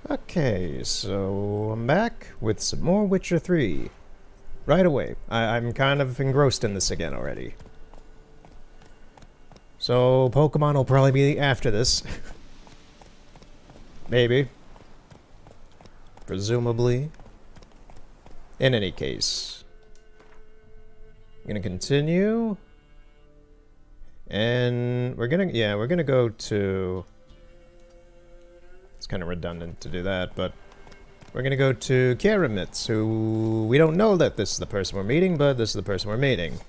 Okay, so I'm back with some more Witcher 3. Right away. I'm kind of engrossed in this again already. So, Pokemon will probably be after this. Maybe. Presumably. In any case. I'm gonna continue. And we're gonna go to... It's kind of redundant to do that, but we're gonna go to Karamitz, who we don't know that this is the person we're meeting, but this is the person we're meeting.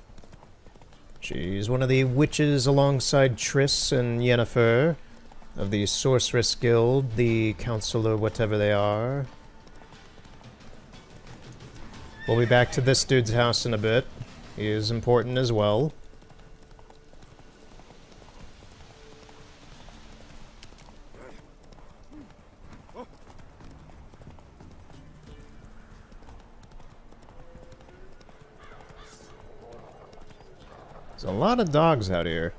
She's one of the witches alongside Triss and Yennefer of the Sorceress Guild, the Counselor, whatever they are. We'll be back to this dude's house in a bit. He is important as well. There's a lot of dogs out here.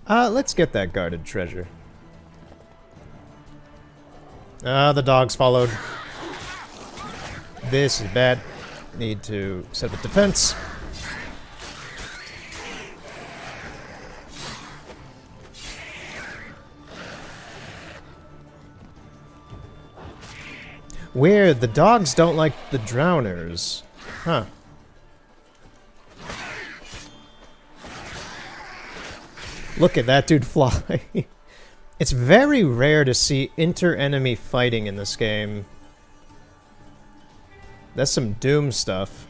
Let's get that guarded treasure. The dogs followed. This is bad. Need to set up defense. Weird, the dogs don't like the drowners. Huh. Look at that dude fly. It's very rare to see inter-enemy fighting in this game. That's some Doom stuff.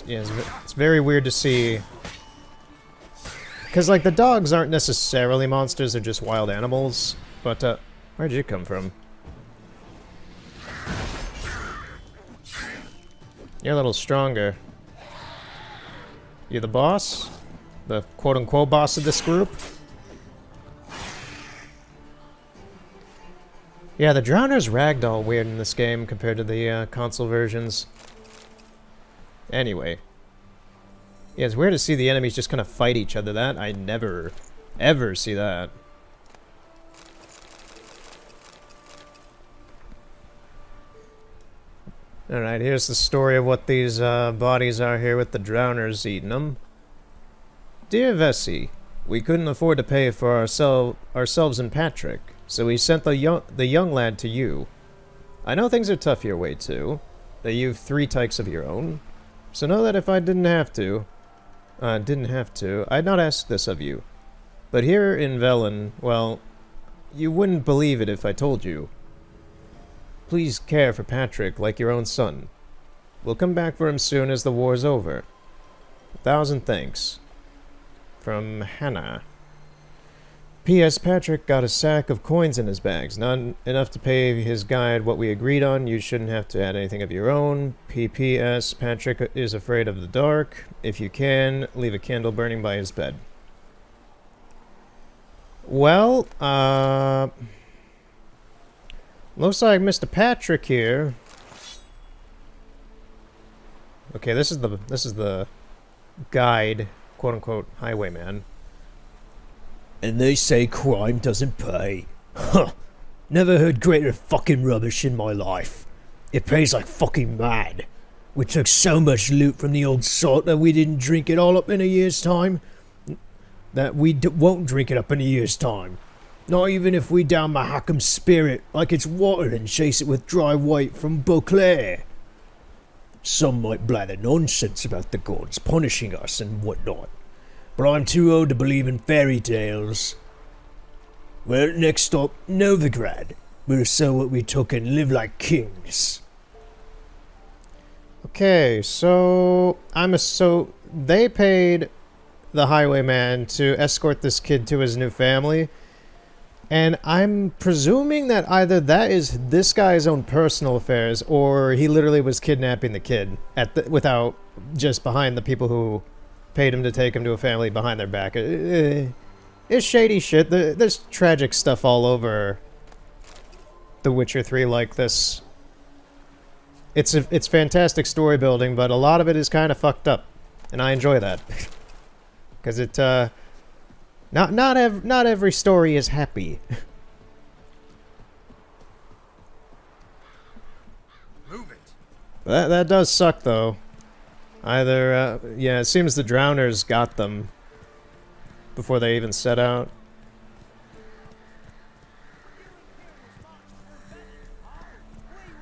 It's very weird to see. Because, like, the dogs aren't necessarily monsters, they're just wild animals. But, where'd you come from? You're a little stronger. You the boss? The quote-unquote boss of this group? Yeah, the Drowner's ragdoll weird in this game compared to the console versions. Anyway. Yeah, it's weird to see the enemies just kind of fight each other. That, I never, ever see that. Alright, here's the story of what these bodies are here with the Drowners eating them. Dear Vessi, we couldn't afford to pay for ourselves and Patrick, so we sent the young lad to you. I know things are tough your way too, that you've 3 tykes of your own, so know that if I didn't have to, I'd not ask this of you. But here in Velen, well, you wouldn't believe it if I told you. Please care for Patrick like your own son. We'll come back for him soon as the war's over. 1,000 thanks. From Hannah. P.S. Patrick got a sack of coins in his bags. Not enough to pay his guide what we agreed on. You shouldn't have to add anything of your own. P.P.S. Patrick is afraid of the dark. If you can, leave a candle burning by his bed. Well, looks like Mr. Patrick here. Okay, this is the guide, quote-unquote, highwayman. And they say crime doesn't pay. Huh. Never heard greater fucking rubbish in my life. It pays like fucking mad. We took so much loot from the old salt that we didn't drink it all up in a year's time. That we won't drink it up in a year's time. Not even if we down Mahakam's spirit like it's water and chase it with dry white from Beauclair. Some might blather nonsense about the gods punishing us and whatnot, but I'm too old to believe in fairy tales. Well, next up, Novigrad. We'll sell what we took and live like kings. Okay, so they paid the highwayman to escort this kid to his new family. And I'm presuming that either that is this guy's own personal affairs, or he literally was kidnapping the kid without just behind the people who paid him to take him to a family behind their back. It's shady shit. There's tragic stuff all over The Witcher 3 like this. It's fantastic story building, but a lot of it is kind of fucked up, and I enjoy that because it Not every story is happy. Move it. That does suck though. Either yeah, it seems the drowners got them before they even set out.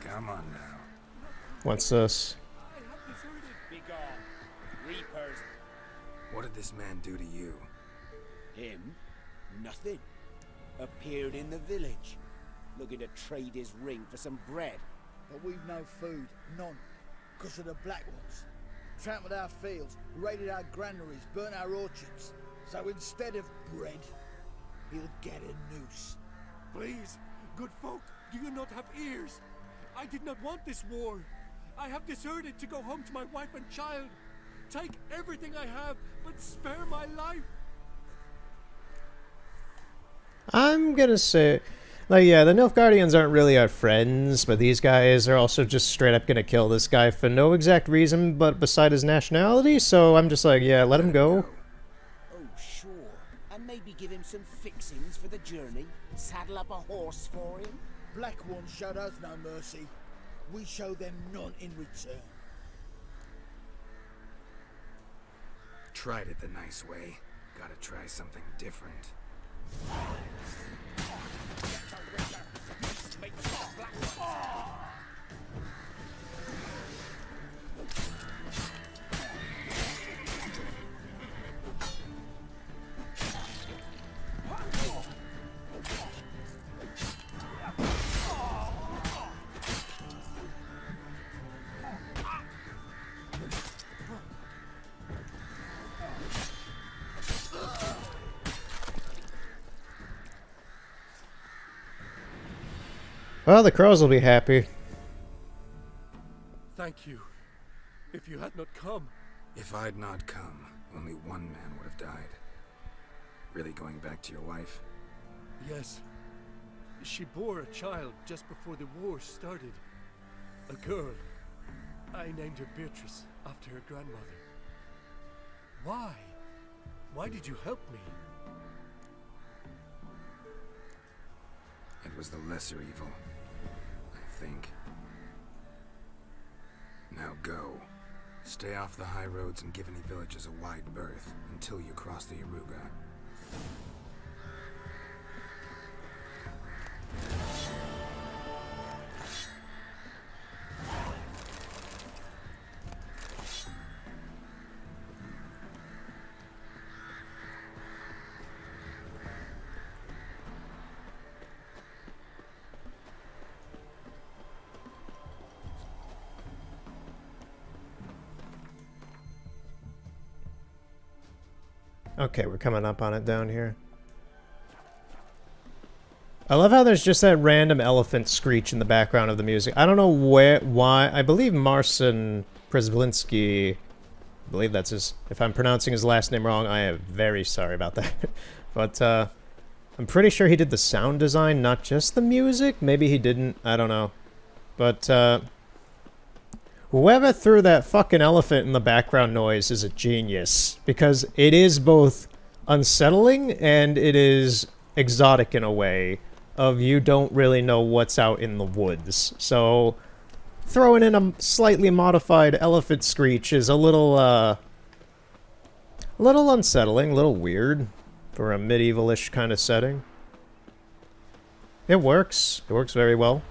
Come on now. What's this? Reapers. What did this man do to you? Him? Nothing. Appeared in the village, looking to trade his ring for some bread. But we've no food, none, because of the Black Ones. Trampled our fields, raided our granaries, burnt our orchards. So instead of bread, he'll get a noose. Please, good folk, do you not have ears? I did not want this war. I have deserted to go home to my wife and child. Take everything I have, but spare my life. I'm gonna say, like, yeah, the Nilfgaardians aren't really our friends, but these guys are also just straight up gonna kill this guy for no exact reason but beside his nationality, so I'm just like, yeah, let him go. Oh, sure. And maybe give him some fixings for the journey. Saddle up a horse for him. Black Ones showed us no mercy. We show them none in return. Tried it the nice way. Gotta try something different. Well, the crows will be happy. Thank you. If you had not come, If I'd not come, only one man would have died. Really going back to your wife? yes. She bore a child just before the war started. A girl. I named her Beatrice after her grandmother. Why? Why did you help me? It was the lesser evil, I think. Now go. Stay off the high roads and give any villages a wide berth until you cross the Yaruga. Okay, we're coming up on it down here. I love how there's just that random elephant screech in the background of the music. I don't know why. I believe Marcin Przyblinski, I believe that's his, if I'm pronouncing his last name wrong, I am very sorry about that. But I'm pretty sure he did the sound design, not just the music. Maybe he didn't, I don't know. But whoever threw that fucking elephant in the background noise is a genius, because it is both unsettling and it is exotic in a way of you don't really know what's out in the woods. So throwing in a slightly modified elephant screech is a little unsettling, a little weird for a medieval-ish kind of setting. It works. It works very well.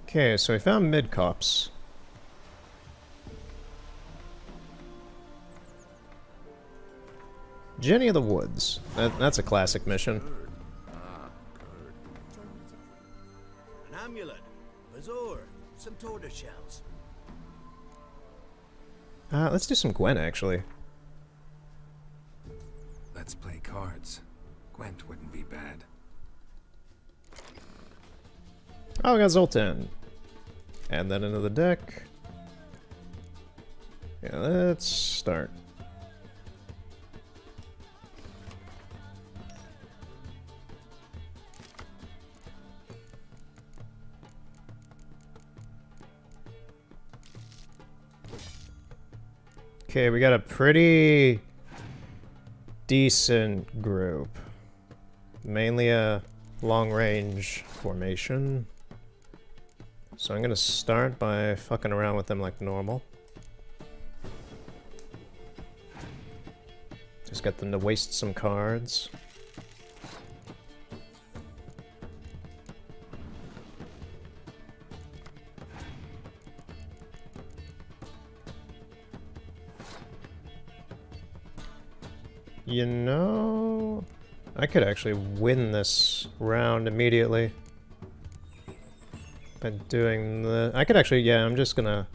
Okay, so we found Midcopse. Jenny of the Woods. That's a classic mission. An amulet, bazoar, some tortoise shells. Let's do some Gwen, actually. Let's play cards. Gwent wouldn't be bad. Oh, we got Zoltan. And then into the deck. Yeah, let's start. Okay, we got a pretty decent group. Mainly a long-range formation. So I'm gonna start by fucking around with them like normal. Just get them to waste some cards. You know, I could actually win this round immediately by doing the... I could actually, yeah, I'm just gonna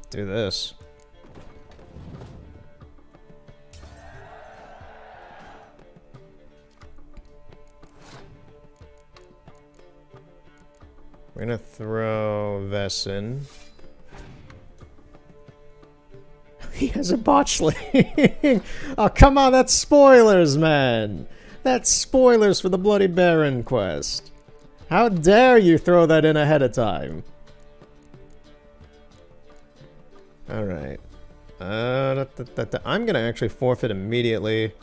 do this. We're gonna throw Vess in. He has a botchling! Oh, come on, that's spoilers, man! That's spoilers for the Bloody Baron quest. How dare you throw that in ahead of time? Alright. I'm gonna actually forfeit immediately.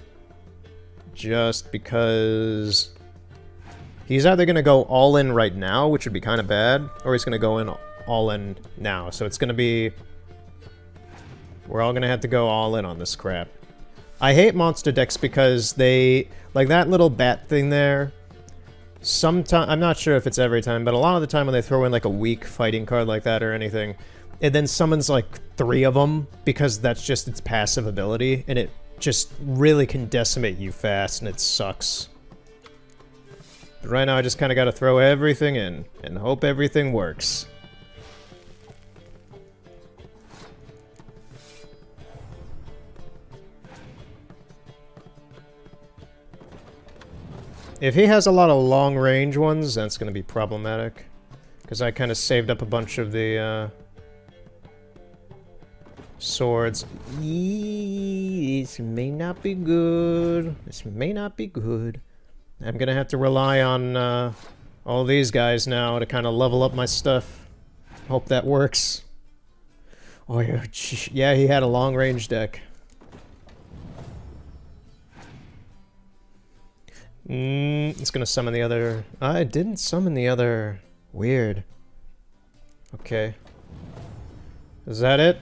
Just because... he's either gonna go all in right now, which would be kind of bad, or he's gonna go in all in now. So it's gonna be... we're all gonna have to go all in on this crap. I hate monster decks because they... like that little bat thing there... sometimes... I'm not sure if it's every time, but a lot of the time when they throw in like a weak fighting card like that or anything, it then summons like 3 of them because that's just its passive ability, and it just really can decimate you fast, and it sucks. But right now I just kind of got to throw everything in and hope everything works. If he has a lot of long-range ones, that's going to be problematic. Because I kind of saved up a bunch of the, swords. This may not be good. This may not be good. I'm going to have to rely on, all these guys now to kind of level up my stuff. Hope that works. Oh, yeah, he had a long-range deck. It's gonna summon the other... I didn't summon the other... weird. Okay. Is that it?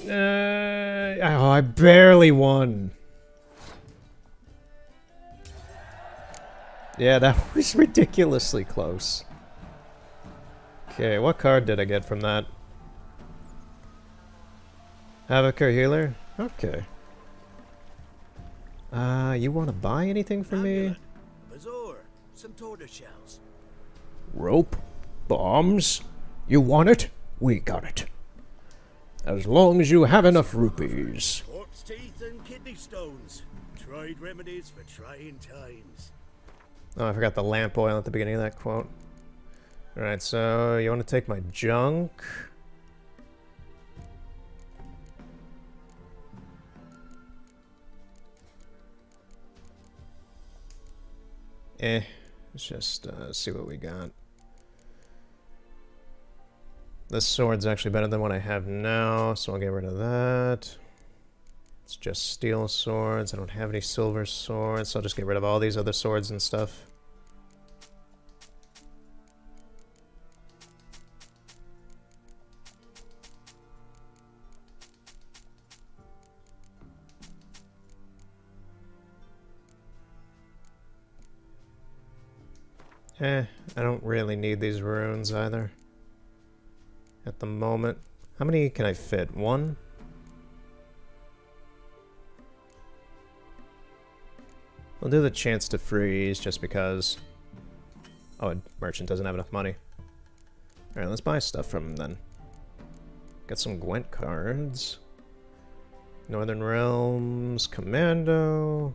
Oh, I barely won. Yeah, that was ridiculously close. Okay, what card did I get from that? Havoc Healer? Okay. You want to buy anything from me? Bazaar, some tortoise shells. Rope? Bombs? You want it? We got it. As long as you have enough rupees. Corpse teeth and kidney stones. Tried remedies for trying times. Oh, I forgot the lamp oil at the beginning of that quote. Alright, so you want to take my junk? Let's just see what we got. This sword's actually better than what I have now, so I'll get rid of that. It's just steel swords. I don't have any silver swords, so I'll just get rid of all these other swords and stuff. I don't really need these runes either. At the moment. How many can I fit? 1? We'll do the chance to freeze just because... oh, a merchant doesn't have enough money. Alright, let's buy stuff from him then. Get some Gwent cards. Northern Realms, Commando,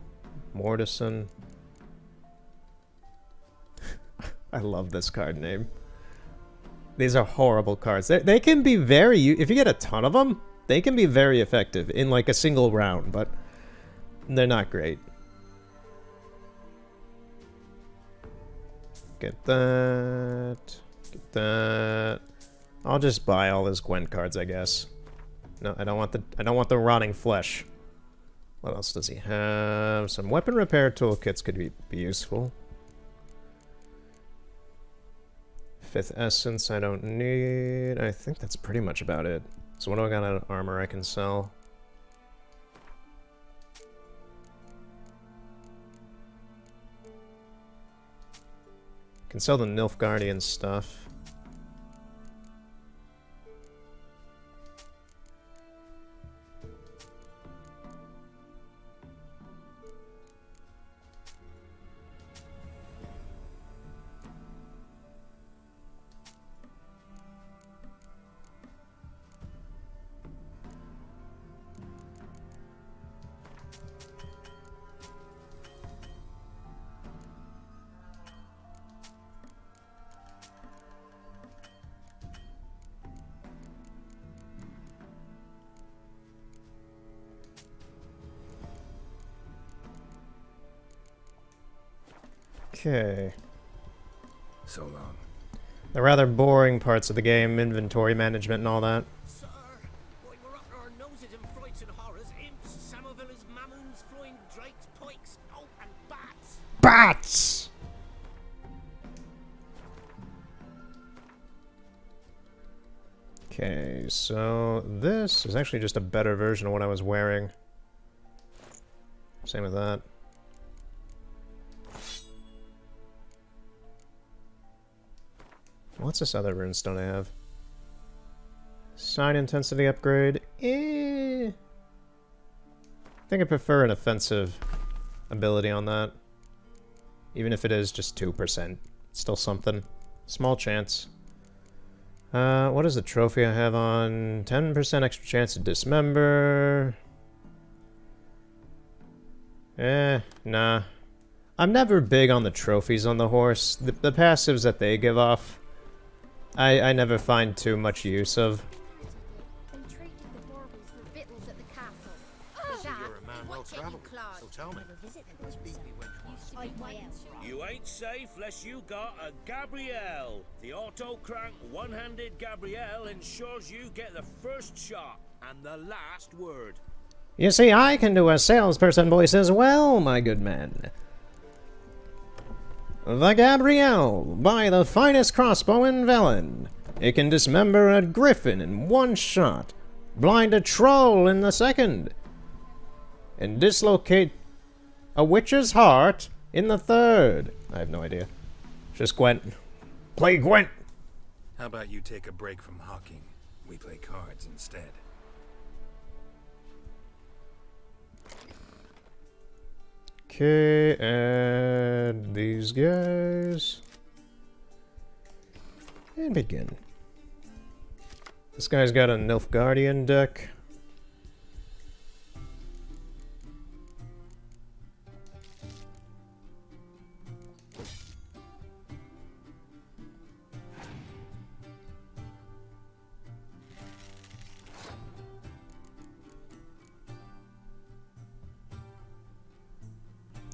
Mortison. I love this card name. These are horrible cards. They can be very... If you get a ton of them, they can be very effective in like a single round, but they're not great. Get that. Get that. I'll just buy all his Gwent cards, I guess. No, I don't want the rotting flesh. What else does he have? Some weapon repair toolkits could be useful. Fifth essence I don't need. I think that's pretty much about it. So what do I got out of armor I can sell? Can sell the Nilfgaardian stuff. Okay. So long. The rather boring parts of the game, inventory management and all that. Sir, why, we're up to our noses in frights and horrors, imps, Samovillas, mamoons, flying drakes, pikes, oh, and bats. Bats! Okay, so this is actually just a better version of what I was wearing. Same with that. What's this other runestone I have? Side intensity upgrade. I think I prefer an offensive ability on that. Even if it is just 2%. Still something. Small chance. What is the trophy I have on? 10% extra chance to dismember. Nah. I'm never big on the trophies on the horse. The passives that they give off, I never find too much use of. They traded the baubles for victuals at the castle. For that, You're a man well travelled, so tell me. You ain't safe lest you got a Gabrielle. The auto-crank one-handed Gabrielle ensures you get the first shot and the last word. You see, I can do a salesperson voice as well, my good man. The Gabrielle, by the finest crossbow in Velen. It can dismember a griffin in one shot, blind a troll in the second, and dislocate a witch's heart in the third. I have no idea. Just Gwent. Play Gwent! How about you take a break from hawking? We play cards instead. Okay, add these guys. And begin. This guy's got a Nilfgaardian deck.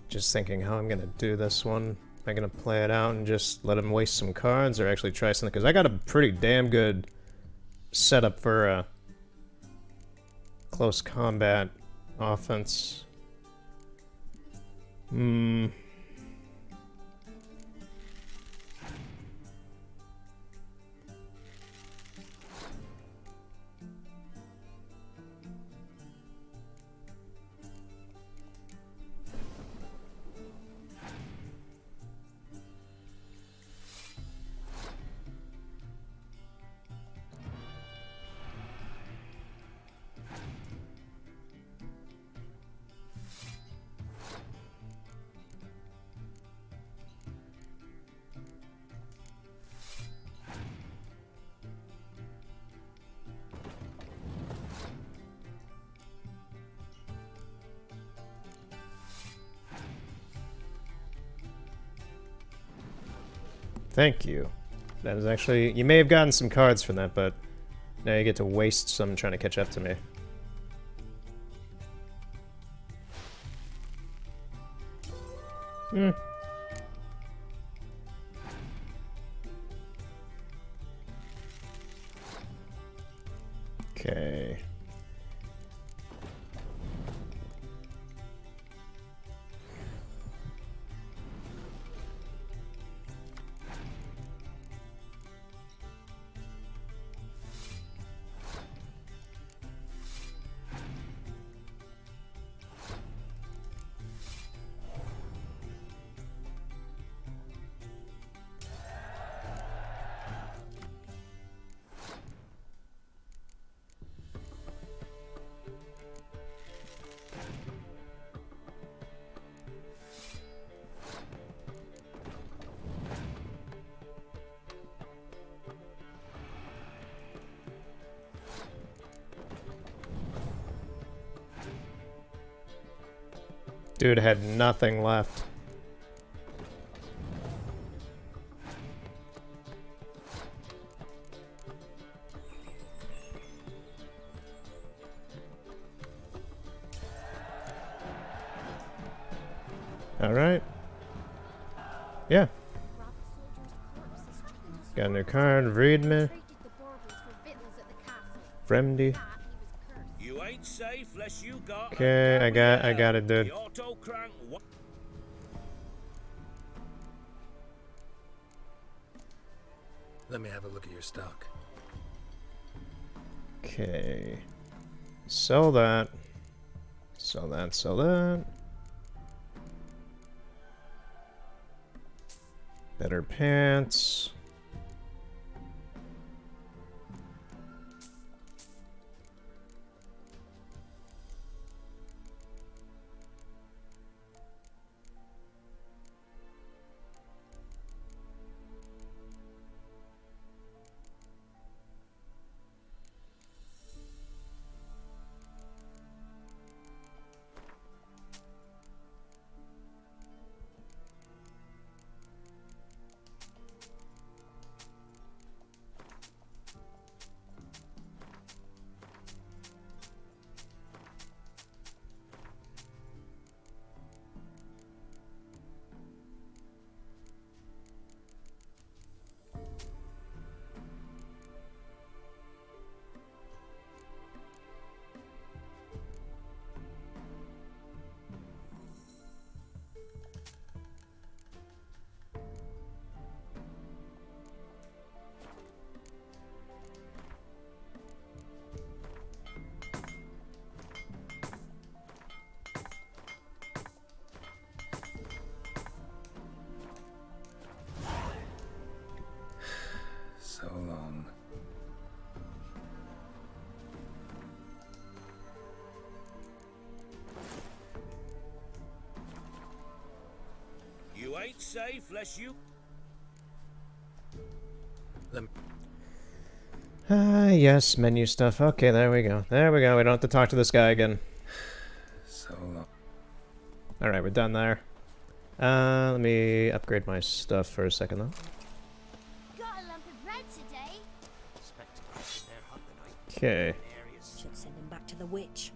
Just thinking how I'm gonna do this one. Am I gonna play it out and just let him waste some cards, or actually try something? Because I got a pretty damn good setup for close combat offense. Thank you. That is actually... You may have gotten some cards from that, but now you get to waste some trying to catch up to me. Hmm. Okay. Dude had nothing left. All right. Yeah. Got a new card. Read me. Fremdy. You ain't safe unless you got. Okay, I got it, dude. The auto crank. Let me have a look at your stock. Okay. Sell that. Sell that, sell that. Better pants. So long. You ain't safe unless you. Yes, menu stuff. Okay, there we go. There we go. We don't have to talk to this guy again. So long. Alright, we're done there. Let me upgrade my stuff for a second, though. Got a lump of bread today. Okay. Should send him back to the witch.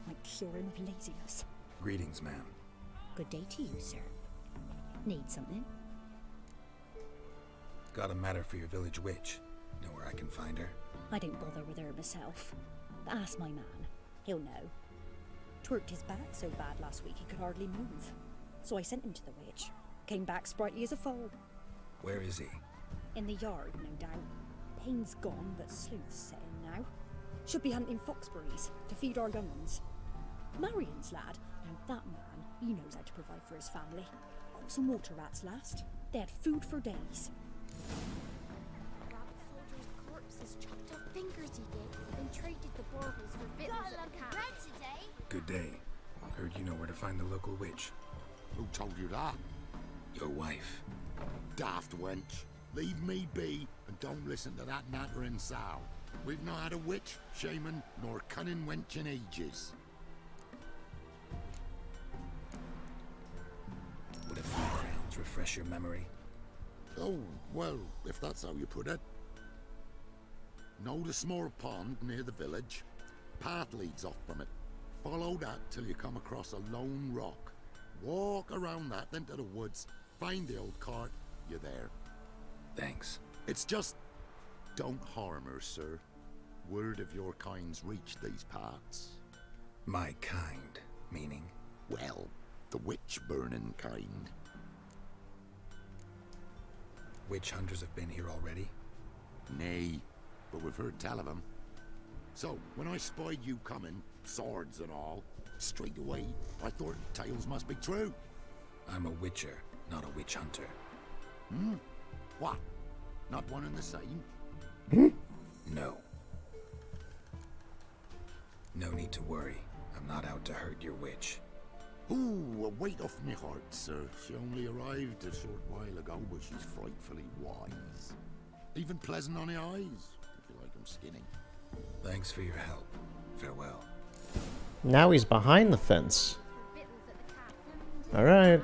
Might cure him of laziness. Greetings, ma'am. Good day to you, sir. Need something? Got a matter for your village witch. Know where I can find her? I don't bother with her myself. But ask my man. He'll know. Twerked his back so bad last week he could hardly move. So I sent him to the witch. Came back sprightly as a foal. Where is he? In the yard, no doubt. Pain's gone, but sleuth's set in now. Should be hunting foxberries to feed our young ones. Marion's lad, now that man, he knows how to provide for his family. Caught some water rats last. They had food for days. Rabbit soldier's corpses chopped off fingers he did, then traded the baubles for victuals at the camp. Bread today. Good day. Heard you know where to find the local witch. Who told you that? Your wife. Daft wench. Leave me be and don't listen to that nattering sow. We've not had a witch, shaman, nor cunning wench in ages. Would a few crowns refresh your memory? Oh, Well, if that's how you put it. Know the small pond near the village? Path leads off from it. Follow that till you come across a lone rock. Walk around that into the woods. Find the old cart. You're there. Thanks. It's just... don't harm her, sir. Word of your kind's reached these parts. My kind, meaning? Well, the witch-burning kind. Witch hunters have been here already? Nay, but we've heard tell of them. So, when I spied you coming, swords and all, straight away, I thought tales must be true. I'm a witcher, not a witch hunter. Hmm? What? Not one and the same? No. No need to worry. I'm not out to hurt your witch. Ooh, a weight off me heart, sir. She only arrived a short while ago, but she's frightfully wise. Even pleasant on the eyes, if you like 'em skinning. Thanks for your help. Farewell. Now he's behind the fence. Alright.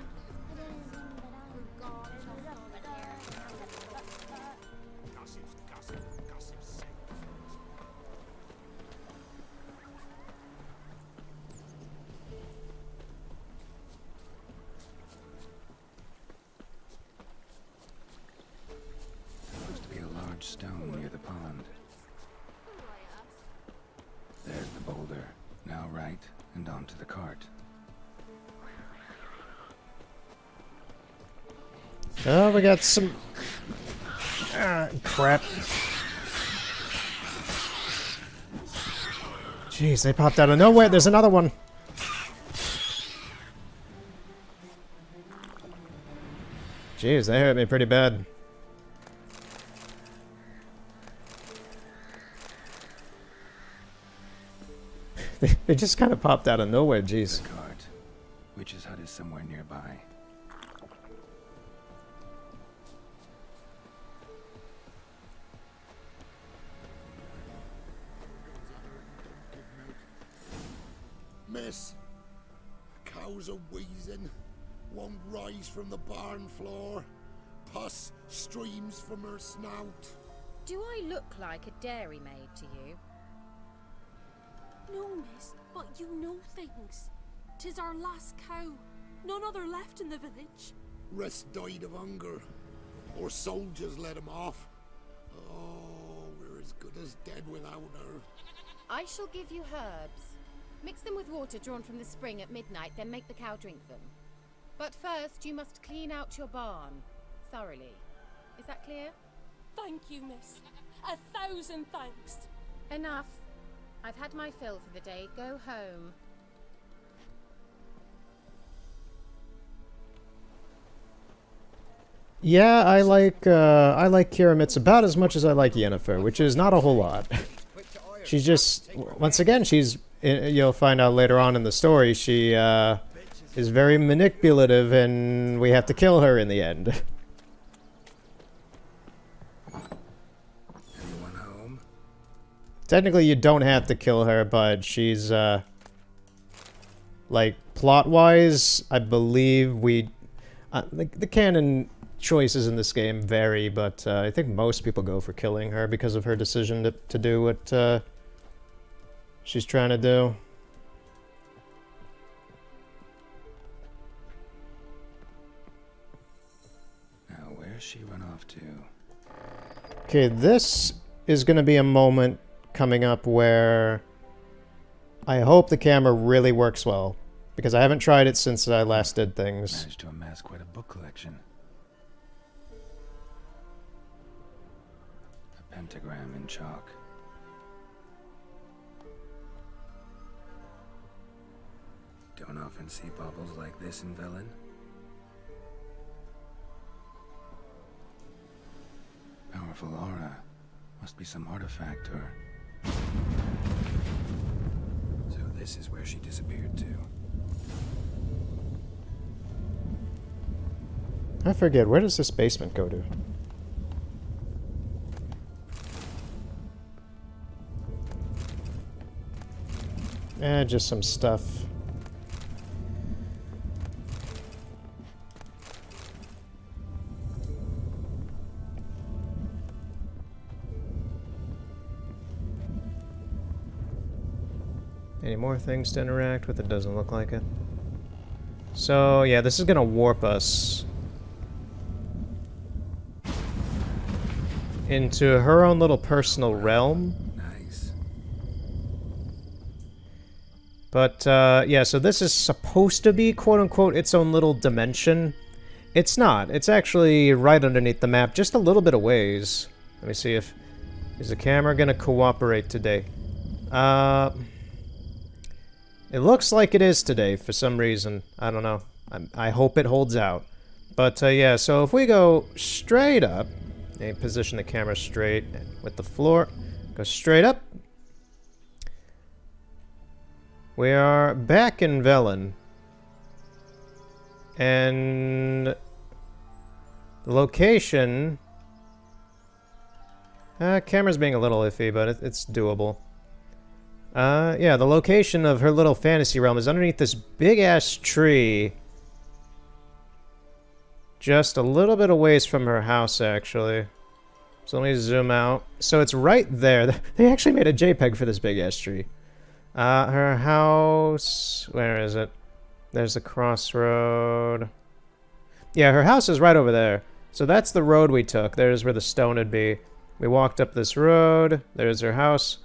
Supposed to be a large stone near the pond. There's the boulder. Now right, and onto the cart. Oh, we got some... crap. Jeez, they popped out of nowhere. There's another one. Jeez, they hurt me pretty bad. They just kind of popped out of nowhere, jeez. The cart. Witch's hut is somewhere nearby. Miss, cows are wheezing, won't rise from the barn floor. Pus streams from her snout. Do I look like a dairymaid to you? No, miss, but you know things. 'Tis our last cow. None other left in the village. Rest died of hunger, or soldiers let him off. Oh, we're as good as dead without her. I shall give you herbs. Mix them with water drawn from the spring at midnight, then make the cow drink them. But first, you must clean out your barn thoroughly. Is that clear? Thank you, miss. 1,000 thanks. Enough. I've had my fill for the day. Go home. Yeah, I like Kiramitz about as much as I like Yennefer, which is not a whole lot. She's just, once again, she's, you'll find out later on in the story, she is very manipulative and we have to kill her in the end. Anyone home? Technically, you don't have to kill her, but she's, like, plot-wise, I believe we, the canon choices in this game vary, but I think most people go for killing her because of her decision to do what she's trying to do. Now, where's she run off to? Okay, this is going to be a moment coming up where I hope the camera really works well, because I haven't tried it since I last did things. Managed to amass quite a book collection. A pentagram in chalk. Don't often see baubles like this in Velen. Powerful aura. Must be some artifact or... So this is where she disappeared to. I forget, where does this basement go to? Just some stuff. Any more things to interact with? It doesn't look like it. So, yeah, this is gonna warp us into her own little personal realm. Nice. But, yeah, so this is supposed to be, quote-unquote, its own little dimension. It's not. It's actually right underneath the map, just a little bit of ways. Let me see if... Is the camera gonna cooperate today? It looks like it is today, for some reason. I don't know. I hope it holds out. But, yeah, so if we go straight up... Okay, position the camera straight with the floor. Go straight up. We are back in Velen. And... the location... camera's being a little iffy, but it's doable. Yeah, the location of her little fantasy realm is underneath this big-ass tree. Just a little bit of ways from her house, actually. So let me zoom out. So it's right there. They actually made a JPEG for this big-ass tree. Her house... Where is it? There's the crossroad. Yeah, her house is right over there. So that's the road we took. There's where the stone would be. We walked up this road. There's her house.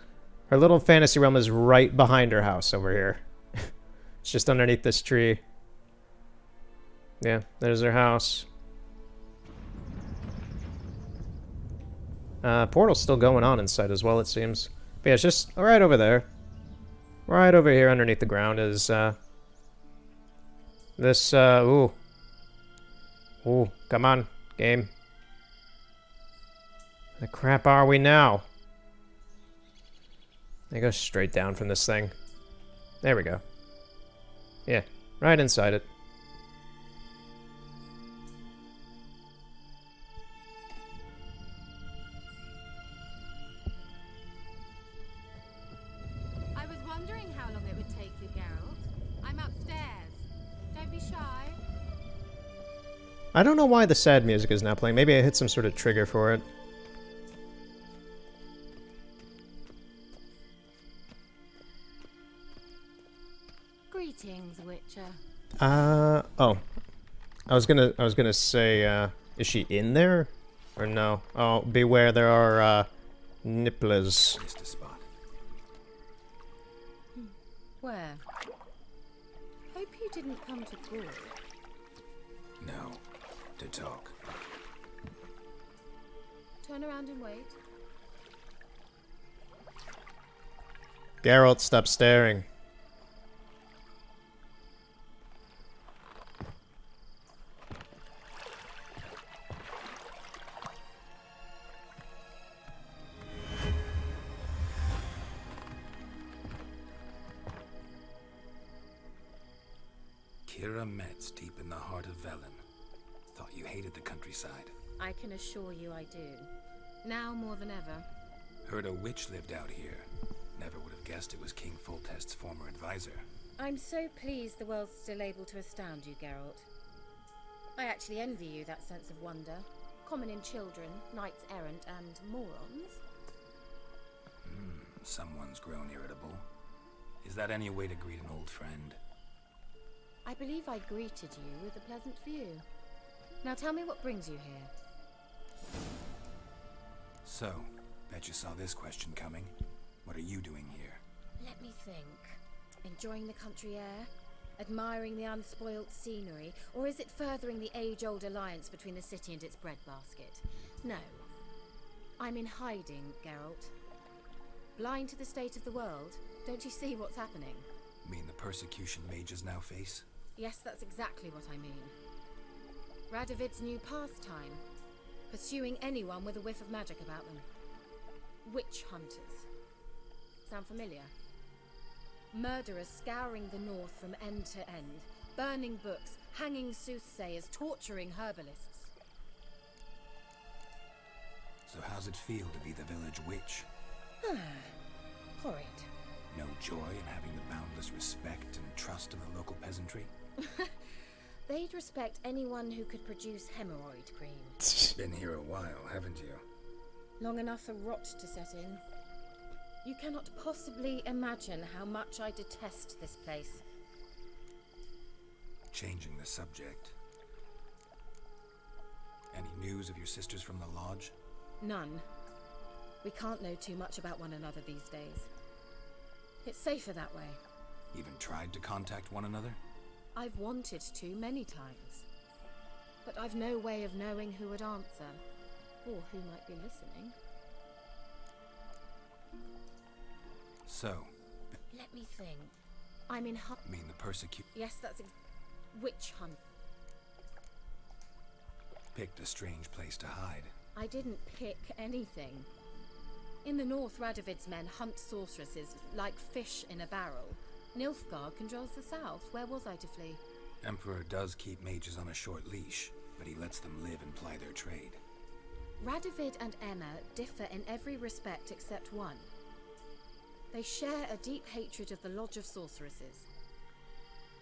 Her little fantasy realm is right behind her house over here. It's just underneath this tree. Yeah, there's her house. Portal's still going on inside as well, it seems. But yeah, it's just right over there. Right over here underneath the ground is, this, ooh. Ooh, come on, game. The crap are we now? They go straight down from this thing. There we go. Yeah, right inside it. I was wondering how long it would take you, Geralt. I'm upstairs. Don't be shy. I don't know why the sad music is now playing. Maybe I hit some sort of trigger for it. Greetings, Witcher. Oh. I was gonna say, is she in there? Or no? Oh, beware, there are, nipplers. Missed a spot. Where? Hope you didn't come to Gaul. No. To talk. Turn around and wait. Geralt, stop staring. Kira Metz, deep in the heart of Velen. Thought you hated the countryside. I can assure you I do. Now more than ever. Heard a witch lived out here. Never would have guessed it was King Foltest's former advisor. I'm so pleased the world's still able to astound you, Geralt. I actually envy you that sense of wonder. Common in children, knights errant, and morons. Someone's grown irritable. Is that any way to greet an old friend? I believe I greeted you with a pleasant view. Now tell me what brings you here. So, bet you saw this question coming. What are you doing here? Let me think. Enjoying the country air? Admiring the unspoilt scenery? Or is it furthering the age-old alliance between the city and its breadbasket? No. I'm in hiding, Geralt. Blind to the state of the world? Don't you see what's happening? Mean the persecution mages now face? Yes, that's exactly what I mean. Radovid's new pastime. Pursuing anyone with a whiff of magic about them. Witch hunters. Sound familiar? Murderers scouring the north from end to end. Burning books, hanging soothsayers, torturing herbalists. So how's it feel to be the village witch? Horrid. No joy in having the boundless respect and trust of the local peasantry? They'd respect anyone who could produce hemorrhoid cream. Been here a while, haven't you? Long enough for rot to set in. You cannot possibly imagine how much I detest this place. Changing the subject. Any news of your sisters from the lodge? None. We can't know too much about one another these days. It's safer that way. Even tried to contact one another? I've wanted to many times. But I've no way of knowing who would answer, or who might be listening. So, Let me think. I'm in mean the persecute Yes, that's witch hunt. picked a strange place to hide. I didn't pick anything. In the north, Radovid's men hunt sorceresses like fish in a barrel. Nilfgaard controls the south. Where was I to flee? Emperor does keep mages on a short leash, but he lets them live and ply their trade. Radovid and Emma differ in every respect except one. They share a deep hatred of the Lodge of Sorceresses.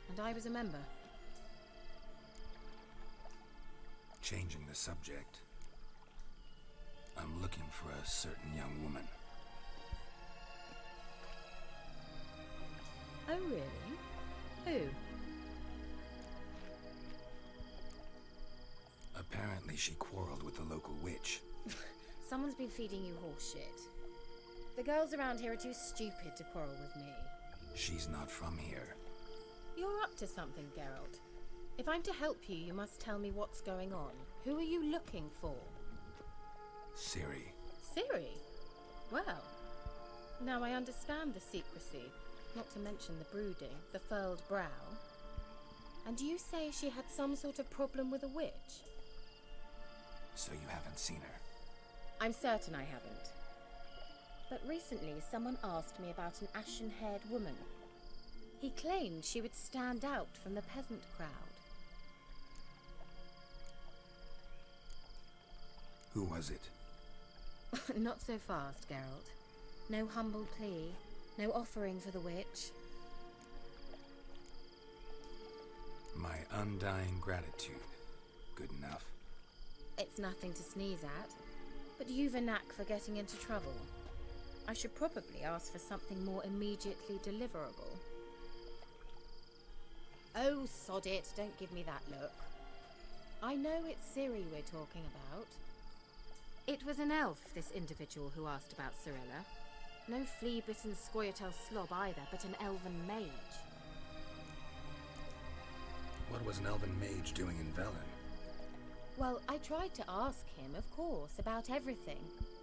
And I was a member. Changing the subject. I'm looking for a certain young woman. Oh, really? Who? Apparently she quarreled with the local witch. Someone's been feeding you horseshit. The girls around here are too stupid to quarrel with me. She's not from here. You're up to something, Geralt. If I'm to help you, you must tell me what's going on. Who are you looking for? Ciri. Ciri? Well, now I understand the secrecy, not to mention the brooding, the furled brow. And you say she had some sort of problem with a witch? So you haven't seen her? I'm certain I haven't. But recently someone asked me about an ashen-haired woman. He claimed she would stand out from the peasant crowd. Who was it? Not so fast, Geralt. No humble plea, no offering for the witch. My undying gratitude. Good enough. It's nothing to sneeze at, but you've a knack for getting into trouble. I should probably ask for something more immediately deliverable. Oh, sod it, don't give me that look. I know it's Ciri we're talking about. It was an elf, this individual who asked about Cirilla. No flea-bitten Scoia'tael slob either, but an elven mage. What was an elven mage doing in Velen? Well, I tried to ask him, of course, about everything.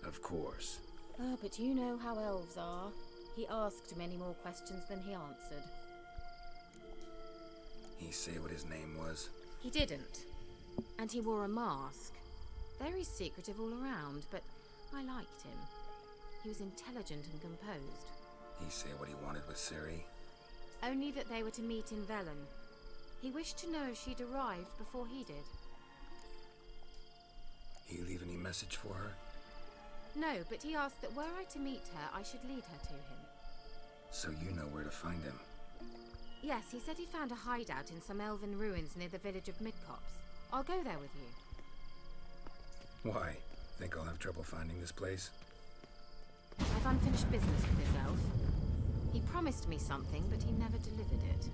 Of course. Oh, but you know how elves are. He asked many more questions than he answered. He say what his name was? He didn't. And he wore a mask. Very secretive all around, but I liked him. He was intelligent and composed. He say what he wanted with Ciri? Only that they were to meet in Velen. He wished to know if she'd arrived before he did. He leave any message for her? No, but he asked that were I to meet her, I should lead her to him. So you know where to find him? Yes, he said he found a hideout in some elven ruins near the village of Midcopse. I'll go there with you. Why? Think I'll have trouble finding this place? I've unfinished business with this elf. He promised me something, but he never delivered it.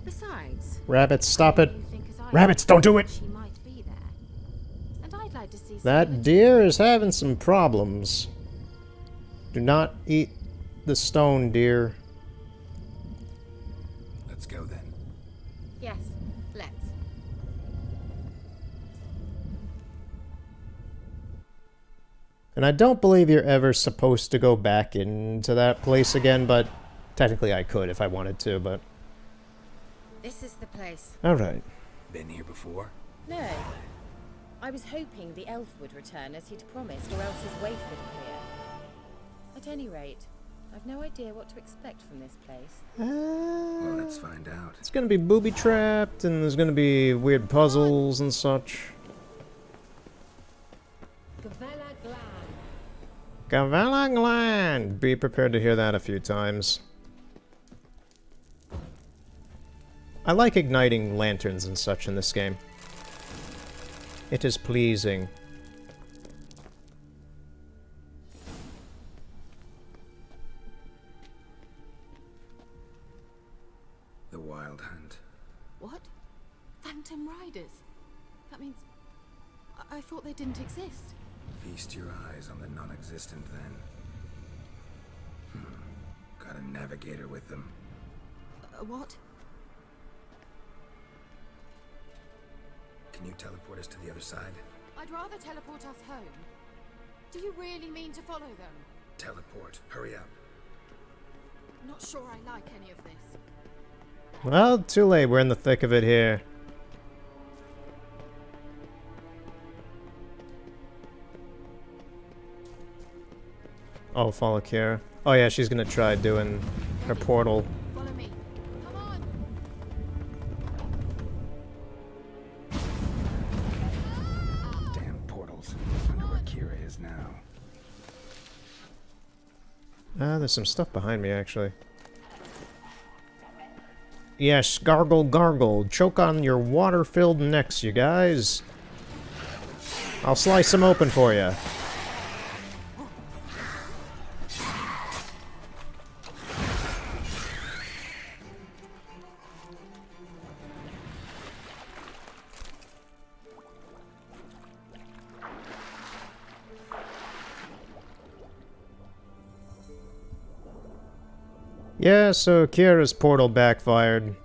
Besides... Rabbits, stop it! you think as I Rabbits, don't do it! She might be there. And I'd like to see That deer is having some problems. Do not eat the stone, deer. Let's go then. Yes, let's. And I don't believe you're ever supposed to go back into that place again, but technically I could if I wanted to, but... This is the place. Alright. Been here before? No. I was hoping the elf would return as he'd promised, or else his waif would appear. At any rate, I've no idea what to expect from this place. Well, let's find out. It's gonna be booby-trapped, and there's gonna be weird puzzles and such. Gavella Glan. Gavella Glan! Be prepared to hear that a few times. I like igniting lanterns and such in this game. It is pleasing. I thought they didn't exist. Feast your eyes on the non-existent then. Got a navigator with them. What? Can you teleport us to the other side? I'd rather teleport us home. Do you really mean to follow them? Teleport. Hurry up. Not sure I like any of this. Well, too late. We're in the thick of it here. Oh, follow Kira. Oh yeah, she's gonna try doing her portal. Follow me. Come on. Damn portals. Wonder where Kira is now. There's some stuff behind me, actually. Yes, gargle, gargle. Choke on your water-filled necks, you guys. I'll slice them open for you. Yeah, so Kira's portal backfired.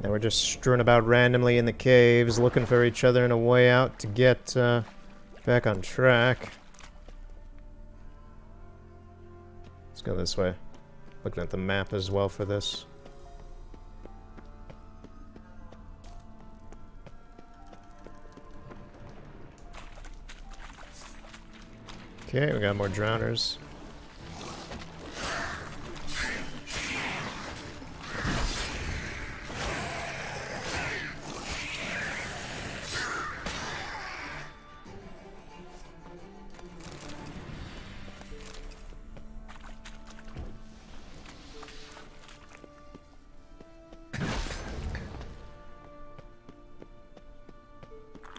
Now we're just strewn about randomly in the caves, looking for each other and a way out to get back on track. Let's go this way. Looking at the map as well for this. Okay, we got more drowners.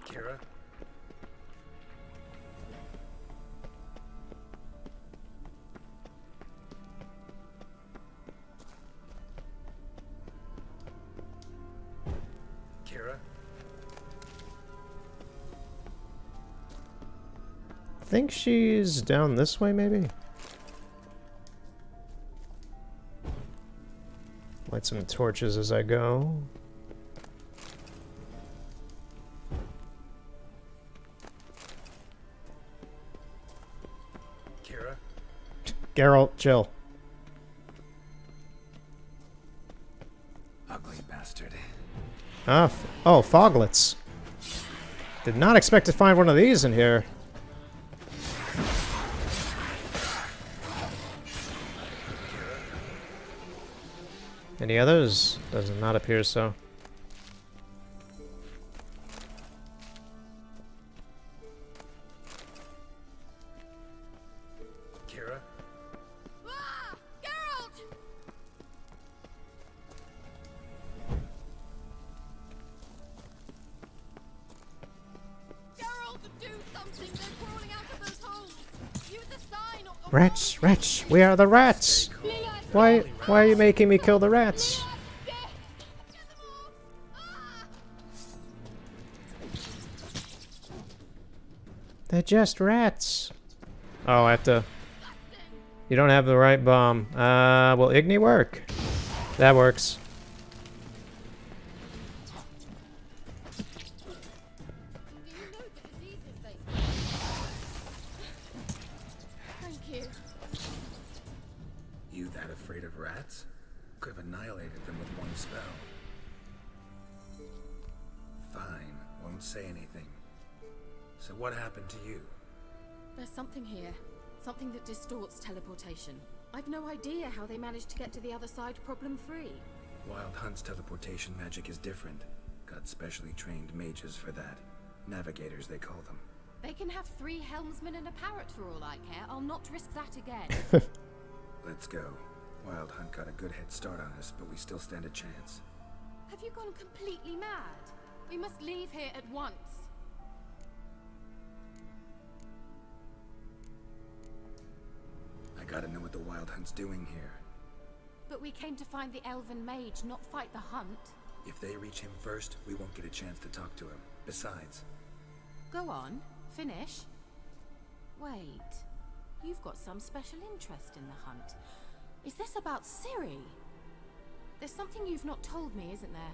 Kira? Kira? I think she's down this way, maybe? Light some torches as I go. Kira? Geralt, chill. Ugly bastard. Oh, foglets. Did not expect to find one of these in here. Any others? Does not appear so. Kira? Ah! Geralt! Geralt, do something! They're crawling out of those holes! Use a sign or... Rats, rats, we are the rats! Why are you making me kill the rats? They're just rats. Oh, I have to... You don't have the right bomb. Will Igni work? That works. Thank you. You that afraid of rats? Could have annihilated them with one spell. Fine, won't say anything. So what happened to you? There's something here. Something that distorts teleportation. I've no idea how they managed to get to the other side problem-free. Wild Hunt's teleportation magic is different. Got specially trained mages for that. Navigators, they call them. They can have 3 helmsmen and a parrot for all I care. I'll not risk that again. Let's go. Wild Hunt got a good head start on us, but we still stand a chance. Have you gone completely mad? We must leave here at once. I gotta know what the Wild Hunt's doing here. But we came to find the elven mage, not fight the hunt. If they reach him first, we won't get a chance to talk to him. Besides, Go on, finish. Wait, you've got some special interest in the hunt. Is this about Ciri? There's something you've not told me, isn't there?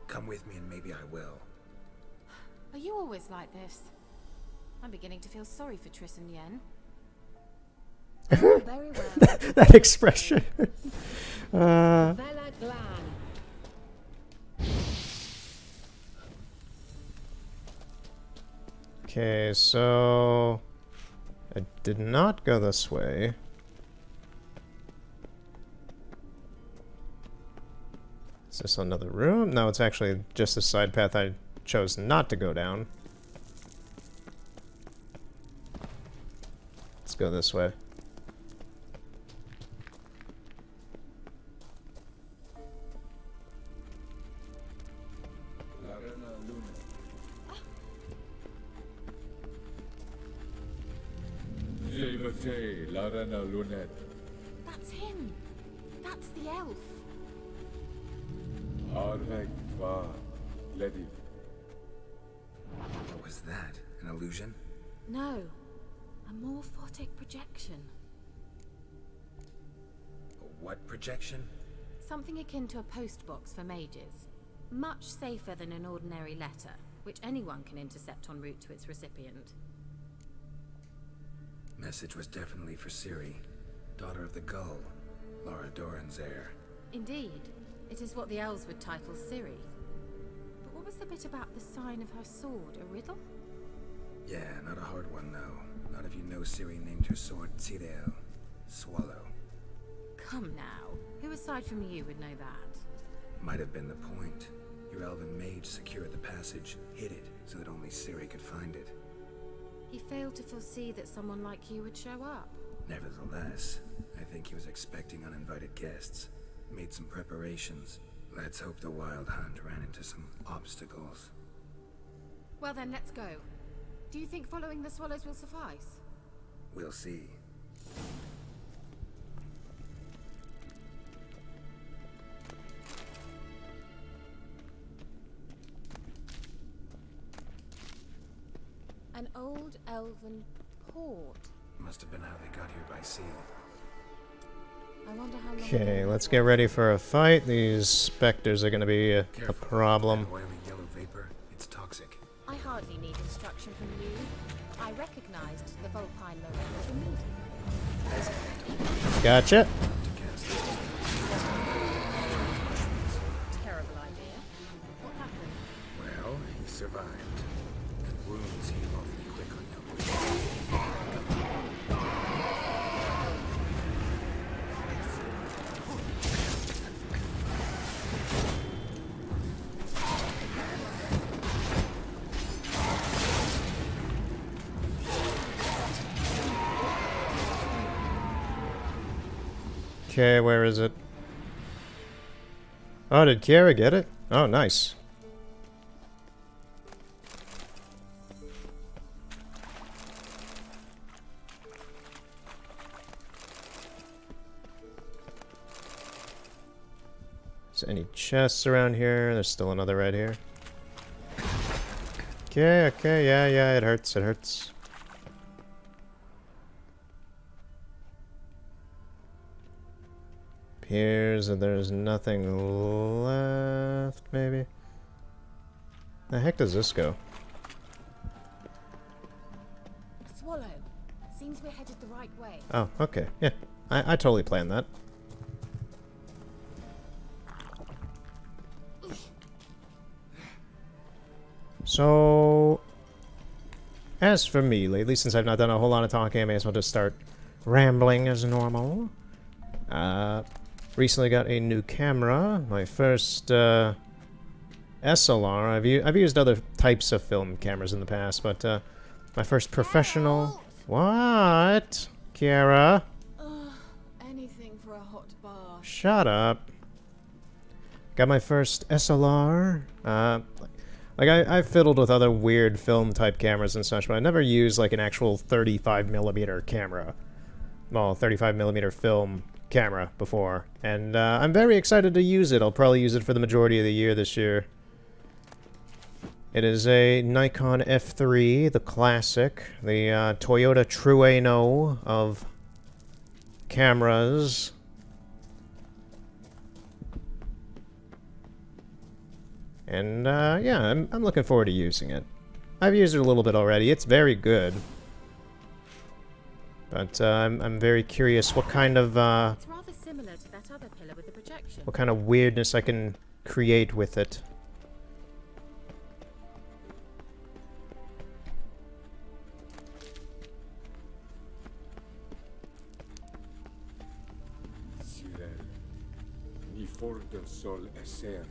come with me and maybe I will. Are you always like this? I'm beginning to feel sorry for Triss and Yen. Very well. that expression. Vela Glan. Okay, so I did not go this way. Is this another room? No, it's actually just a side path I chose not to go down. Let's go this way. That's him. That's the elf. What was that? An illusion? No, a morphotic projection. A what projection? Something akin to a postbox for mages. Much safer than an ordinary letter, which anyone can intercept en route to its recipient. Message was definitely for Ciri, daughter of the Gull, Lara Doran's heir. Indeed, it is what the elves would title Ciri. But what was the bit about the sign of her sword? A riddle? Yeah, not a hard one, though. Not if you know Ciri named her sword Tyrell, Swallow. Come now, who aside from you would know that? Might have been the point. Your elven mage secured the passage, hid it, so that only Ciri could find it. He failed to foresee that someone like you would show up. Nevertheless, I think he was expecting uninvited guests. Made some preparations. Let's hope the Wild Hunt ran into some obstacles. Well then, let's go. Do you think following the swallows will suffice? We'll see. An old elven port. Must have been how they got here by sea. I wonder how long. Okay, let's get ready for a fight. These specters are going to be a problem. That oily yellow vapor, it's toxic. I hardly need instruction from you. I recognized the Vulpine Lorraine immediately. Gotcha. Terrible idea. What happened? Well, he survived. And wounds heal awfully quick on young women. Okay, where is it? Oh, did Kiara get it? Oh, nice. Is there any chests around here? There's still another right here. Okay, okay, yeah, it hurts, it hurts. Appears that there's nothing left, maybe? The heck does this go? A swallow. Seems we're headed the right way. Oh, okay, yeah. I totally planned that. So, as for me, lately, since I've not done a whole lot of talking, I may as well just start rambling as normal. Recently got a new camera, my first SLR. I've used other types of film cameras in the past, but my first professional... What? Kiara? Anything for a hot bath. Shut up. Got my first SLR. Like, I've fiddled with other weird film type cameras and such, but I never used like an actual 35mm camera. Well, 35mm film camera before, and I'm very excited to use it. I'll probably use it for the majority of the year this year. It is a Nikon F3, the classic, the Toyota Trueno of cameras. And yeah, I'm looking forward to using it. I've used it a little bit already. It's very good. But I'm very curious what kind of It's rather similar to that other pillar with the projection. what kind of weirdness I can create with it. Sirel, ni for del sol esser.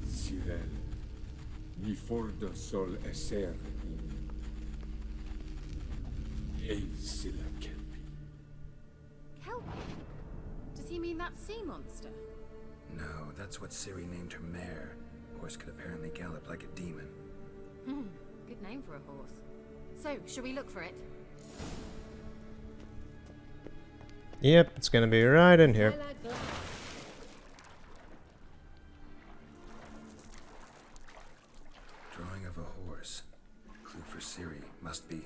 Sirel, ni for del sol esser. Ei sila kelpi. Kelpie? Does he mean that sea monster? No, that's what Ciri named her mare. Horse could apparently gallop like a demon. Good name for a horse. So, shall we look for it? Yep, it's gonna be right in here. Drawing of a horse. Clue for Ciri, must be.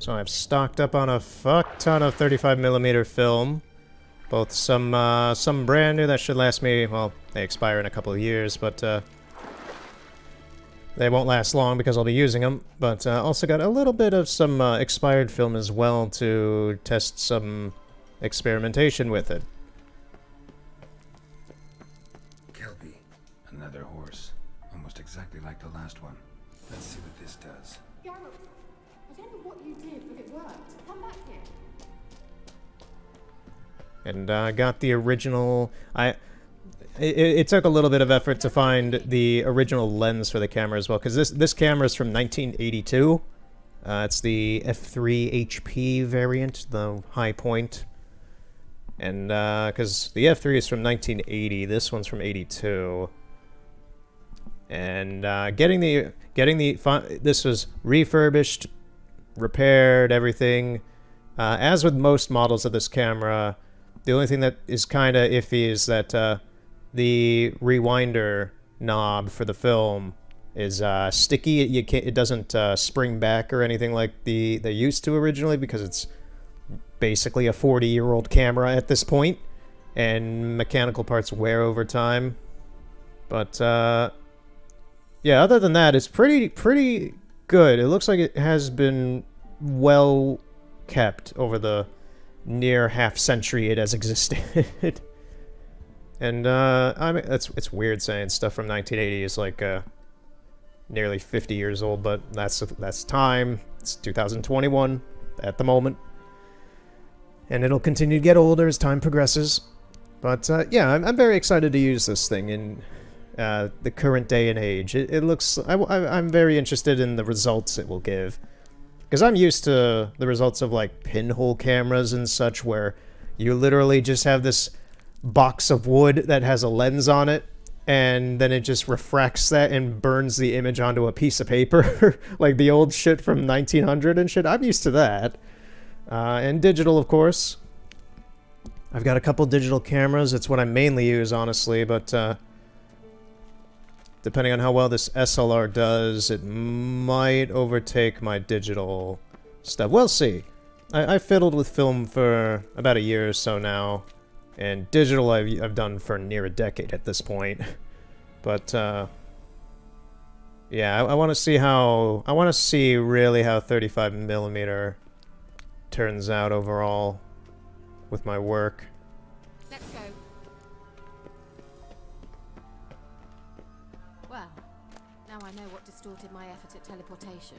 So I've stocked up on a fuck ton of 35mm film. Both some brand new that should last me, well, they expire in a couple of years, but they won't last long because I'll be using them. But also got a little bit of some expired film as well to test some experimentation with it. Kelpie. Another horse. Almost exactly like the last one. Let's see what this does. Geralt, I don't know what you did, but it worked. Come back here. And I got the original. It took a little bit of effort to find the original lens for the camera as well, because this camera is from 1982. It's the F3 HP variant, the high point. And because the F3 is from 1980, this one's from 82. And this was refurbished, repaired, everything. As with most models of this camera, the only thing that is kind of iffy is that the rewinder knob for the film is sticky. It doesn't spring back or anything like they used to originally, because it's basically a 40-year-old camera at this point, and mechanical parts wear over time. But yeah, other than that, it's pretty good. It looks like it has been well kept over the near half century it has existed. And I mean, it's weird saying stuff from 1980 is like nearly 50 years old, but that's time. It's 2021 at the moment, and it'll continue to get older as time progresses. But yeah, I'm very excited to use this thing in the current day and age. It looks. I'm very interested in the results it will give. Because I'm used to the results of, like, pinhole cameras and such, where you literally just have this box of wood that has a lens on it, and then it just refracts that and burns the image onto a piece of paper. Like the old shit from 1900 and shit. I'm used to that. And digital, of course. I've got a couple digital cameras. It's what I mainly use, honestly, but depending on how well this SLR does, it might overtake my digital stuff. We'll see. I fiddled with film for about a year or so now, and digital I've done for near a decade at this point. But yeah, I want to see how really how 35mm turns out overall with my work. Let's go. Well, now I know what distorted my effort at teleportation.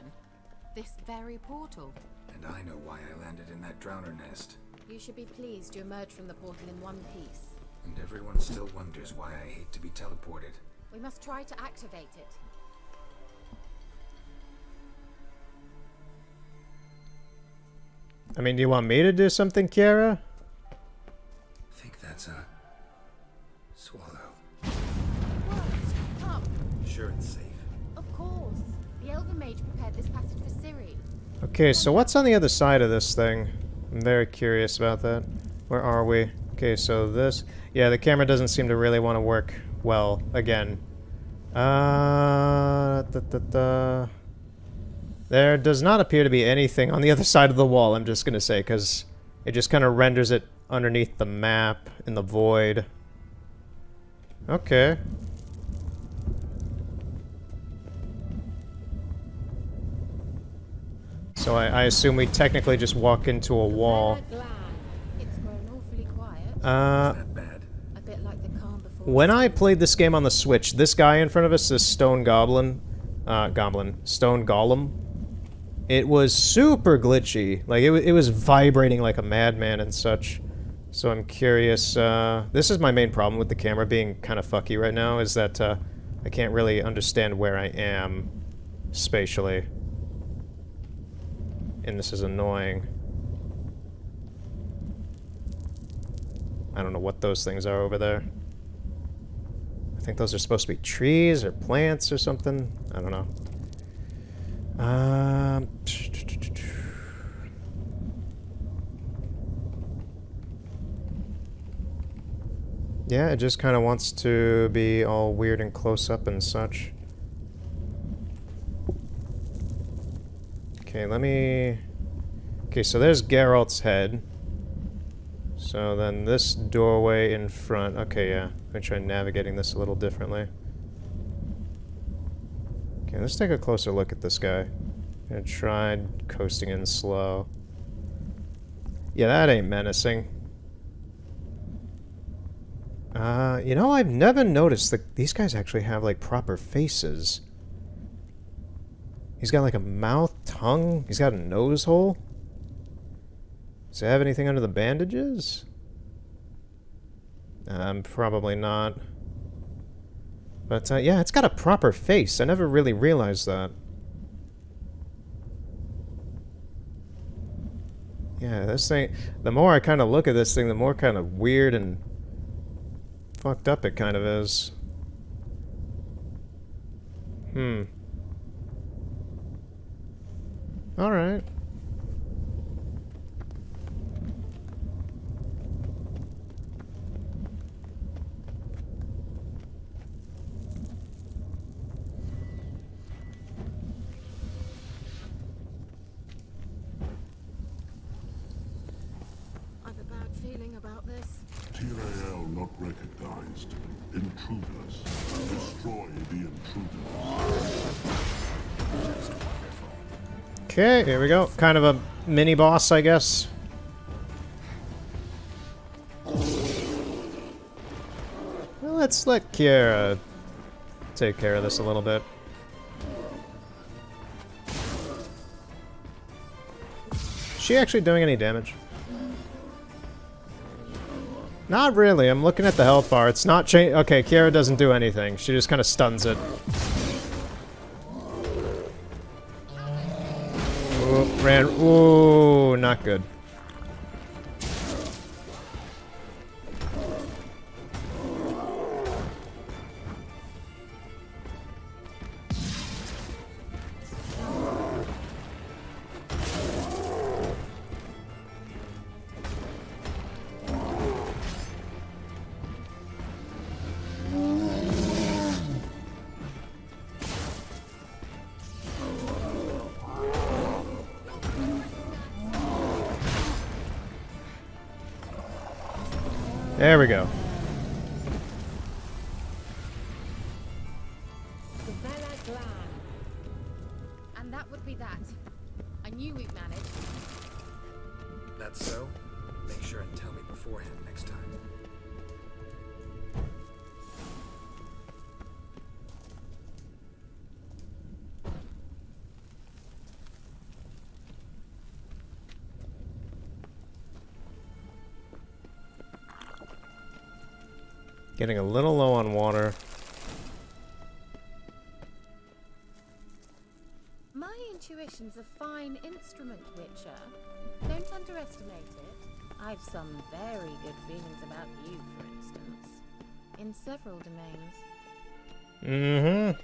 This very portal. And I know why I landed in that drowner nest. You should be pleased you emerged from the portal in one piece. And everyone still wonders why I hate to be teleported. We must try to activate it. I mean, do you want me to do something, Kiara? That's a swallow. What? Come. Sure it's safe. Of course. The Elven Mage prepared this passage for Ciri. Okay, so what's on the other side of this thing? I'm very curious about that. Where are we? Okay, so this... Yeah, the camera doesn't seem to really want to work well again. There does not appear to be anything on the other side of the wall, I'm just gonna say, because it just kind of renders it underneath the map in the void. Okay. So I assume we technically just walk into a wall. It's grown awfully quiet. Not bad. A bit like the calm before. When I played this game on the Switch, this guy in front of us, this stone stone golem, it was super glitchy. Like, it was vibrating like a madman and such. So I'm curious, this is my main problem with the camera being kind of fucky right now, is that I can't really understand where I am spatially. And this is annoying. I don't know what those things are over there. I think those are supposed to be trees or plants or something. I don't know. Yeah, it just kind of wants to be all weird and close up and such. Okay, let me... Okay, so there's Geralt's head. So then this doorway in front... Okay, yeah. I'm gonna try navigating this a little differently. Okay, let's take a closer look at this guy. I'm gonna try coasting in slow. Yeah, that ain't menacing. You know, I've never noticed that these guys actually have, like, proper faces. He's got, like, a mouth, tongue. He's got a nose hole. Does it have anything under the bandages? Probably not. But, yeah, it's got a proper face. I never really realized that. Yeah, this thing... The more I kind of look at this thing, the more kind of weird and fucked up it kind of is. Alright. I've a bad feeling about this. Tyrael not recognized. Intruders. Destroy the intruders. Okay, here we go. Kind of a mini boss, I guess. Well, let's let Kiera take care of this a little bit. Is she actually doing any damage? Not really. I'm looking at the health bar. It's not change. Okay, Kiera doesn't do anything. She just kind of stuns it. Ooh, ran. Ooh, not good. There we go. And that would be that. I knew we'd manage. That's so? Make sure and tell me beforehand next time. Getting a little low on water. My intuition's a fine instrument, Witcher. Don't underestimate it. I've some very good feelings about you, for instance. In several domains. Mm-hmm.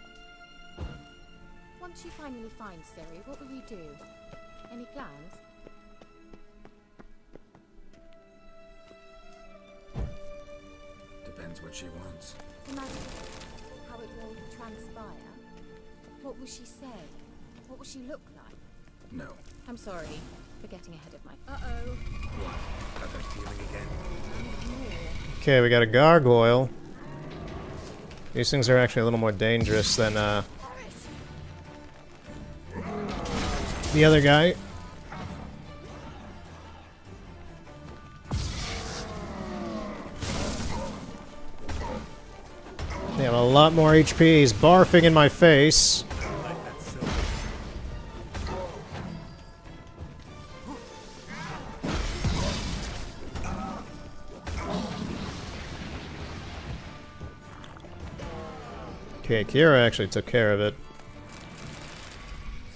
Once you finally find Ciri, what will you do? Any plans? Depends what she wants. Imagine how it will transpire. What will she say? What will she look like? No. I'm sorry for getting ahead of my... Uh-oh. What? Got that feeling again? Okay, we got a gargoyle. These things are actually a little more dangerous than, the other guy. They have a lot more HP. He's barfing in my face. Okay, Kira actually took care of it.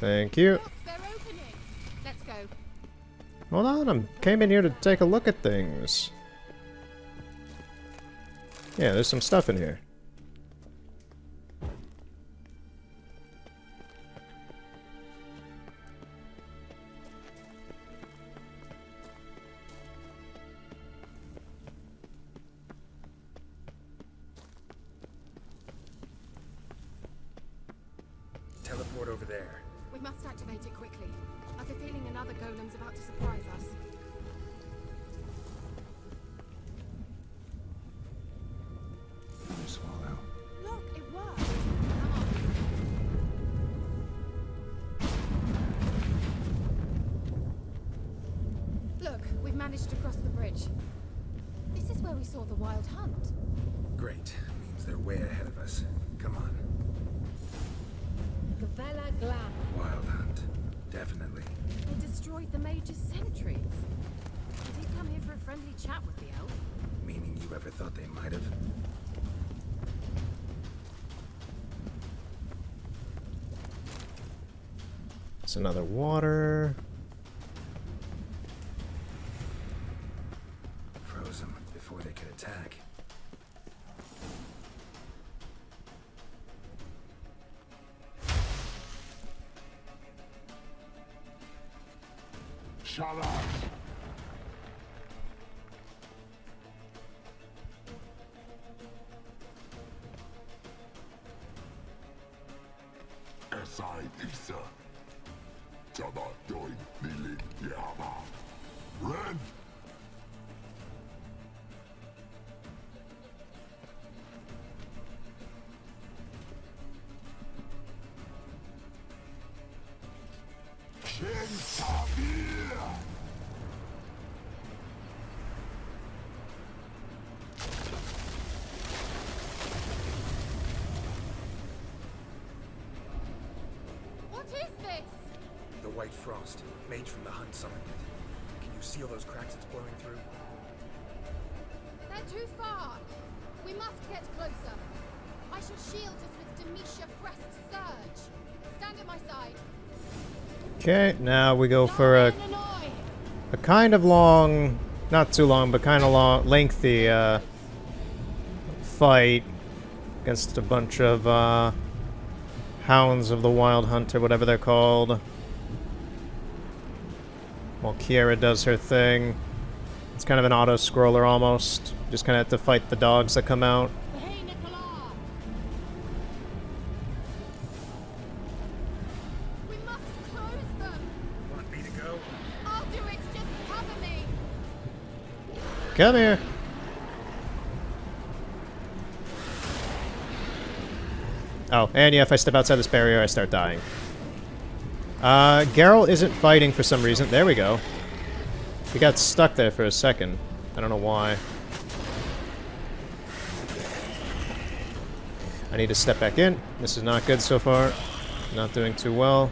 Thank you. They're opening. Let's go. Hold on, I came in here to take a look at things. Yeah, there's some stuff in here. Teleport over there. We must activate it quickly. I've a feeling another golem's about to surprise us. Another swallow. Look, it worked. Come on. Look, we've managed to cross the bridge. This is where we saw the wild hunt. Great. Means they're way ahead of us. Come on. Gavella Glam. Wild hunt. Definitely. They destroyed the Mage's sentries. They did come here for a friendly chat with the elf. Meaning you ever thought they might have? It's another water. Froze them before they could attack. Shut up! Esai Isa. Jabba doin nilin yama. Ren! Ken Sabir! What is this? The White Frost. Mage from the hunt summoned it. Can you see all those cracks it's blowing through? They're too far. We must get closer. I shall shield us with Demetia Frest's surge. Stand at my side. Okay, now we go for a kind of long, not too long, but kind of long, lengthy fight against a bunch of hounds of the Wild Hunt, or whatever they're called. While Kiera does her thing. It's kind of an auto-scroller almost. Just kind of have to fight the dogs that come out. We must close them. Want me to go? I'll do it. Just cover me. Come here. Oh, and yeah, if I step outside this barrier, I start dying. Geralt isn't fighting for some reason. There we go. He got stuck there for a second. I don't know why. I need to step back in. This is not good so far. Not doing too well.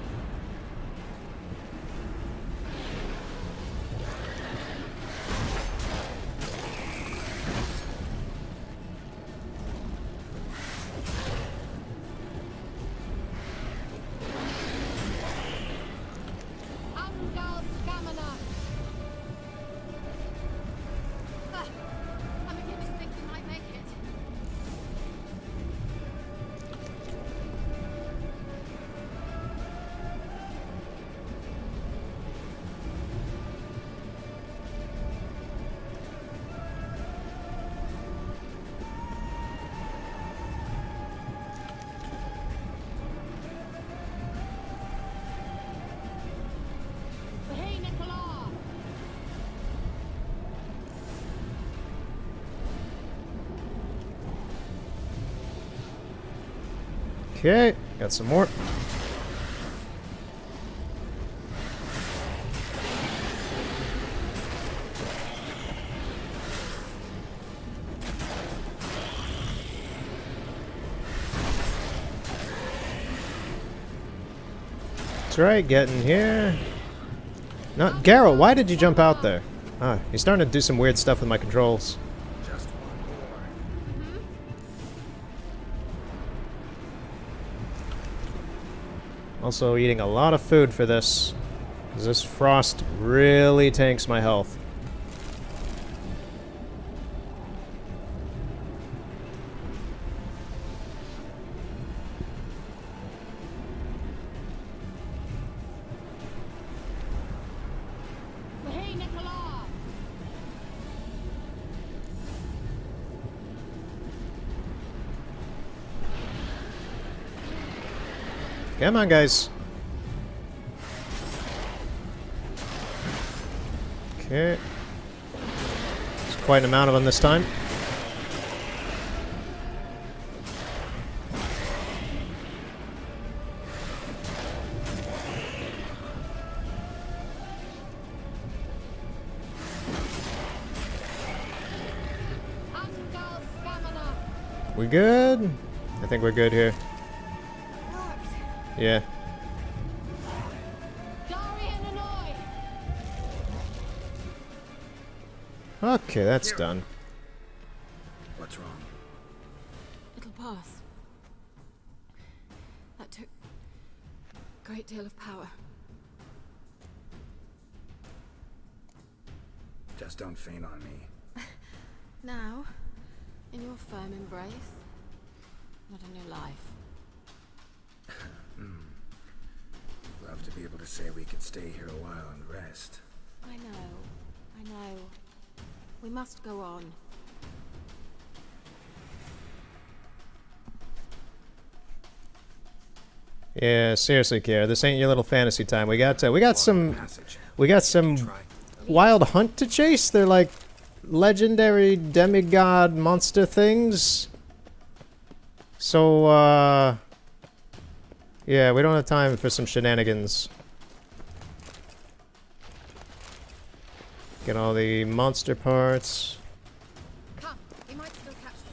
Okay, got some more. That's right, getting here. Not Geralt, why did you jump out there? Ah, he's starting to do some weird stuff with my controls. Just one more. Also eating a lot of food for this, because this frost really tanks my health. Hey, Nicola! Come on, guys. Okay. There's quite an amount of them this time. Angal Stamina! We good? I think we're good here. Yeah. Darian Hanoi! Okay, that's done. What's wrong? It'll pass. That took a great deal of power. Just don't faint on me. Now, in your firm embrace, not in your life. Love to be able to say we could stay here a while and rest. I know. We must go on. Yeah, seriously, Kiera, this ain't your little fantasy time. We got some wild hunt to chase. They're like legendary demigod monster things. So, yeah, we don't have time for some shenanigans. Get all the monster parts. Come, we might still catch them.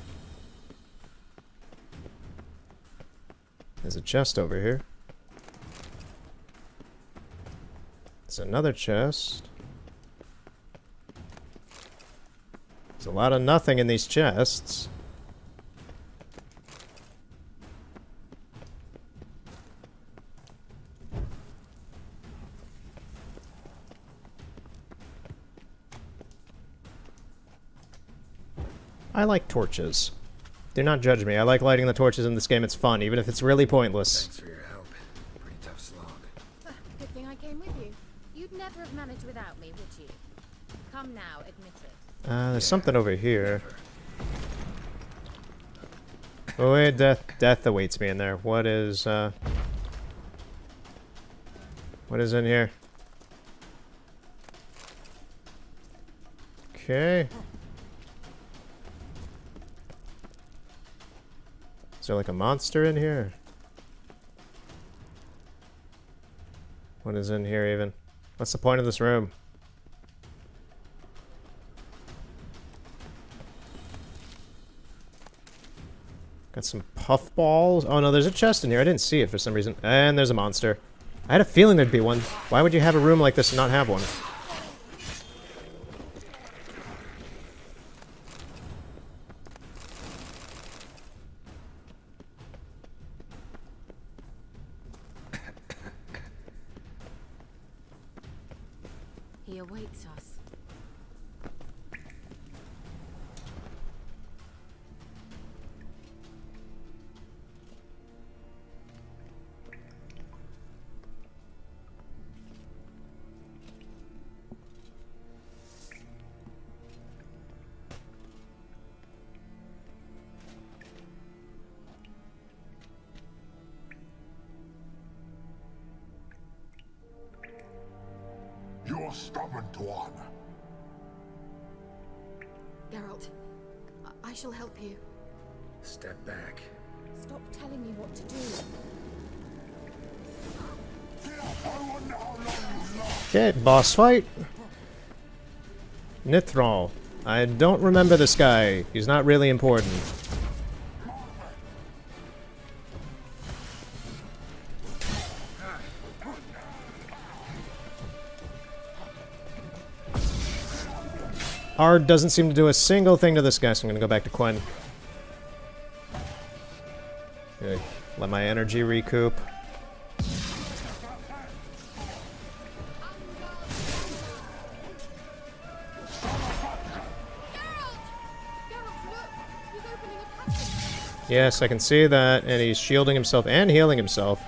There's a chest over here. There's another chest. There's a lot of nothing in these chests. I like torches. Do not judge me. I like lighting the torches in this game. It's fun, even if it's really pointless. Thanks for your help. Pretty tough slog. Good thing I came with you. You'd never have managed without me, would you? Come now, admit it. There's something over here. Oh wait, death awaits me in there. What is in here? Okay. Is there like a monster in here? What is in here even? What's the point of this room? Got some puffballs. Oh no, there's a chest in here. I didn't see it for some reason. And there's a monster. I had a feeling there'd be one. Why would you have a room like this and not have one? He awaits us. You're stubborn, Tuan. Geralt, I shall help you. Step back. Stop telling me what to do. Okay, boss fight. Nithral. I don't remember this guy. He's not really important. Hard doesn't seem to do a single thing to this guy, so I'm gonna go back to Quen. Okay, let my energy recoup. Yes, I can see that, and he's shielding himself and healing himself.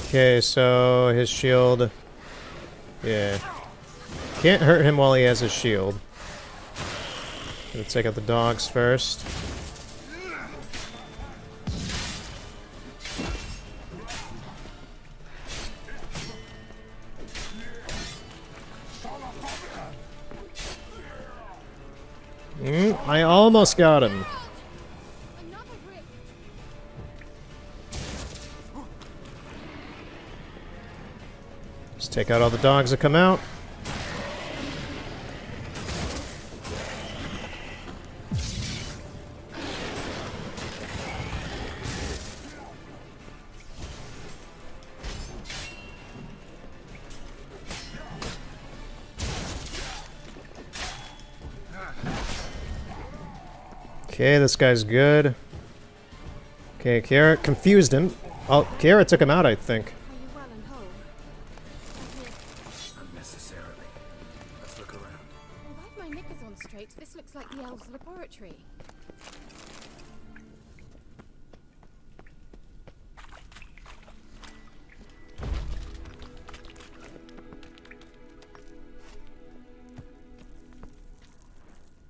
Okay, so his shield... Yeah. Can't hurt him while he has his shield. Gonna take out the dogs first. I almost got him. Just take out all the dogs that come out. Okay, this guy's good. Okay, Kiara confused him. Oh, Kiara took him out, I think. Unnecessarily. Let's look around. Well, I've my knickers on straight. This looks like the elves' laboratory.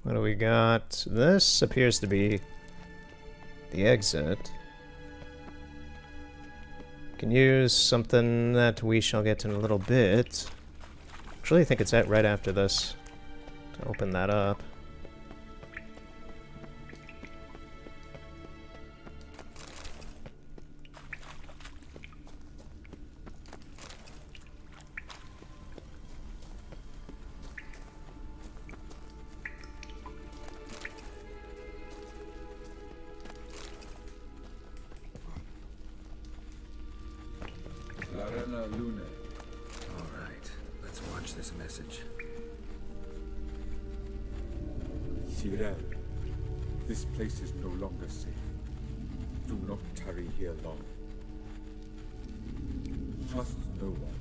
What do we got? This appears to be the exit. Can use something that we shall get in a little bit. Actually, I think it's right after this to open that up. Larena Lune. All right, let's watch this message. Sirel, this place is no longer safe. Do not tarry here long. Trust no one.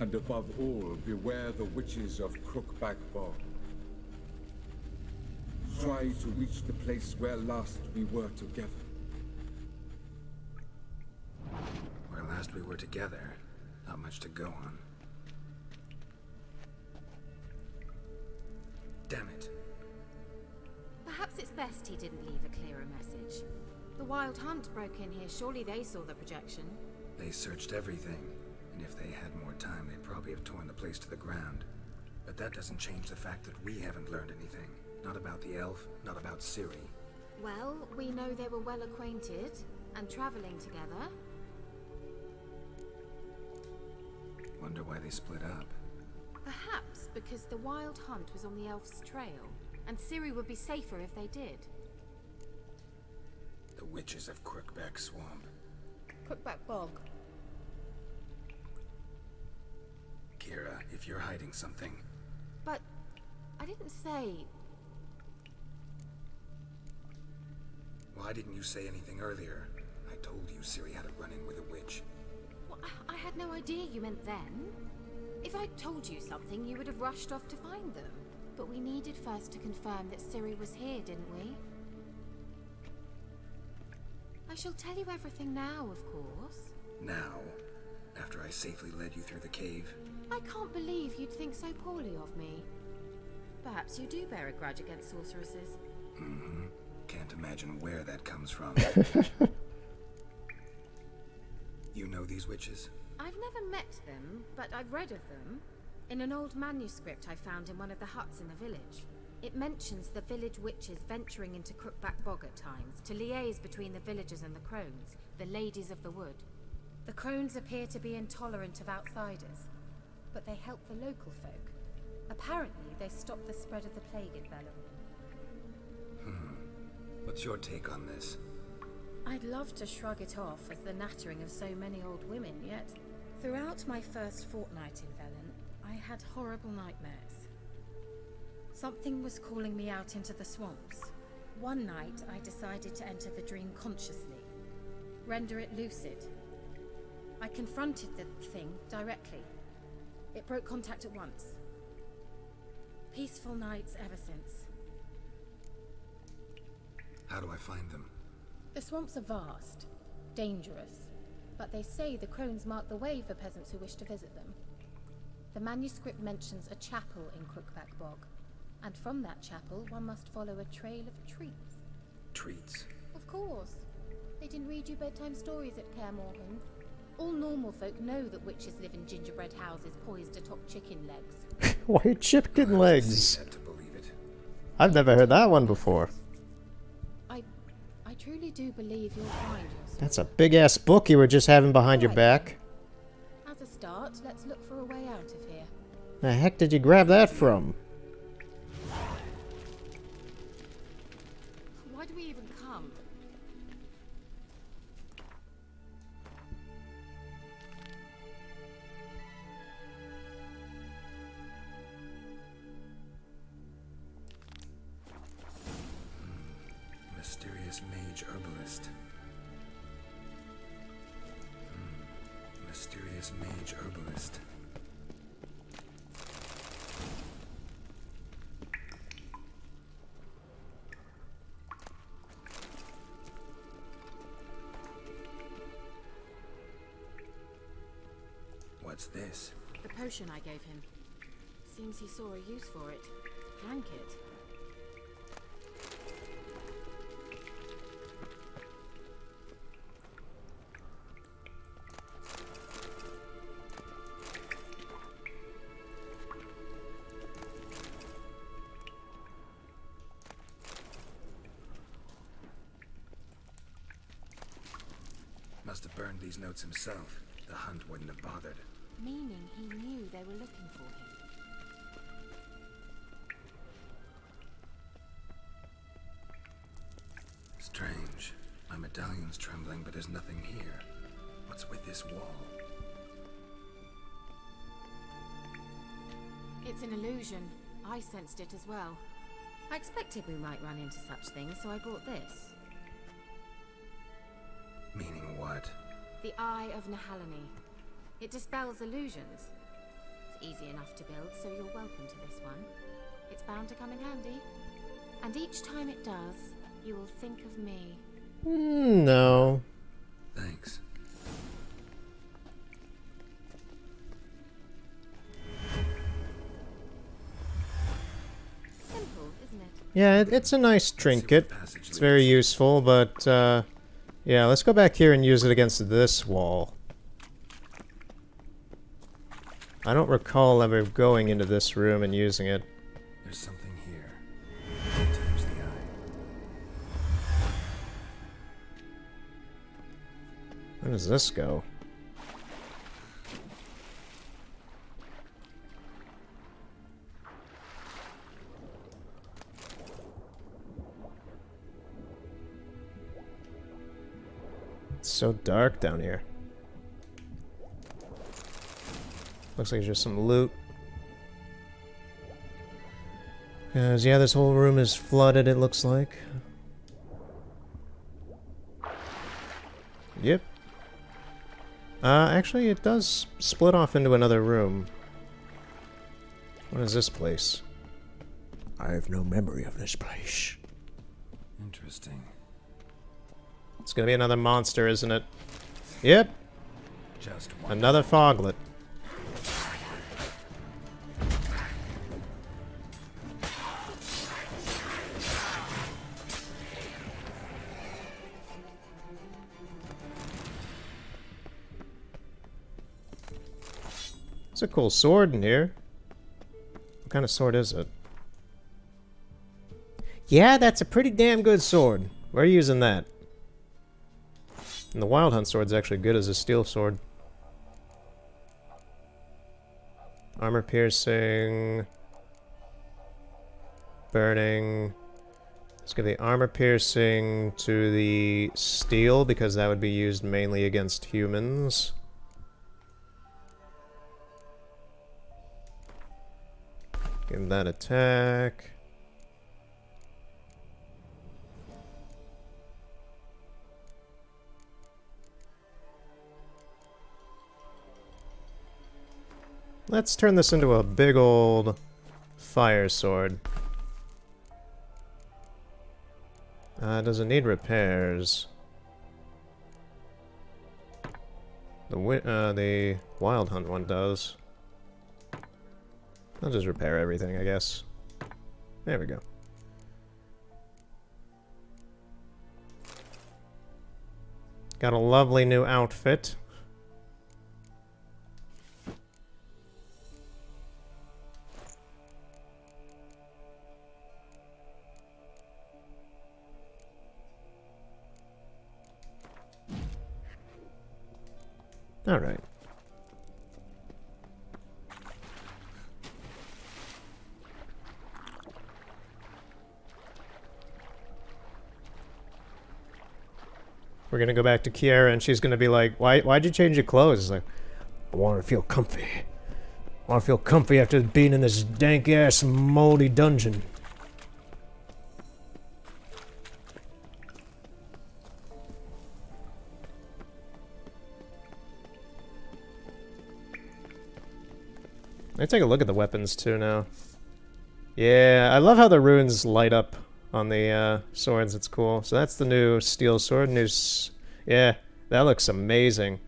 And above all, beware the witches of Crookback Bog. Try to reach the place where last we were together. Where last we were together, not much to go on. Damn it. Perhaps it's best he didn't leave a clearer message. The Wild Hunt broke in here. Surely they saw the projection. They searched everything, and if they had more time, they'd probably have torn the place to the ground. But that doesn't change the fact that we haven't learned anything. Not about the elf, not about Ciri. Well, we know they were well acquainted and traveling together. Wonder why they split up. Perhaps because the Wild Hunt was on the elf's trail, and Ciri would be safer if they did. The witches of Crookback Swamp. Crookback Bog. Kira, if you're hiding something... But I didn't say... Why didn't you say anything earlier? I told you Ciri had a run-in with a witch. Well, I had no idea you meant then. If I'd told you something, you would have rushed off to find them. But we needed first to confirm that Ciri was here, didn't we? I shall tell you everything now, of course. Now? After I safely led you through the cave? I can't believe you'd think so poorly of me. Perhaps you do bear a grudge against sorceresses. Mm-hmm. Can't imagine imagine where that comes from. You know these witches? I've never met them, but I've read of them. In an old manuscript I found in one of the huts in the village. It mentions the village witches venturing into Crookback Bog at times to liaise between the villagers and the crones, the ladies of the wood. The crones appear to be intolerant of outsiders, but they help the local folk. Apparently, they stop the spread of the plague in Vellum. What's your take on this? I'd love to shrug it off as the nattering of so many old women, yet throughout my first fortnight in Vellum, I had horrible nightmares. Something was calling me out into the swamps. One night, I decided to enter the dream consciously, render it lucid. I confronted the thing directly. It broke contact at once. Peaceful nights ever since. How do I find them? The swamps are vast, dangerous, but they say the crones mark the way for peasants who wish to visit them. The manuscript mentions a chapel in Crookback Bog, and from that chapel one must follow a trail of treats. Treats? Of course. They didn't read you bedtime stories at Kaer Morhen. All normal folk know that witches live in gingerbread houses poised atop chicken legs. Why chicken legs? To believe it. I've never heard that one before. I truly do believe you'll find yourself. That's a big-ass book you were just having behind your back. As a start, let's look for a way out of here. The heck did you grab that from? Why do we even come? Mysterious mage herbalist. Mysterious mage herbalist. What's this? The potion I gave him. Seems he saw a use for it. Drank it. Must have burned these notes himself. The hunt wouldn't have bothered. Meaning he knew they were looking for him. Strange. My medallion's trembling, but there's nothing here. What's with this wall? It's an illusion. I sensed it as well. I expected we might run into such things, so I brought this. Meaning what? The Eye of Nehaleni. It dispels illusions. It's easy enough to build, so you're welcome to this one. It's bound to come in handy. And each time it does, you will think of me. No. Thanks. Simple, isn't it? Yeah, it's a nice trinket. It's very useful, but, yeah, let's go back here and use it against this wall. I don't recall ever going into this room and using it. There's something here. To use the eye. Where does this go? It's so dark down here. Looks like there's just some loot. Because, yeah, this whole room is flooded, it looks like. Yep. Actually, it does split off into another room. What is this place? I have no memory of this place. Interesting. It's gonna be another monster, isn't it? Yep. Just one. Another foglet. It's a cool sword in here. What kind of sword is it? Yeah, that's a pretty damn good sword. We're using that. And the Wild Hunt sword's actually good as a steel sword. Armor piercing. Burning. Let's give the armor piercing to the steel because that would be used mainly against humans. Give him that attack. Let's turn this into a big old fire sword. Does it need repairs? The Wild Hunt one does. I'll just repair everything, I guess. There we go. Got a lovely new outfit. All right. We're gonna go back to Kiera, and she's gonna be like, why'd you change your clothes?" It's like, "I want to feel comfy. I want to feel comfy after being in this dank-ass, moldy dungeon." Let's take a look at the weapons, too, now. Yeah, I love how the runes light up on the swords. It's cool. So that's the new steel sword. Yeah, that looks amazing.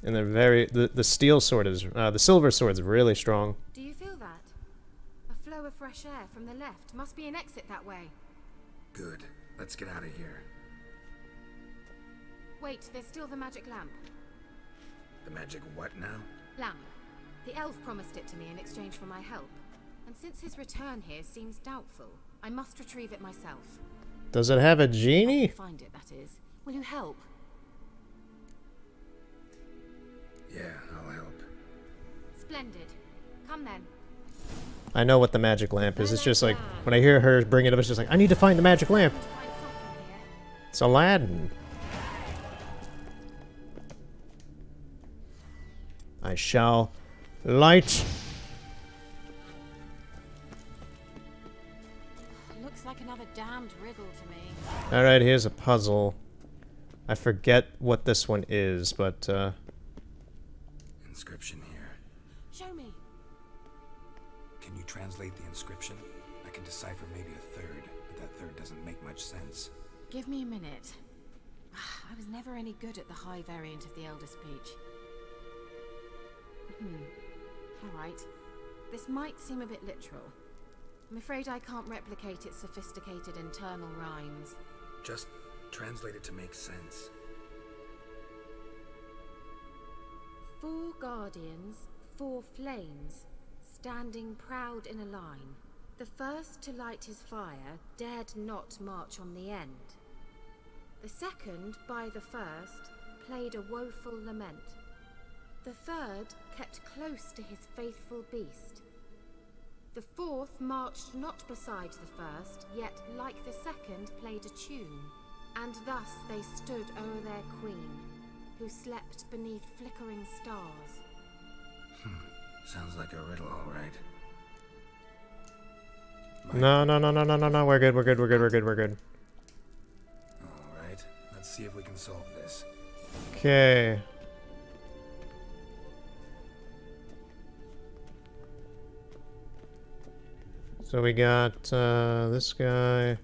And they're the steel sword is the silver sword is really strong. Do you feel that? A flow of fresh air from the left. Must be an exit that way. Good. Let's get out of here. Wait, there's still the magic lamp. The magic what now? Lamp. The elf promised it to me in exchange for my help. And since his return here seems doubtful, I must retrieve it myself. Does it have a genie? Find it, that is. Will you help? Yeah, I'll help. Splendid. Come then. I know what the magic lamp is. It's just like, when I hear her bring it up, it's just like, I need to find the magic lamp. It's Aladdin. I shall light. Looks like another damned riddle to me. Alright, here's a puzzle. I forget what this one is, but Inscription here. Show me. Can you translate the inscription? I can decipher maybe a third, but that third doesn't make much sense. Give me a minute. I was never any good at the high variant of the Elder Speech. Alright. This might seem a bit literal. I'm afraid I can't replicate its sophisticated internal rhymes. Just translate it to make sense. 4 guardians, 4 flames, standing proud in a line. The first to light his fire dared not march on the end. The second, by the first, played a woeful lament. The third kept close to his faithful beast. The fourth marched not beside the first, yet like the second played a tune. And thus they stood o'er their queen, who slept beneath flickering stars. Sounds like a riddle, all right. No, we're good. All right, let's see if we can solve this. Okay. So we got this guy.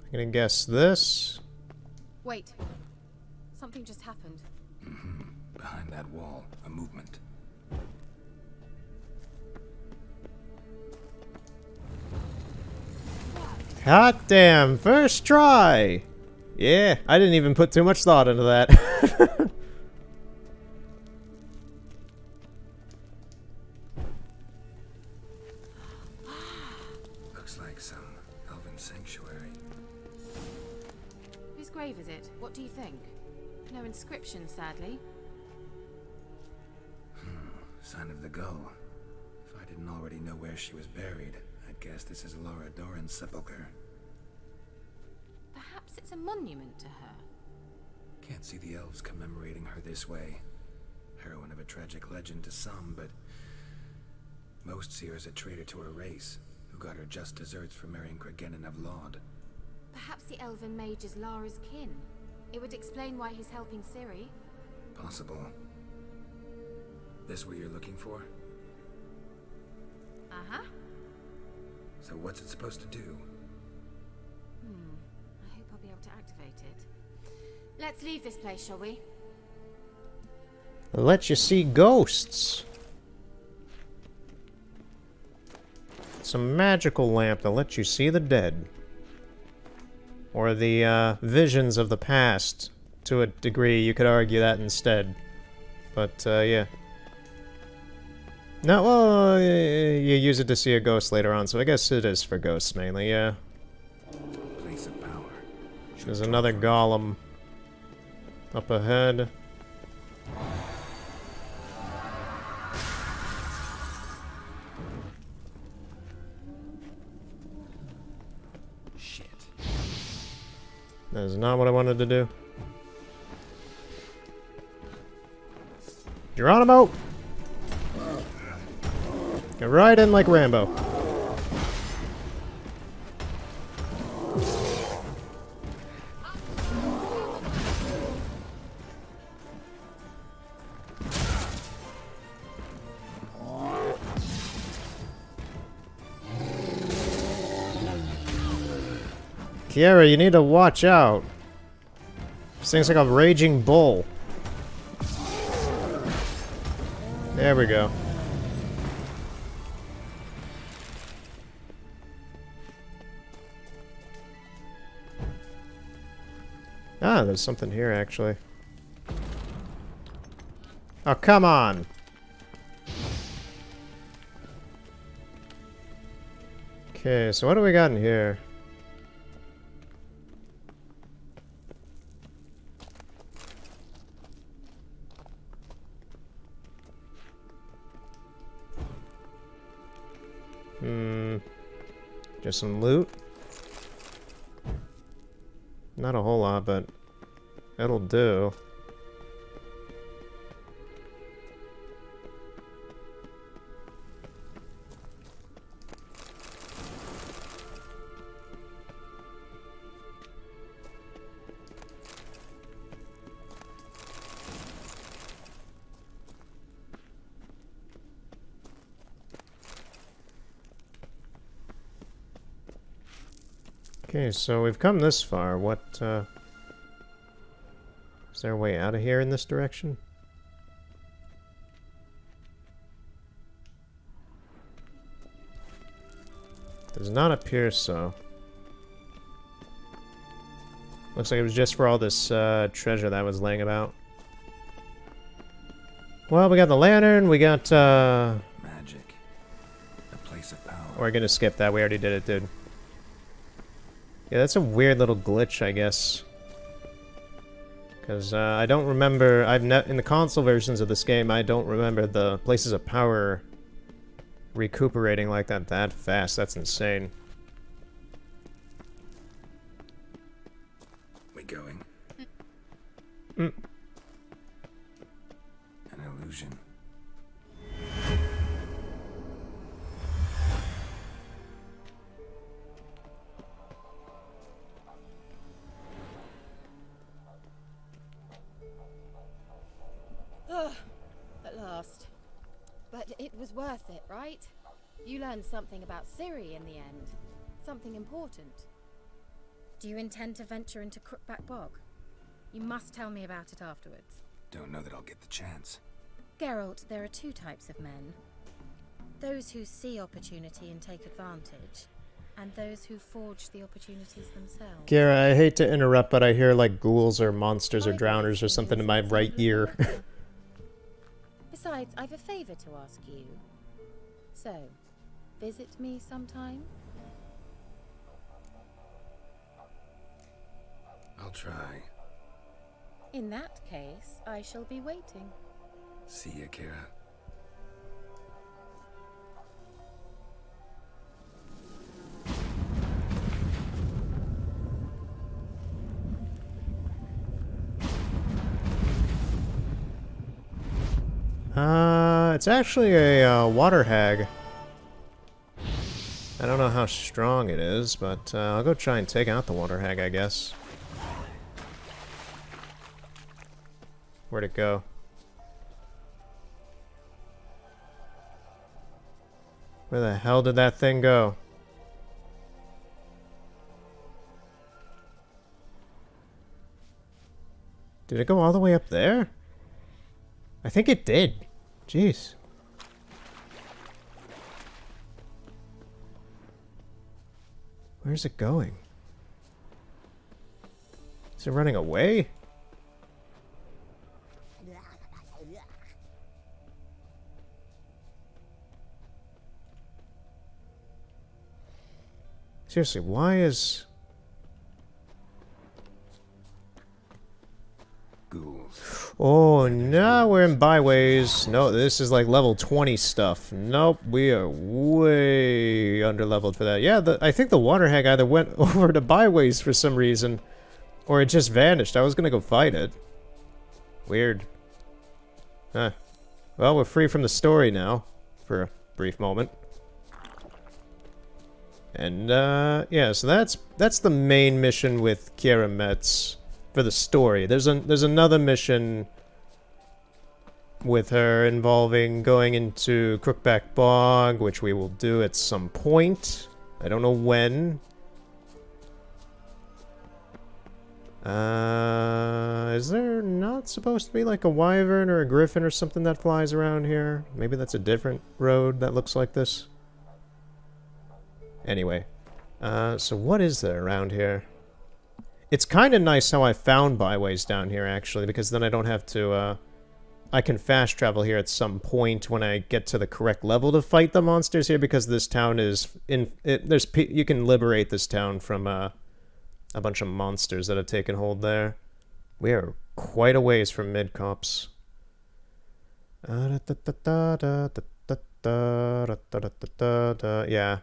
I'm gonna guess this. Wait. Something just happened. Behind that wall, a movement. Hot damn, first try! Yeah, I didn't even put too much thought into that. Looks like some elven sanctuary. Whose grave is it? What do you think? No inscription, sadly. Sign of the gull. If I didn't already know where she was buried, I'd guess this is Laura Doran's sepulcher. Perhaps it's a monument to her. Can't see the elves commemorating her this way. Heroine of a tragic legend to some, but most see her as a traitor to her race, who got her just deserts for marrying Cregennan of Laud. Perhaps the elven mage is Lara's kin. It would explain why he's helping Ciri. Possible. This what you're looking for? Uh-huh. So what's it supposed to do? I hope I'll be able to activate it. Let's leave this place, shall we? Let you see ghosts. It's a magical lamp that lets you see the dead. Or the visions of the past. To a degree, you could argue that instead. But, yeah. No, well, you use it to see a ghost later on, so I guess it is for ghosts mainly, yeah. Place of power. There's another golem up ahead. Shit. That is not what I wanted to do. Geronimo! Get right in like Rambo. Kiara, you need to watch out. This thing's like a raging bull. There we go. Ah, there's something here, actually. Oh, come on! Okay, so what do we got in here? Just some loot? Not a whole lot, but it'll do. Okay, so we've come this far. What, is there a way out of here in this direction? Does not appear so. Looks like it was just for all this, treasure that was laying about. Well, we got the lantern, we got, Magic. A place of power. We're gonna skip that, we already did it, dude. Yeah, that's a weird little glitch, I guess. Because I don't remember... in the console versions of this game, I don't remember the places of power recuperating like that fast. That's insane. We going? Mm. An illusion. At last. But it was worth it, right? You learned something about Ciri in the end. Something important. Do you intend to venture into Crookback Bog? You must tell me about it afterwards. Don't know that I'll get the chance. Geralt, there are two types of men. Those who see opportunity and take advantage, and those who forge the opportunities themselves. Kira, I hate to interrupt, but I hear like ghouls or monsters or drowners or something in my right ear. Besides, I've a favor to ask you. So, visit me sometime? I'll try. In that case, I shall be waiting. See ya, Kira. It's actually a water hag. I don't know how strong it is, but I'll go try and take out the water hag, I guess. Where'd it go? Where the hell did that thing go? Did it go all the way up there? I think it did. Jeez. Where's it going? Is it running away? Seriously, why is... Ghouls. Oh, no, we're in byways. No, this is like level 20 stuff. Nope, we are way underleveled for that. Yeah, I think the water hag either went over to byways for some reason, or it just vanished. I was gonna go fight it. Weird. Huh. Well, we're free from the story now, for a brief moment. And, yeah, so that's the main mission with Keira Metz for the story. There's another mission with her involving going into Crookback Bog, which we will do at some point. I don't know when. Is there not supposed to be like a wyvern or a griffin or something that flies around here? Maybe that's a different road that looks like this. Anyway, so what is there around here? It's kind of nice how I found byways down here, actually, because then I don't have to, I can fast travel here at some point when I get to the correct level to fight the monsters here, because this town is, you can liberate this town from, a bunch of monsters that have taken hold there. We are quite a ways from Mid-Cops. Yeah,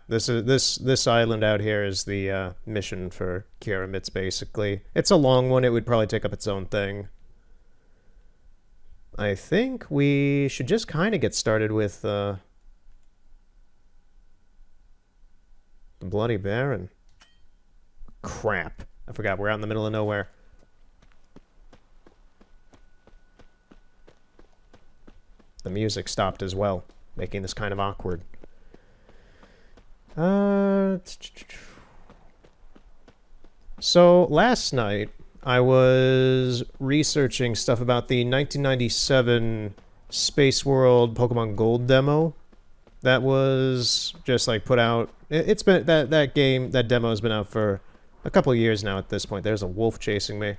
this island out here is the mission for Keira Metz, basically. It's a long one. It would probably take up its own thing. I think we should just kind of get started with the Bloody Baron. Crap. I forgot we're out in the middle of nowhere. The music stopped as well, making this kind of awkward. So, last night, I was researching stuff about the 1997 Space World Pokemon Gold demo. That was just, like, put out... It's been... That game, that demo has been out for a couple of years now at this point. There's a wolf chasing me.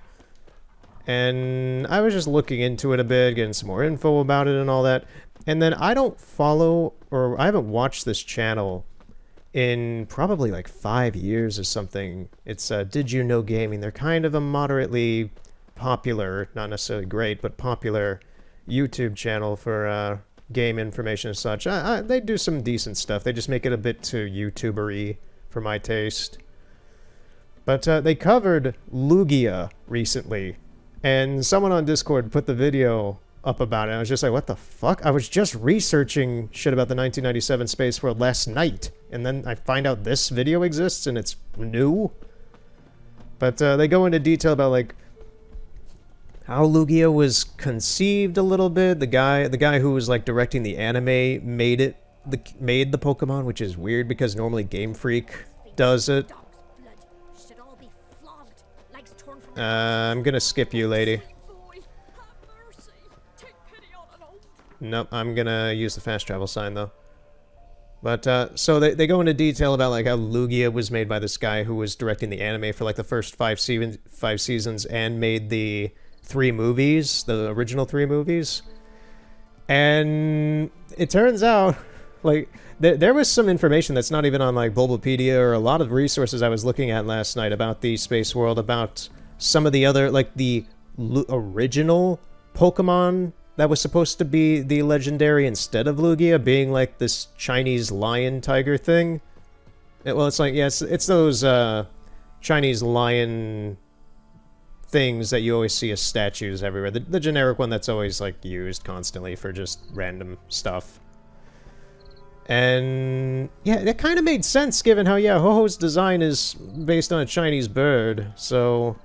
And I was just looking into it a bit, getting some more info about it and all that. And then I don't follow, or I haven't watched this channel in probably like 5 years or something. It's Did You Know Gaming. They're kind of a moderately popular, not necessarily great, but popular YouTube channel for game information and such. They do some decent stuff. They just make it a bit too YouTuber-y for my taste. But they covered Lugia recently. And someone on Discord put the video up about it. I was just like, what the fuck? I was just researching shit about the 1997 Space World last night. And then I find out this video exists and it's new. But they go into detail about, like, how Lugia was conceived a little bit. The guy who was, like, directing the anime made the Pokemon, which is weird because normally Game Freak does it. I'm gonna skip you, lady. Nope, I'm gonna use the fast travel sign, though. But, so they go into detail about, like, how Lugia was made by this guy who was directing the anime for, like, the first five seasons and made the 3 movies, the original 3 movies. And it turns out, like, there was some information that's not even on, like, Bulbapedia or a lot of resources I was looking at last night about the space world, about some of the other, like, the original Pokemon that was supposed to be the legendary instead of Lugia, being like this Chinese lion tiger thing. Well, it's like, yes, it's those Chinese lion things that you always see as statues everywhere. The generic one that's always like used constantly for just random stuff. And yeah, that kind of made sense given how, yeah, Ho-Ho's design is based on a Chinese bird, so...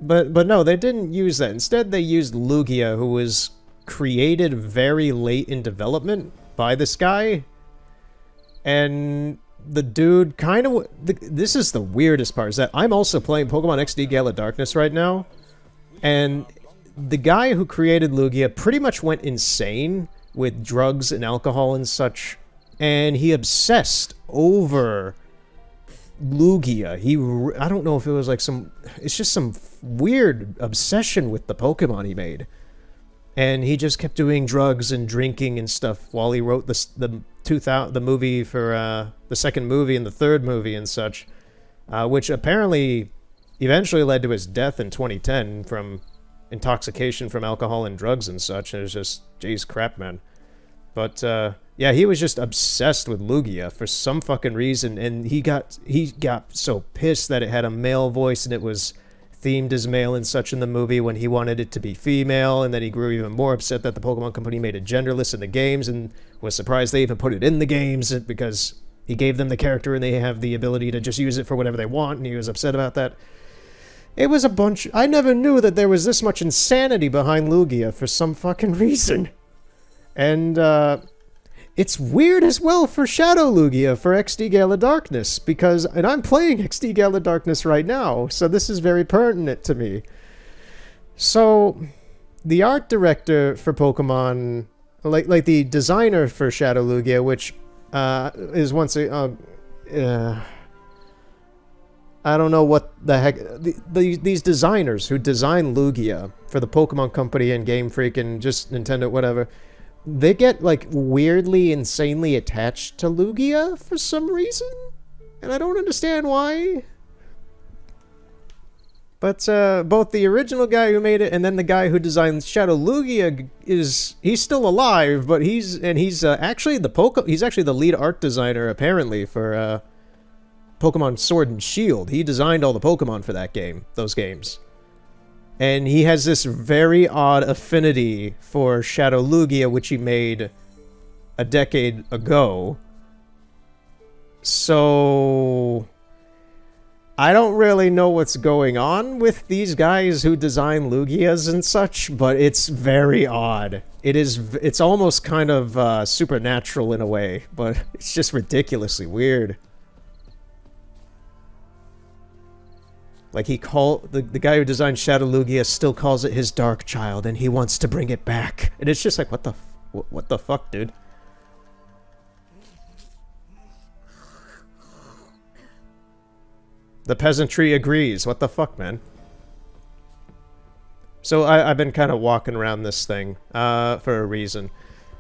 But no, they didn't use that. Instead, they used Lugia, who was created very late in development by this guy. And the dude kind of... This is the weirdest part, is that I'm also playing Pokemon XD Gala Darkness right now. And the guy who created Lugia pretty much went insane with drugs and alcohol and such. And he obsessed over Lugia. I don't know if it was like some... It's just some weird obsession with the Pokemon he made. And he just kept doing drugs and drinking and stuff while he wrote the movie for the second movie and the third movie and such, which apparently eventually led to his death in 2010 from intoxication from alcohol and drugs and such. And it was just, geez, crap, man. But yeah, he was just obsessed with Lugia for some fucking reason, and he got so pissed that it had a male voice and it was themed as male and such in the movie when he wanted it to be female, and then he grew even more upset that the Pokemon Company made it genderless in the games and was surprised they even put it in the games because he gave them the character and they have the ability to just use it for whatever they want, and he was upset about that. It was a bunch... I never knew that there was this much insanity behind Lugia for some fucking reason. And, it's weird as well for Shadow Lugia for XD Gala Darkness, because... And I'm playing XD Gala Darkness right now, so this is very pertinent to me. So, the art director for Pokemon... Like the designer for Shadow Lugia, which, is once a... I don't know what the heck... These designers who design Lugia for the Pokemon Company and Game Freak and just Nintendo, whatever... They get, like, weirdly, insanely attached to Lugia for some reason? And I don't understand why. But, both the original guy who made it and then the guy who designed Shadow Lugia he's still alive, but he's actually the lead art designer, apparently, for, Pokemon Sword and Shield. He designed all the Pokemon for those games. And he has this very odd affinity for Shadow Lugia, which he made a decade ago. So... I don't really know what's going on with these guys who design Lugias and such, but it's very odd. It's almost kind of supernatural in a way, but it's just ridiculously weird. Like, the guy who designed Shadow Lugia still calls it his dark child, and he wants to bring it back. And it's just like, what the fuck, dude? The peasantry agrees. What the fuck, man? So, I've been kind of walking around this thing, for a reason.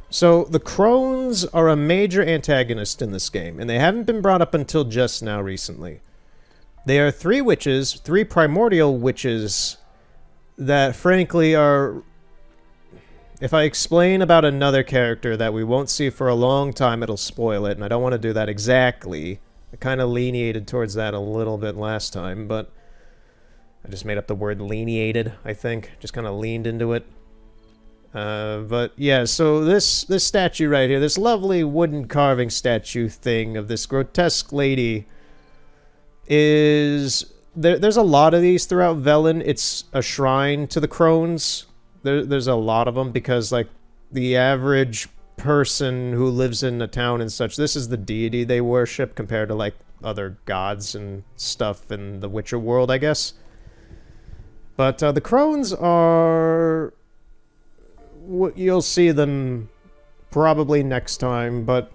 So, the Crones are a major antagonist in this game, and they haven't been brought up until just now recently. They are 3 witches, 3 primordial witches, that frankly are... If I explain about another character that we won't see for a long time, it'll spoil it, and I don't want to do that exactly. I kind of leniated towards that a little bit last time, but... I just made up the word leniated, I think. Just kind of leaned into it. But yeah, so this statue right here, this lovely wooden carving statue thing of this grotesque lady... There's a lot of these throughout Velen. It's a shrine to the Crones. There's a lot of them because, like, the average person who lives in a town and such, this is the deity they worship compared to, like, other gods and stuff in the Witcher world, I guess. But the Crones are... You'll see them probably next time, but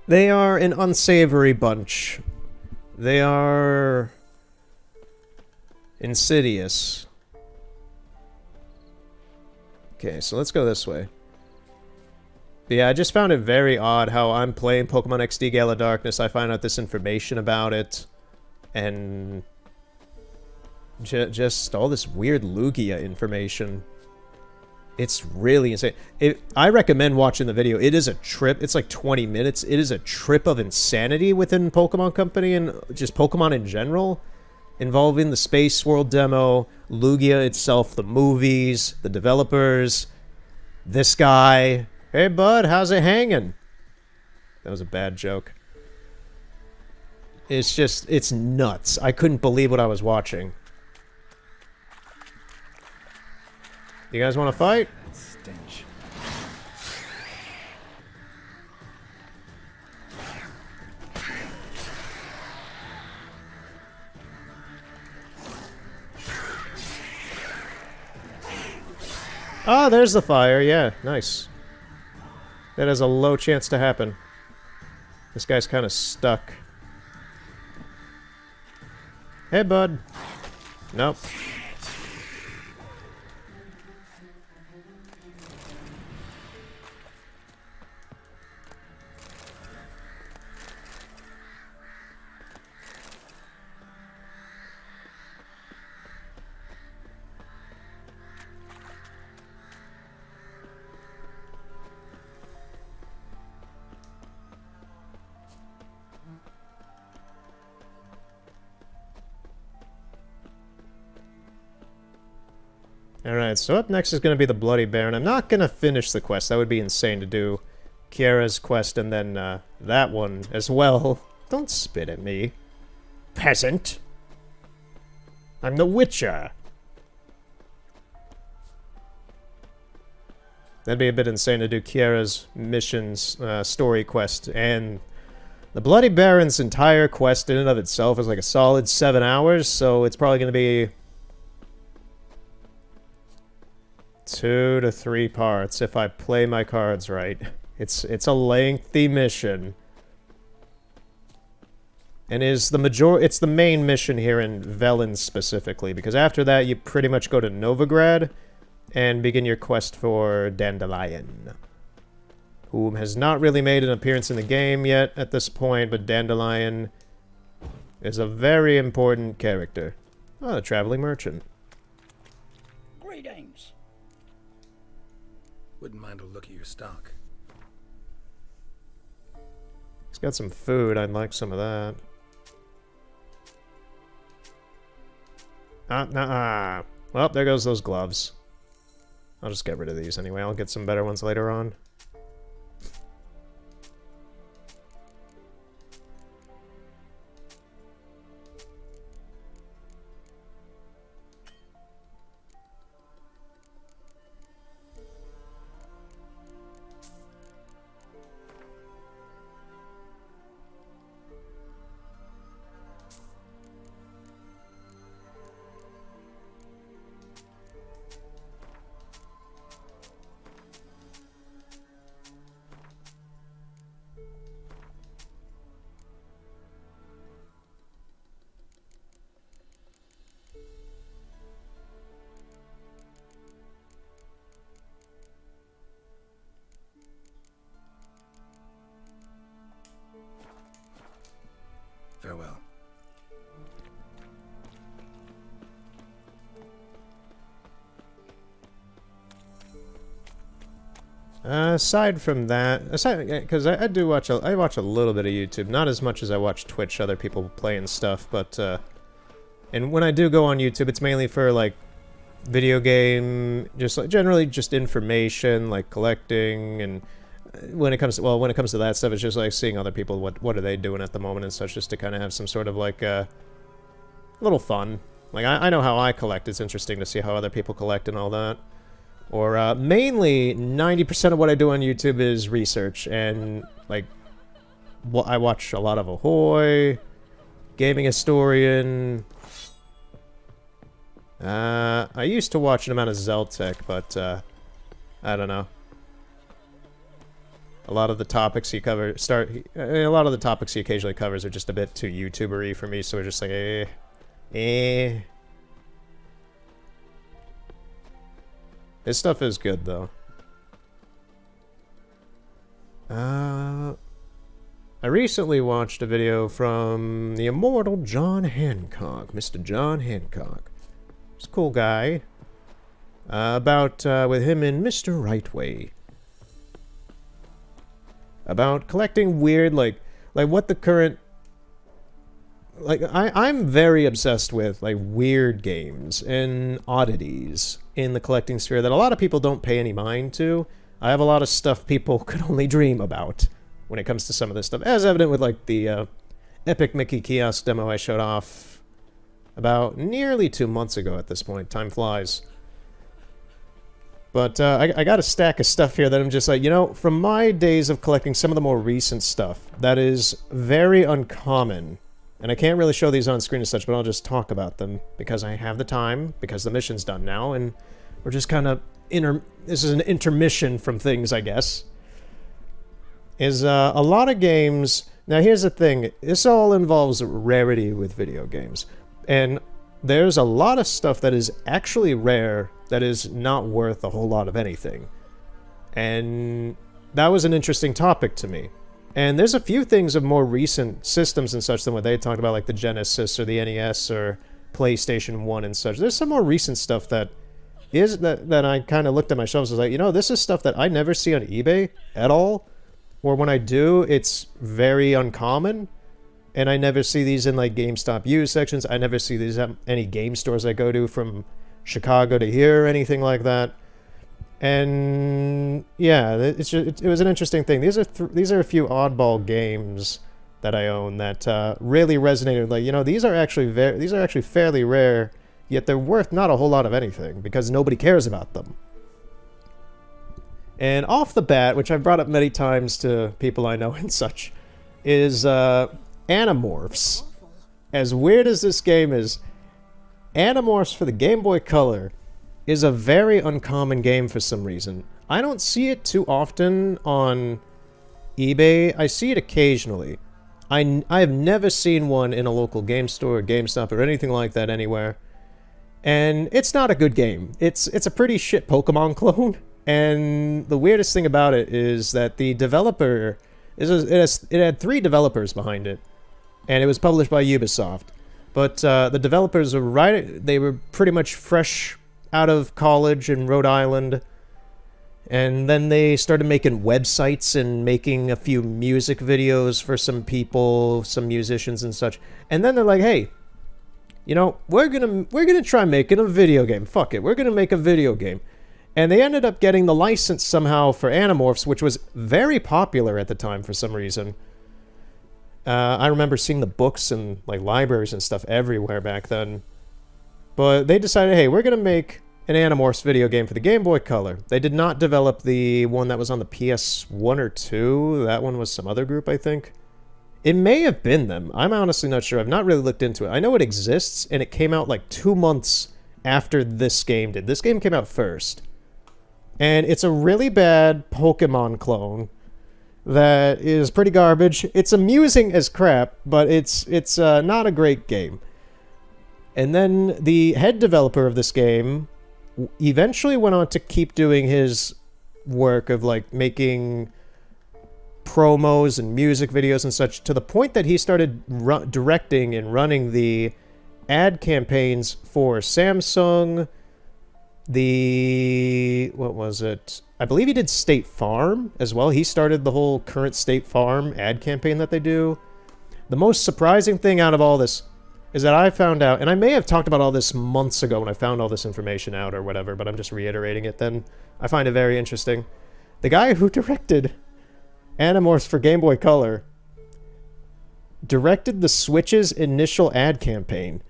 They are an unsavory bunch. They are insidious. Okay, so let's go this way. But yeah, I just found it very odd how I'm playing Pokemon XD Gala Darkness. I find out this information about it. And just all this weird Lugia information. It's really insane. I recommend watching the video. It is a trip. It's like 20 minutes. It is a trip of insanity within Pokemon Company and just Pokemon in general. Involving the Space World demo, Lugia itself, the movies, the developers, this guy. Hey, bud, how's it hanging? That was a bad joke. It's just, it's nuts. I couldn't believe what I was watching. You guys want to fight? That stench. Ah, there's the fire. Yeah, nice. That has a low chance to happen. This guy's kind of stuck. Hey, bud. Nope. Alright, so up next is going to be the Bloody Baron. I'm not going to finish the quest. That would be insane to do. Kiara's quest and then that one as well. Don't spit at me. Peasant. I'm the Witcher. That'd be a bit insane to do Kiara's missions, story quest, and the Bloody Baron's entire quest in and of itself is like a solid 7 hours, so it's probably going to be 2 to 3 parts if I play my cards right. It's a lengthy mission. And it's the main mission here in Velen specifically, because after that you pretty much go to Novigrad and begin your quest for Dandelion, who has not really made an appearance in the game yet at this point, but Dandelion is a very important character. Oh, the traveling merchant. Greetings. Wouldn't mind a look at your stock. He's got some food. I'd like some of that. Well, there goes those gloves. I'll just get rid of these anyway. I'll get some better ones later on. Farewell. Aside from that, because I do watch I watch a little bit of YouTube, not as much as I watch Twitch, other people playing stuff, but and when I do go on YouTube, it's mainly for like video game, just like generally just information, like collecting, and when it comes to that stuff, it's just like seeing other people, what are they doing at the moment and such, just to kind of have some sort of like a little fun. Like I know how I collect. It's interesting to see how other people collect and all that. Or mainly 90% of what I do on YouTube is research, and like I watch a lot of Ahoy, Gaming Historian. I used to watch an amount of Zeltech, but I don't know. A lot of the topics he covers a lot of the topics he occasionally covers are just a bit too YouTuber-y for me, so we're just like, His stuff is good, though. I recently watched a video from the immortal John Hancock, Mr. John Hancock. He's a cool guy. About, with him and Mr. Rightway. About collecting weird, like what the current... Like, I'm very obsessed with, like, weird games and oddities in the collecting sphere that a lot of people don't pay any mind to. I have a lot of stuff people could only dream about when it comes to some of this stuff, as evident with, like, the Epic Mickey Kiosk demo I showed off about nearly 2 months ago at this point. Time flies. But I got a stack of stuff here that I'm just like, you know, from my days of collecting some of the more recent stuff, that is very uncommon. And I can't really show these on screen as such, but I'll just talk about them because I have the time, because the mission's done now, and we're just kind of this is an intermission from things, I guess. Is a lot of games... Now here's the thing, this all involves rarity with video games. And there's a lot of stuff that is actually rare that is not worth a whole lot of anything. And that was an interesting topic to me. And there's a few things of more recent systems and such than what they talked about, like the Genesis or the NES or PlayStation 1 and such. There's some more recent stuff that I kind of looked at my shelves and was like, you know, this is stuff that I never see on eBay at all. Or when I do, it's very uncommon. And I never see these in, like, GameStop used sections. I never see these at any game stores I go to from Chicago to here or anything like that. And yeah, it was an interesting thing. These are a few oddball games that I own that really resonated. Like, you know, these are actually fairly rare, yet they're worth not a whole lot of anything because nobody cares about them. And off the bat, which I've brought up many times to people I know and such, is Animorphs. As weird as this game is, Animorphs for the Game Boy Color is a very uncommon game for some reason. I don't see it too often on eBay. I see it occasionally. I have never seen one in a local game store or GameStop or anything like that anywhere. And it's not a good game. It's a pretty shit Pokemon clone. And the weirdest thing about it is that the developer... It had 3 developers behind it. And it was published by Ubisoft. But the developers they were pretty much fresh out of college in Rhode Island, and then they started making websites and making a few music videos for some people, some musicians and such. And then they're like, hey, you know, we're gonna try making a video game. Fuck it, we're gonna make a video game. And they ended up getting the license somehow for Animorphs, which was very popular at the time for some reason. I remember seeing the books in, like, libraries and stuff everywhere back then. But they decided, hey, we're going to make an Animorphs video game for the Game Boy Color. They did not develop the one that was on the PS1 or 2. That one was some other group, I think. It may have been them. I'm honestly not sure. I've not really looked into it. I know it exists, and it came out like 2 months after this game did. This game came out first. And it's a really bad Pokemon clone that is pretty garbage. It's amusing as crap, but it's not a great game. And then the head developer of this game eventually went on to keep doing his work of, like, making promos and music videos and such, to the point that he started directing and running the ad campaigns for Samsung, what was it? I believe he did State Farm as well. He started the whole current State Farm ad campaign that they do. The most surprising thing out of all this is that I found out, and I may have talked about all this months ago when I found all this information out or whatever, but I'm just reiterating it then. I find it very interesting. The guy who directed Animorphs for Game Boy Color directed the Switch's initial ad campaign.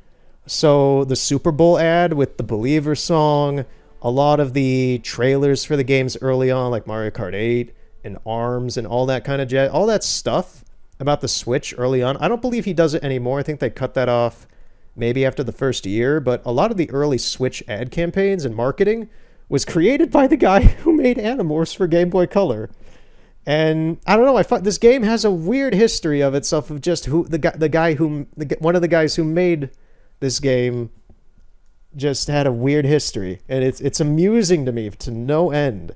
So the Super Bowl ad with the Believer song, a lot of the trailers for the games early on, like Mario Kart 8 and ARMS and all that kind of jazz, all that stuff about the Switch early on. I don't believe he does it anymore. I think they cut that off maybe after the first year, but a lot of the early Switch ad campaigns and marketing was created by the guy who made Animorphs for Game Boy Color. And I don't know. This game has a weird history of itself of just who one of the guys who made this game just had a weird history, and it's amusing to me to no end.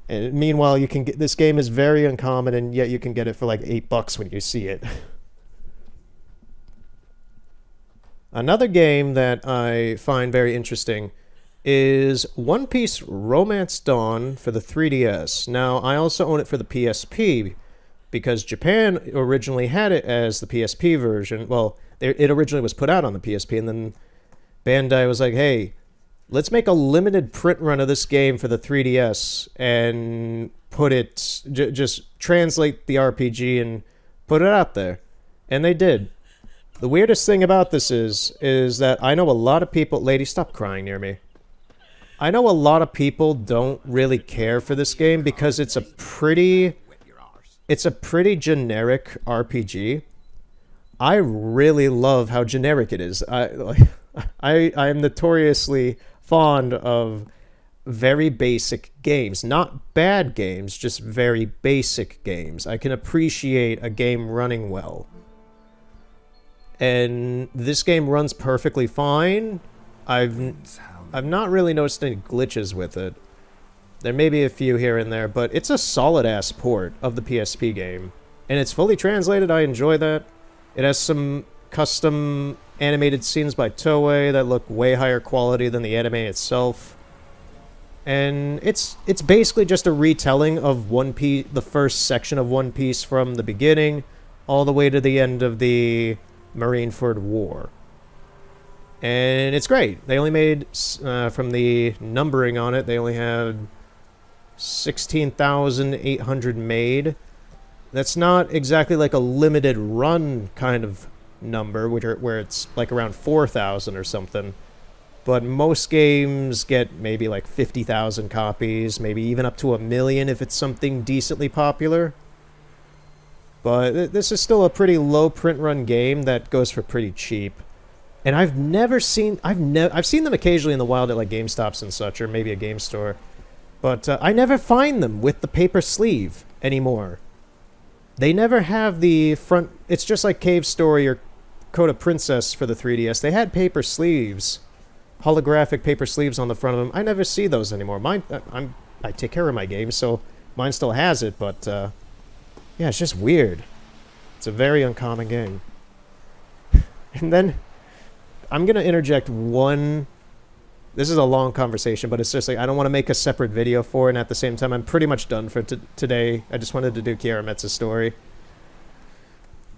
And meanwhile, you can get this game is very uncommon, and yet you can get it for like $8 when you see it. Another game that I find very interesting is One Piece Romance Dawn for the 3DS. Now, I also own it for the PSP because Japan originally had it as the PSP version. Well, it originally was put out on the PSP, and then Bandai was like, hey, let's make a limited print run of this game for the 3DS and put it, just translate the RPG and put it out there. And they did. The weirdest thing about this is that I know a lot of people... Lady, stop crying near me. I know a lot of people don't really care for this game because it's a pretty generic RPG. I really love how generic it is. I am notoriously fond of very basic games. Not bad games, just very basic games. I can appreciate a game running well. And this game runs perfectly fine. I've not really noticed any glitches with it. There may be a few here and there, but it's a solid-ass port of the PSP game. And it's fully translated, I enjoy that. It has some custom animated scenes by Toei that look way higher quality than the anime itself. And it's basically just a retelling of One Piece, the first section of One Piece from the beginning all the way to the end of the Marineford War. And it's great. They only made, from the numbering on it, they only had 16,800 made. That's not exactly like a limited run kind of number, where it's like around 4,000 or something. But most games get maybe like 50,000 copies, maybe even up to 1 million if it's something decently popular. But this is still a pretty low print run game that goes for pretty cheap. And I've seen them occasionally in the wild at like GameStops and such, or maybe a game store. But I never find them with the paper sleeve anymore. They never have the front... It's just like Cave Story or Code of Princess for the 3DS. They had paper sleeves, holographic paper sleeves on the front of them. I never see those anymore. Mine, I take care of my games, so mine still has it, but yeah, it's just weird. It's a very uncommon game. And then I'm going to interject one... This is a long conversation, but it's just like I don't want to make a separate video for it, and at the same time, I'm pretty much done for today. I just wanted to do Kiarametsu's story.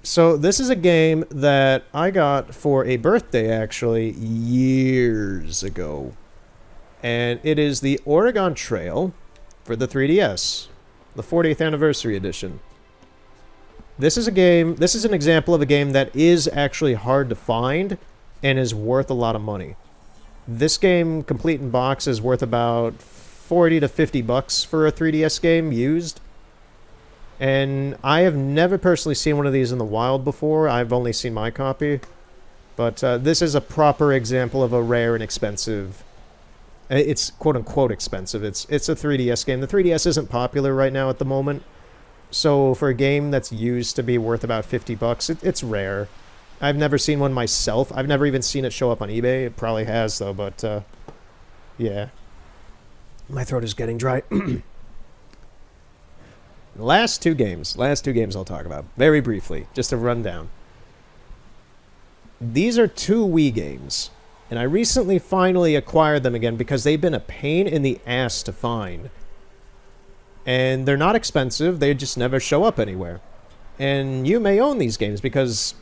So this is a game that I got for a birthday, actually, years ago. And it is the Oregon Trail for the 3DS, the 40th Anniversary Edition. This is an example of a game that is actually hard to find and is worth a lot of money. This game, complete in box, is worth about $40 to $50 for a 3DS game used. And I have never personally seen one of these in the wild before. I've only seen my copy. But this is a proper example of a rare and expensive... It's quote-unquote expensive. It's a 3DS game. The 3DS isn't popular right now at the moment. So for a game that's used to be worth about $50, it's rare. I've never seen one myself. I've never even seen it show up on eBay. It probably has, though, but, yeah. My throat is getting dry. Last two games I'll talk about, very briefly, just a rundown. These are two Wii games, and I recently finally acquired them again because they've been a pain in the ass to find. And they're not expensive, they just never show up anywhere. And you may own these games because...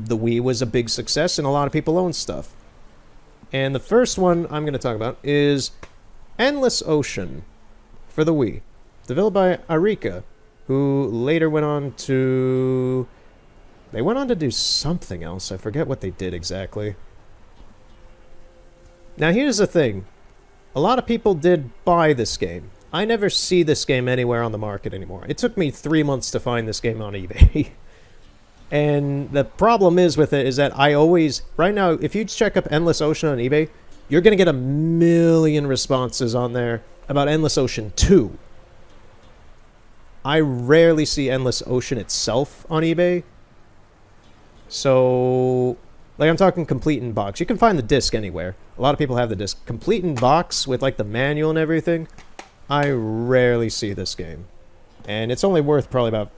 the Wii was a big success and a lot of people own stuff. And the first one I'm going to talk about is Endless Ocean for the Wii. Developed by Arika, who later went on to... They went on to do something else. I forget what they did exactly. Now here's the thing. A lot of people did buy this game. I never see this game anywhere on the market anymore. It took me 3 months to find this game on eBay. And the problem is with it is that I always... Right now, if you check up Endless Ocean on eBay, you're going to get 1 million responses on there about Endless Ocean 2. I rarely see Endless Ocean itself on eBay. So, like, I'm talking complete in box. You can find the disc anywhere. A lot of people have the disc. Complete in box with, like, the manual and everything. I rarely see this game. And it's only worth probably about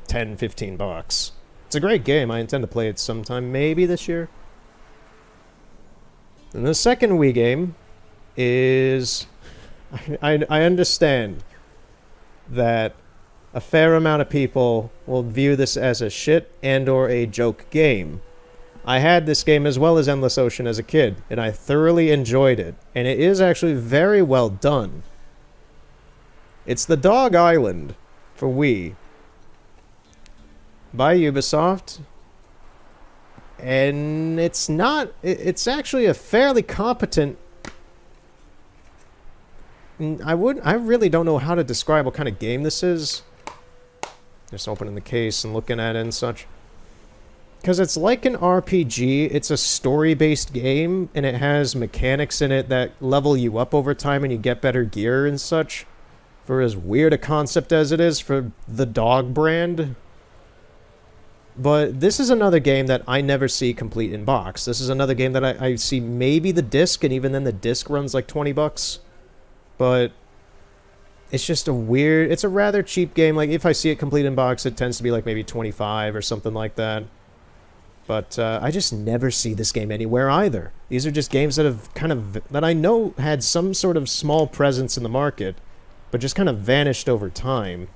10, 15 bucks. It's a great game. I intend to play it sometime, maybe this year. And the second Wii game is... I understand that a fair amount of people will view this as a shit and or a joke game. I had this game as well as Endless Ocean as a kid, and I thoroughly enjoyed it. And it is actually very well done. It's the Dog Island for Wii by Ubisoft. And it's not... It's actually a fairly competent... I really don't know how to describe what kind of game this is. Just opening the case and looking at it and such. Because it's like an RPG. It's a story-based game, and it has mechanics in it that level you up over time and you get better gear and such. For as weird a concept as it is for the dog brand. But this is another game that I never see complete in box. This is another game that I see maybe the disc, and even then the disc runs like 20 bucks. But it's just a weird... It's a rather cheap game. Like, if I see it complete in box, it tends to be like maybe 25 or something like that. But I just never see this game anywhere either. These are just games that have kind of... that I know had some sort of small presence in the market, but just kind of vanished over time.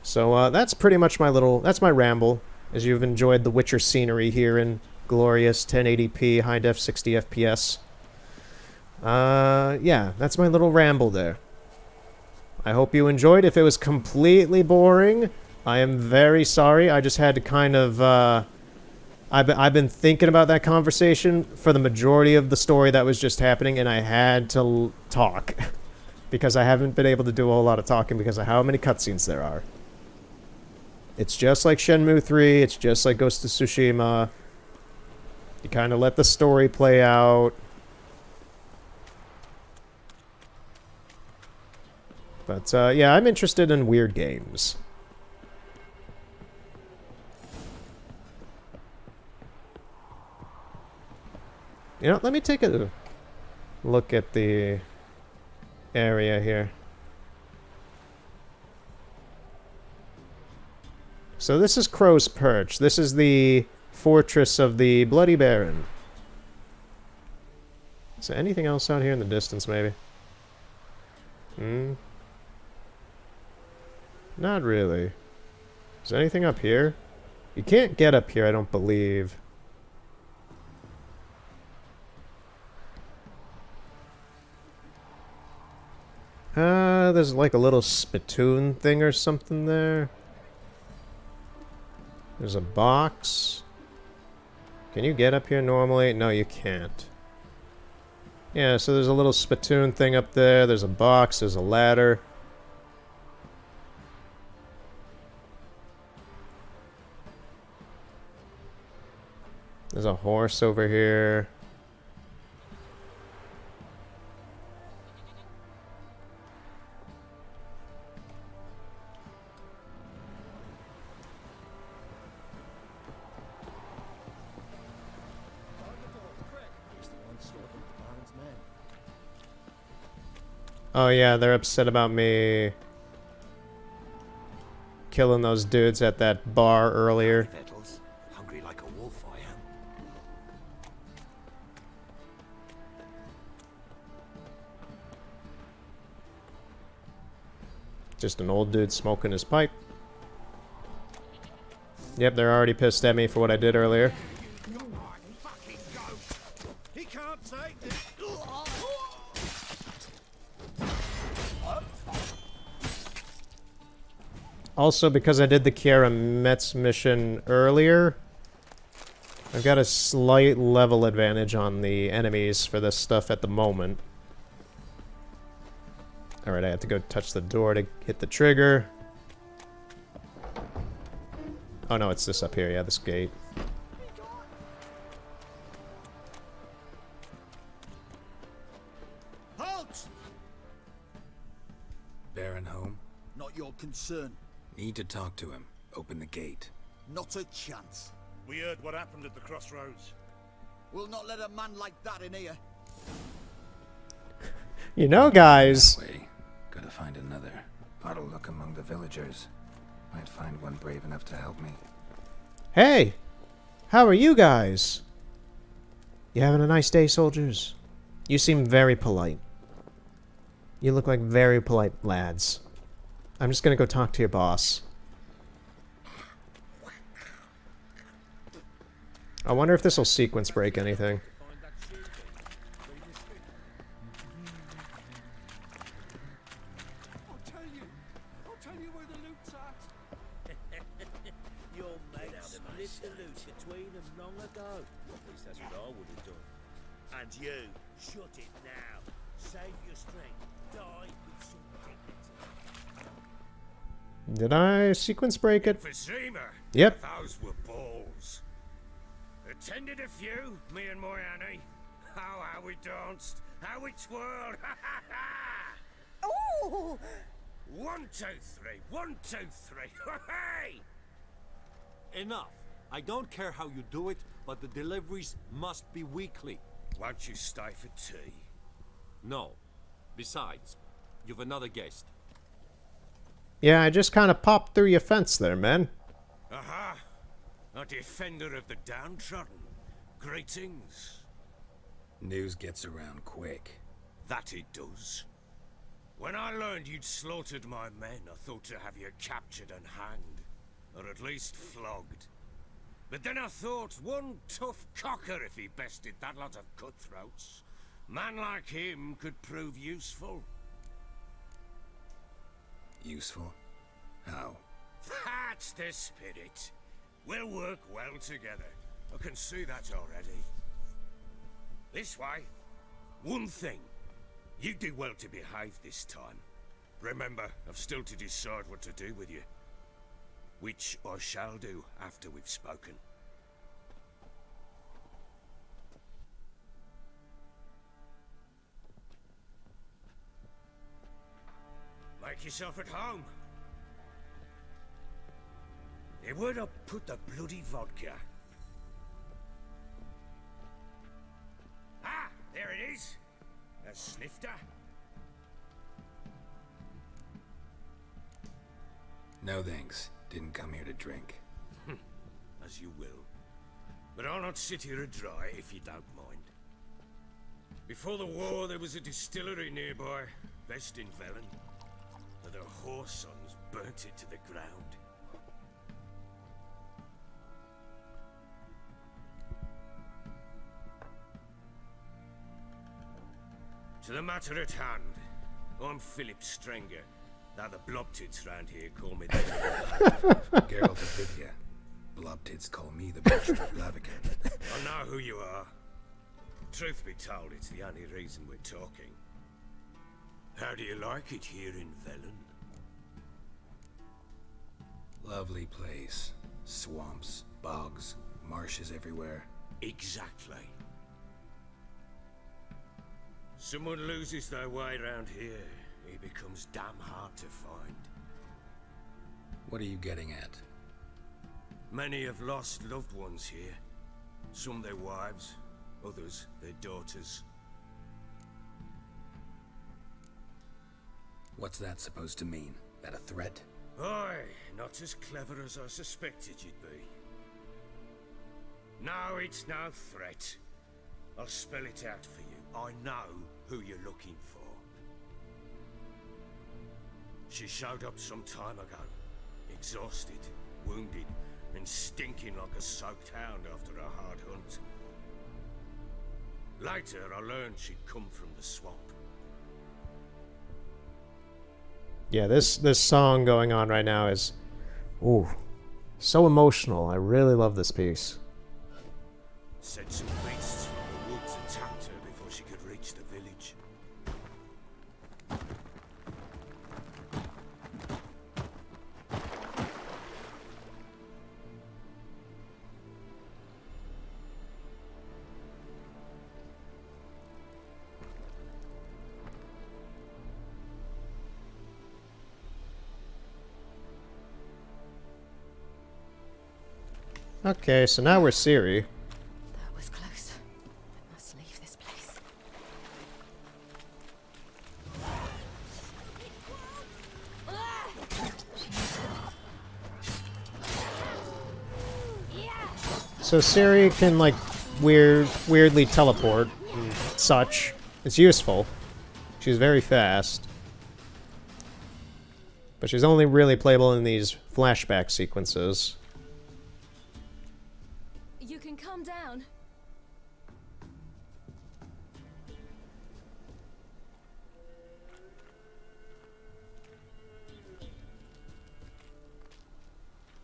So that's pretty much my little... That's my ramble, as you've enjoyed the Witcher scenery here in glorious 1080p, high-def 60 FPS. Yeah, that's my little ramble there. I hope you enjoyed. If it was completely boring, I am very sorry. I just had to kind of, I've been thinking about that conversation for the majority of the story that was just happening, and I had to talk. Because I haven't been able to do a whole lot of talking because of how many cutscenes there are. It's just like Shenmue 3, it's just like Ghost of Tsushima. You kind of let the story play out. But, yeah, I'm interested in weird games. You know, let me take a look at the area here. So this is Crow's Perch. This is the fortress of the Bloody Baron. Is there anything else out here in the distance, maybe? Not really. Is there anything up here? You can't get up here, I don't believe. There's like a little spittoon thing or something there. There's a box. Can you get up here normally? No, you can't. Yeah, so there's a little spittoon thing up there. There's a box. There's a ladder. There's a horse over here. Oh yeah, they're upset about me killing those dudes at that bar earlier. Hungry like a wolf, I am. Just an old dude smoking his pipe. Yep, they're already pissed at me for what I did earlier. He can't take this. Also, because I did the Kiara Metz mission earlier, I've got a slight level advantage on the enemies for this stuff at the moment. Alright, I have to go touch the door to hit the trigger. Oh no, it's this up here, yeah, this gate. Baron home? Not your concern. Need to talk to him. Open the gate. Not a chance. We heard what happened at the crossroads. We'll not let a man like that in here. You know, guys. That way. Gotta find another. Ought to look among the villagers. Might find one brave enough to help me. Hey, how are you guys? You having a nice day, soldiers? You seem very polite. You look like very polite lads. I'm just gonna go talk to your boss. I wonder if this will sequence break anything. I'll tell you where the loot's at. Your mate split the loot between them long ago. At least that's what I would have done. And you, shut it now. Save your strength. Die with some dignity. Did I sequence break it? Fazeema. Yep. Those were balls. Attended a few, me and my Annie. Oh, how we danced, how we twirled. Oh! 1, 2, 3. 1, 2, 3. Hey! Enough. I don't care how you do it, but the deliveries must be weekly. Won't you stay for tea? No. Besides, you've another guest. Yeah, I just kind of popped through your fence there, man. Aha! A defender of the downtrodden. Greetings. News gets around quick. That it does. When I learned you'd slaughtered my men, I thought to have you captured and hanged. Or at least flogged. But then I thought, one tough cocker if he bested that lot of cutthroats. Man like him could prove useful. Useful? How? That's the spirit. We'll work well together. I can see that already. This way. One thing. You do well to behave this time. Remember, I've still to decide what to do with you. Which I shall do after we've spoken. Make yourself at home. Where'd I put the bloody vodka? Ah, there it is. A snifter. No thanks. Didn't come here to drink. As you will. But I'll not sit here and dry if you don't mind. Before the war, there was a distillery nearby, best in Velen. But their whore sons burnt it to the ground. To the matter at hand, I'm Philip Strenger. Now the blobtits round here call me the Geralt of Rivia. Blobtits call me the Butcher of Blaviken. I know who you are. Truth be told, it's the only reason we're talking. How do you like it here in Velen? Lovely place. Swamps, bogs, marshes everywhere. Exactly. Someone loses their way around here, he becomes damn hard to find. What are you getting at? Many have lost loved ones here. Some their wives, others their daughters. What's that supposed to mean? That a threat? Aye, not as clever as I suspected you'd be. No, it's no threat. I'll spell it out for you. I know who you're looking for. She showed up some time ago. Exhausted, wounded, and stinking like a soaked hound after a hard hunt. Later, I learned she'd come from the swamp. Yeah, this song going on right now is, ooh, so emotional. I really love this piece. Said some beasts from the woods attacked her before she could reach the village. Okay, so now we're Ciri. That was close. I must leave this place. So Ciri can, like, weirdly teleport and such. It's useful. She's very fast. But she's only really playable in these flashback sequences. You can calm down.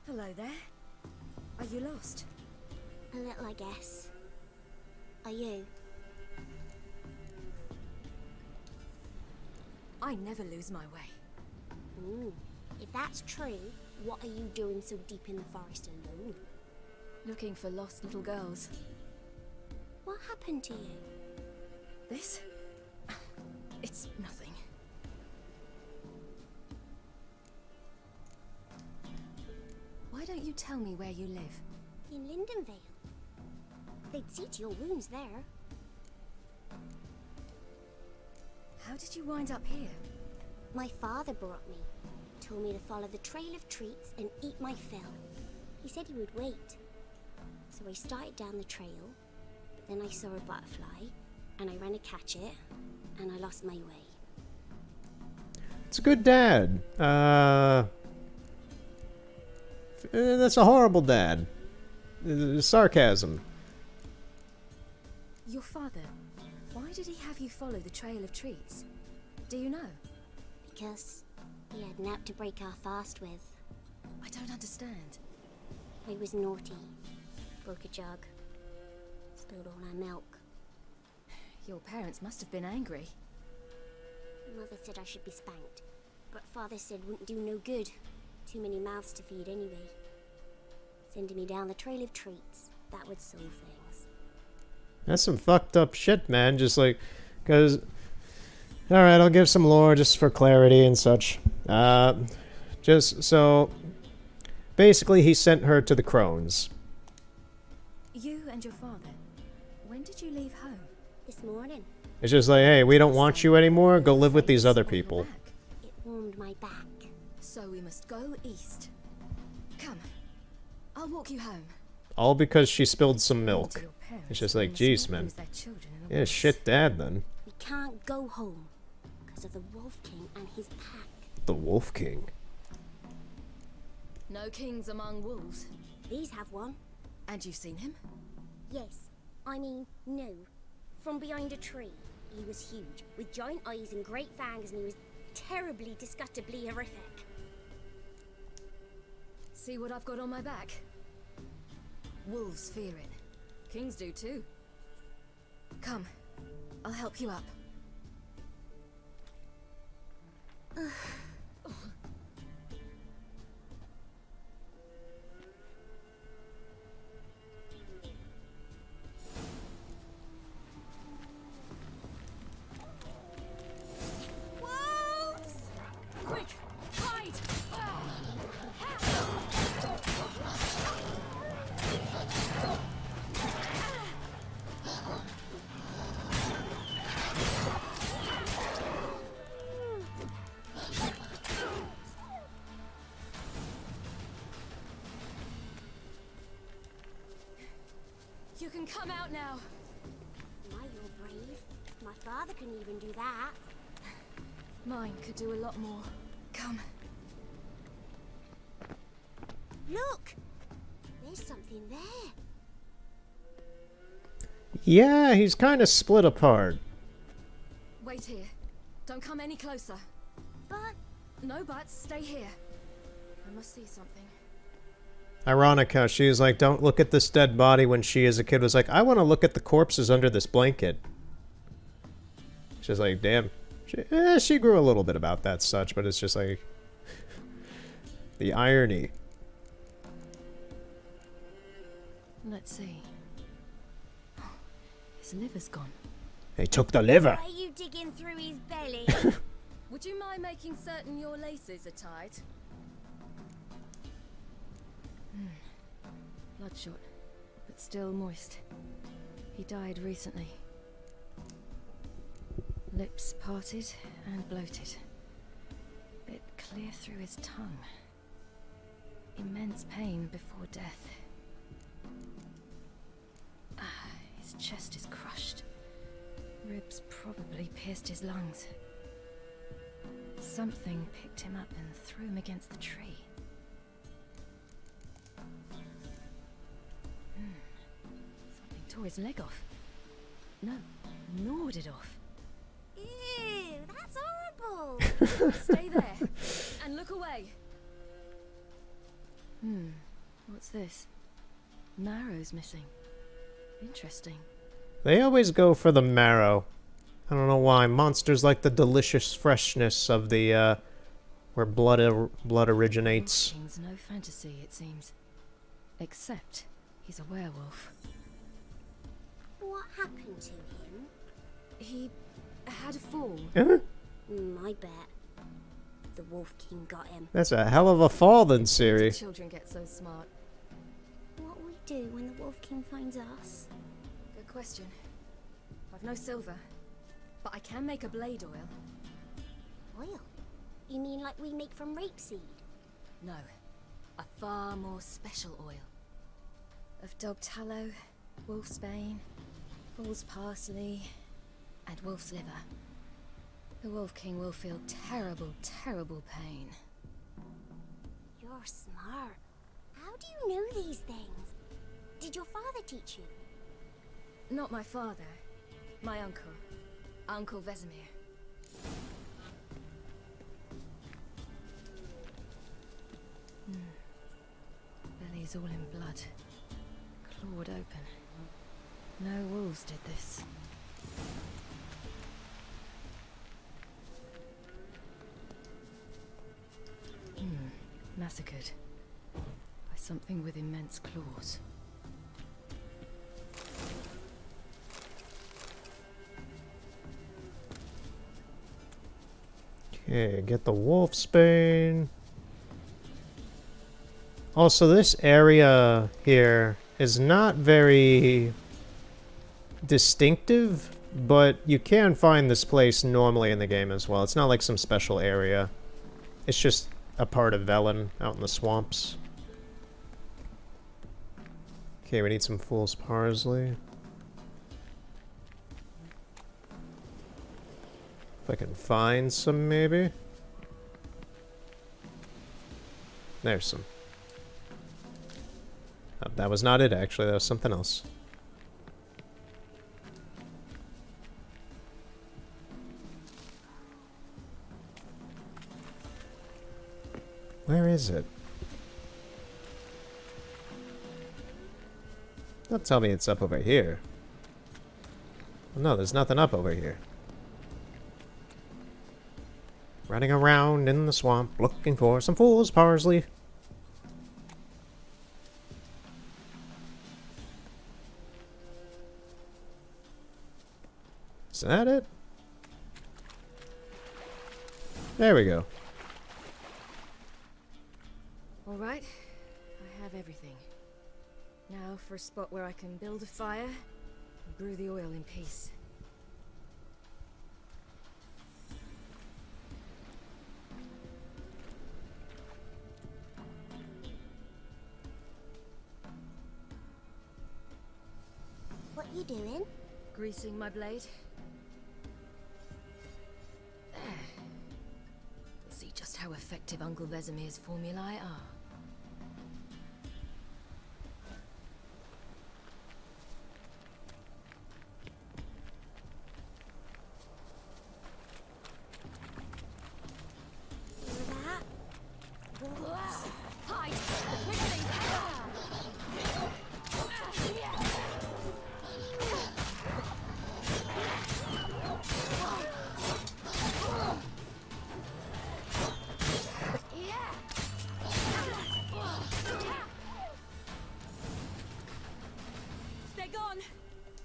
Hello there. Are you lost? A little, I guess. Are you? I never lose my way. Ooh. If that's true, what are you doing so deep in the forest alone? Looking for lost little girls. What happened to you? This? It's nothing. Why don't you tell me where you live? In Lindenvale. They'd see to your wounds there. How did you wind up here? My father brought me. Told me to follow the trail of treats and eat my fill. He said he would wait. So I started down the trail, but then I saw a butterfly, and I ran to catch it, and I lost my way. It's a good dad. That's a horrible dad. Sarcasm. Your father, why did he have you follow the trail of treats? Do you know? Because he had naught to break our fast with. I don't understand. I was naughty. Broke a jug. Spilled all our milk. Your parents must have been angry. Mother said I should be spanked, but father said wouldn't do no good. Too many mouths to feed anyway. Sending me down the trail of treats, that would solve things. That's some fucked up shit, man. Just like, cause... Alright, I'll give some lore just for clarity and such. Just so... Basically, he sent her to the Crones. You and your father, when did you leave home? This morning. It's just like, hey, we don't want you anymore, go live with these other people. It warmed my back. So we must go east. Come, I'll walk you home. All because she spilled some milk. It's just like, jeez, man. Yeah, shit dad, then. We can't go home, because of the Wolf King and his pack. The Wolf King. No kings among wolves. These have one. And you've seen him? Yes. I mean, no. From behind a tree. He was huge, with giant eyes and great fangs, and he was terribly, disgustingly horrific. See what I've got on my back? Wolves fear it. Kings do too. Come, I'll help you up. Wolves! Quick, hide! You can come out now. My, you're brave. My father couldn't even do that. Mine could do a lot more. Come. Look! There's something there. Yeah, he's kind of split apart. Wait here. Don't come any closer. But... No buts. Stay here. I must see something. Ironic how she's like, don't look at this dead body, when she as a kid was like, I want to look at the corpses under this blanket. She's like, damn. She grew a little bit about that such, but it's just like... the irony. Let's see. His liver's gone. They took the liver. Are you digging through his belly? Would you mind making certain your laces are tied? Bloodshot, but still moist. He died recently. Lips parted and bloated. Bit clear through his tongue. Immense pain before death. His chest is crushed. Ribs probably pierced his lungs. Something picked him up and threw him against the tree. Something tore his leg off. No, gnawed it off. Ew, that's horrible! Stay there and look away. What's this? Marrow's missing. Interesting. They always go for the marrow. I don't know why. Monsters like the delicious freshness of the, where blood originates. King's no fantasy, it seems. Except he's a werewolf. What happened to him? He had a fall. I bet. The Wolf King got him. That's a hell of a fall then, Siri. Children get so smart. What will we do when the Wolf King finds us? Good question. I've no silver, but I can make a blade oil. Oil? You mean like we make from rapeseed? No, a far more special oil. Of dog tallow, wolf's bane, fool's parsley, and wolf's liver. The Wolf King will feel terrible, terrible pain. You're smart. How do you know these things? Did your father teach you? Not my father. My uncle. Uncle Vesemir. Belly's all in blood. Clawed open. No wolves did this. Massacred. By something with immense claws. Okay, get the wolfsbane. Also, this area here is not very distinctive, but you can find this place normally in the game as well. It's not like some special area. It's just a part of Velen out in the swamps. Okay, we need some fool's parsley. If I can find some, maybe. There's some. Oh, that was not it, actually. That was something else. Where is it? Don't tell me it's up over here. No, there's nothing up over here. Running around in the swamp looking for some fool's parsley. Is that it? There we go. All right, I have everything. Now for a spot where I can build a fire and brew the oil in peace. What you doing? Greasing my blade. There. We'll see just how effective Uncle Vesemir's formulae are.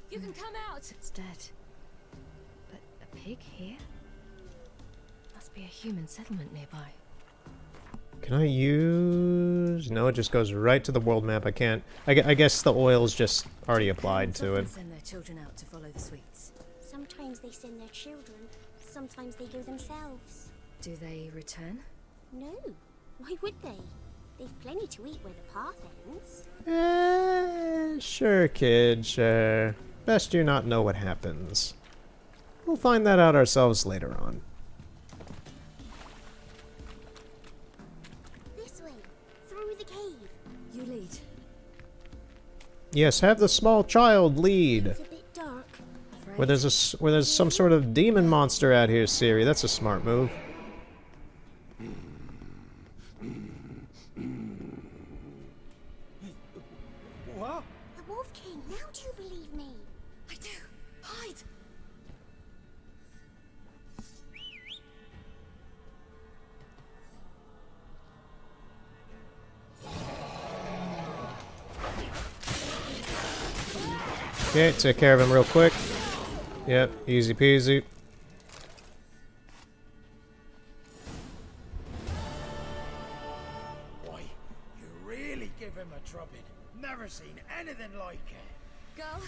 You can come out! It's dead. But a pig here? Must be a human settlement nearby. Can I use... No, it just goes right to the world map. I can't... I guess the oil's just already applied to it. Send their children out to follow the sweets. Sometimes they send their children, sometimes they go themselves. Do they return? No, why would they? They've plenty to eat where the path ends. Sure, kid, sure. Best you not know what happens. We'll find that out ourselves later on. This way, through the cave. You lead. Yes, have the small child lead. It's a bit dark. Where there's some sort of demon monster out here, Siri. That's a smart move. What? The Wolf King, now do you believe me? I do. Hide. Okay, take care of him real quick. Yep, easy peasy. Why, you really give him a drubbing. Never seen anything like it. Girl,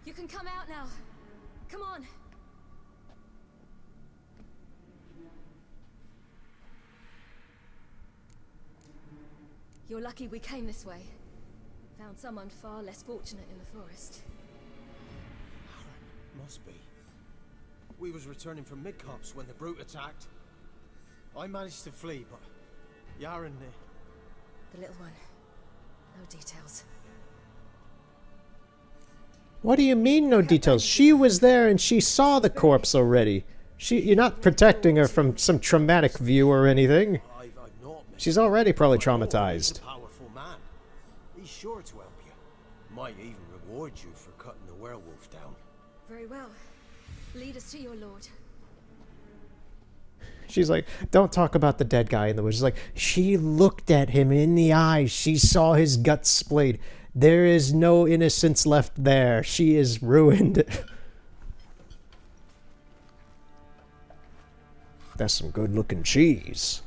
you can come out now. Come on. You're lucky we came this way. Found someone far less fortunate in the forest. Must be. We was returning from Midcops when the brute attacked. I managed to flee, but Yaren, The little one. No details. What do you mean, no details? She was there and she saw the corpse already. You're not protecting her from some traumatic view or anything. She's already probably traumatized. powerful man. He's sure to help you. Might even reward you for cutting the werewolf down. Very well. Lead us to your lord. She's like, don't talk about the dead guy in the woods. She's like, she looked at him in the eyes. She saw his guts splayed. There is no innocence left there. She is ruined. That's some good looking cheese.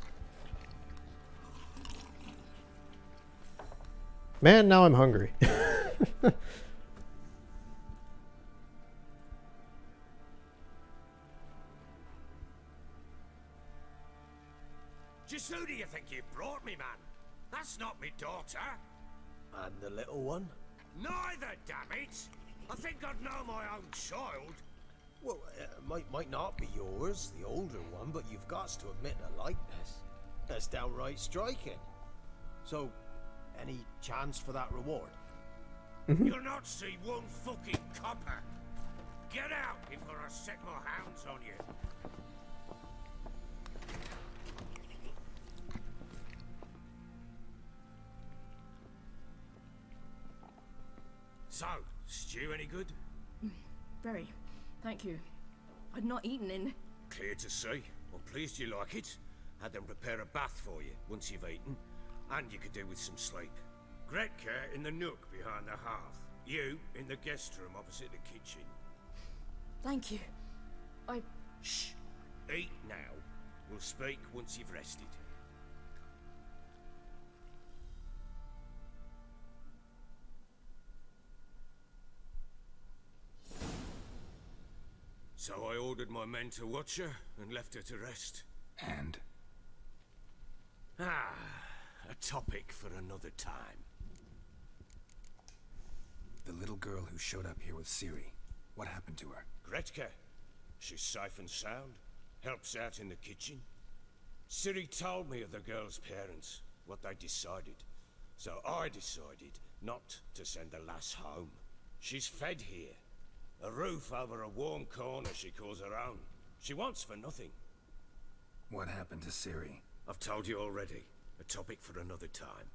Man, now I'm hungry. Just who do you think you brought me, man? That's not me daughter. And the little one? Neither, damn it! I think I'd know my own child. Well, might not be yours, the older one, but you've got to admit a likeness. That's downright striking. So, any chance for that reward? You'll not see one fucking copper. Get out before I set my hounds on you. So, stew any good? Very. Thank you. I'd not eaten in... Clear to see. I'm pleased you like it. Had them prepare a bath for you once you've eaten. And you could do with some sleep. Gretka in the nook behind the hearth. You in the guest room opposite the kitchen. Thank you. Shh. Eat now. We'll speak once you've rested. So I ordered my men to watch her and left her to rest. And? Ah, a topic for another time. The little girl who showed up here with Ciri. What happened to her? Gretka. She's safe and sound. Helps out in the kitchen. Ciri told me of the girl's parents, what they decided. So I decided not to send the lass home. She's fed here. A roof over a warm corner she calls her own. She wants for nothing. What happened to Ciri? I've told you already. A topic for another time.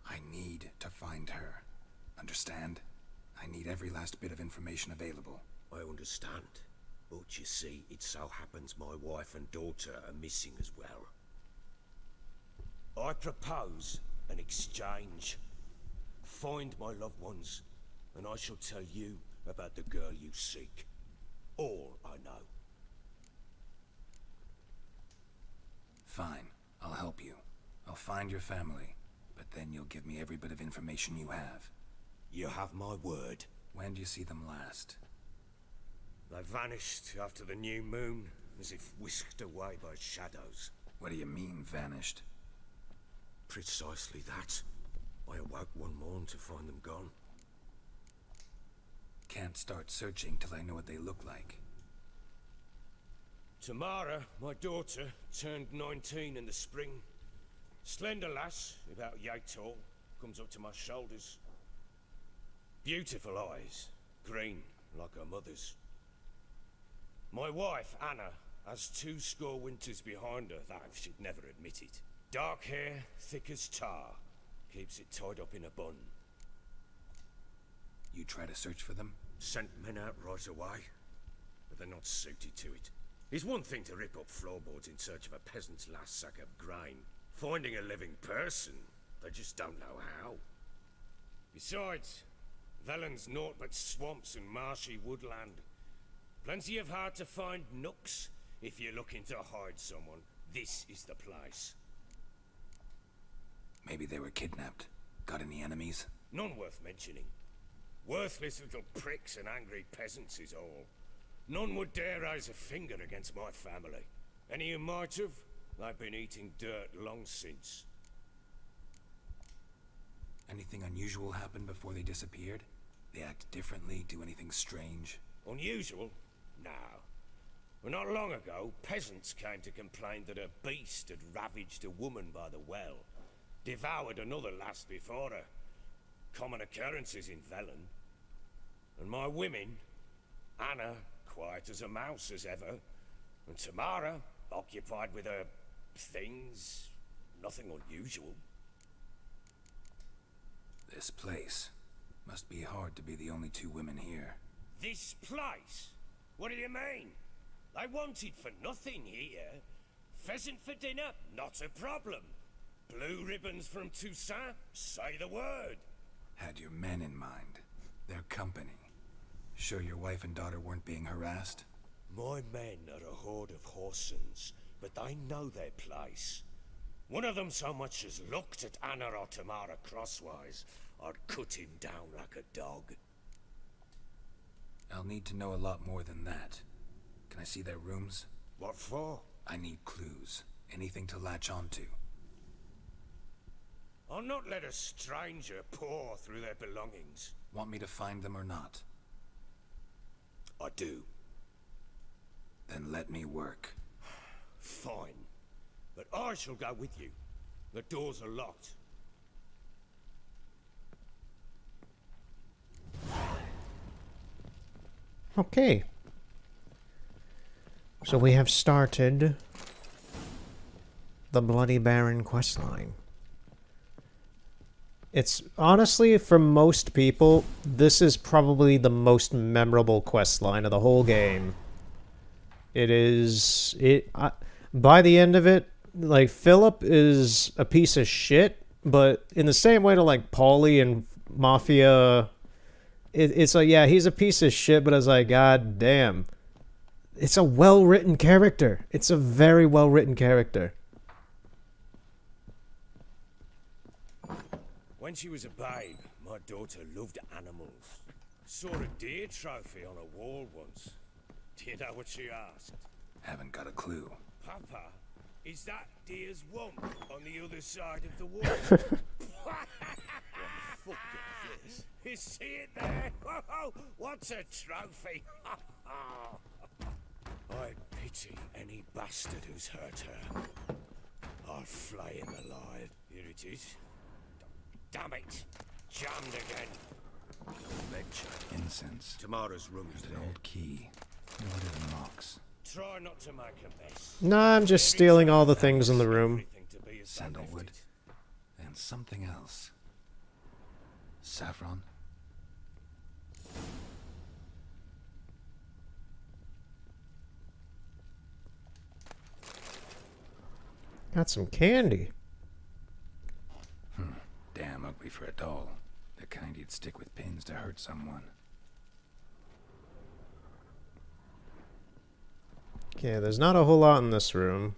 I need to find her. Understand? I need every last bit of information available. I understand. But you see, it so happens my wife and daughter are missing as well. I propose an exchange. Find my loved ones, and I shall tell you about the girl you seek. all I know. Fine, I'll help you. I'll find your family, but then you'll give me every bit of information you have. You have my word. When do you see them last? They vanished after the new moon, as if whisked away by shadows. What do you mean, vanished? Precisely that. I awoke one morn to find them gone. Can't start searching till I know what they look like. Tamara, my daughter, turned 19 in the spring. Slender lass, about yay tall, comes up to my shoulders. Beautiful eyes, green like her mother's. My wife, Anna, has 20 winters behind her, though she'd never admit it. Dark hair, thick as tar, keeps it tied up in a bun. You try to search for them? Sent men out right away, but they're not suited to it. It's one thing to rip up floorboards in search of a peasant's last sack of grain. Finding a living person, they just don't know how. Besides, Velen's naught but swamps and marshy woodland. Plenty of hard-to-find nooks. If you're looking to hide someone, this is the place. Maybe they were kidnapped. Got any enemies? None worth mentioning. Worthless little pricks and angry peasants is all. None would dare raise a finger against my family. Any who might have, they've been eating dirt long since. Anything unusual happened before they disappeared? They act differently, do anything strange? Unusual? No. Well, not long ago, peasants came to complain that a beast had ravaged a woman by the well. Devoured another lass before her. Common occurrences in Velen. And my women, Anna, quiet as a mouse as ever, and Tamara, occupied with her things, nothing unusual. This place. Must be hard to be the only 2 women here. This place? What do you mean? They wanted for nothing here. Pheasant for dinner? Not a problem. Blue ribbons from Toussaint? Say the word. Had your men in mind. Their company. Sure your wife and daughter weren't being harassed? My men are a horde of Horsons, but they know their place. One of them so much as looked at Anna or Tamara crosswise, I'd cut him down like a dog. I'll need to know a lot more than that. Can I see their rooms? What for? I need clues. Anything to latch onto. I'll not let a stranger pore through their belongings. Want me to find them or not? I do. Then let me work. Fine. But I shall go with you. The doors are locked. Okay. So we have started the Bloody Baron questline. It's honestly, for most people, this is probably the most memorable questline of the whole game. It is... by the end of it, like, Philip is a piece of shit, but in the same way to, like, Paulie and Mafia... It's like, yeah, he's a piece of shit, but it's like, god damn. It's a well-written character. It's a very well-written character. When she was a babe, my daughter loved animals. Saw a deer trophy on a wall once. Do you know what she asked? Haven't got a clue. Papa, is that deer's womp on the other side of the wall? You see it there? Oh, what's a trophy? I pity any bastard who's hurt her. I'll flay him alive. Here it is. Damn it! Jammed again. Ledger. Incense. Tamara's room is There's there. an old key. No one ever knocks. Try not to make a mess. Nah, I'm just stealing all the things in the room. Sandalwood. And something else. Saffron. Got some candy. Damn ugly for a doll. The kind you'd stick with pins to hurt someone. Okay, there's not a whole lot in this room.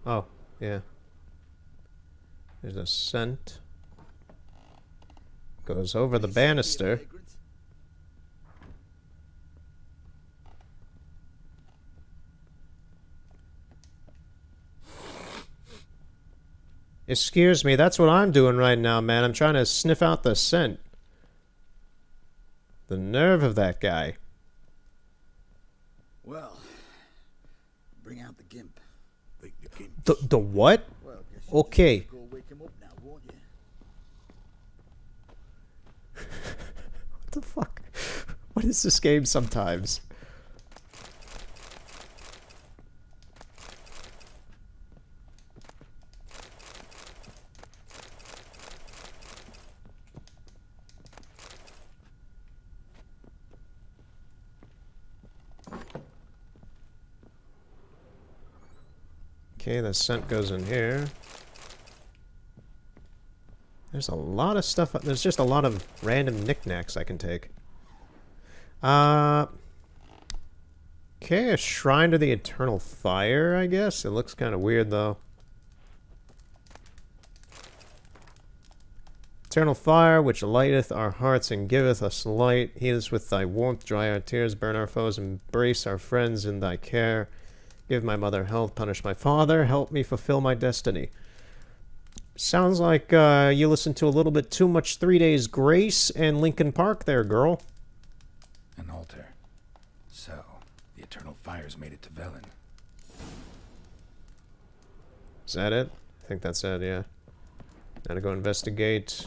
Oh, yeah. There's a scent. Goes over the banister. Excuse me, that's what I'm doing right now, man. I'm trying to sniff out the scent. The nerve of that guy. Well, bring out the gimp. The what? Well, okay. Go wake him up now, won't you? What the fuck? What is this game sometimes? Okay, the scent goes in here. There's a lot of stuff. There's just a lot of random knickknacks I can take. Okay, a shrine to the eternal fire, I guess. It looks kind of weird, though. Eternal fire, which lighteth our hearts and giveth us light. Heal us with thy warmth, dry our tears, burn our foes, embrace our friends in thy care. Give my mother health, punish my father, help me fulfill my destiny. Sounds like you listened to a little bit too much 3 Days Grace and Linkin Park there, girl. An altar. So, the eternal fires made it to Velen. Is that it? I think that's it, yeah. Now to go investigate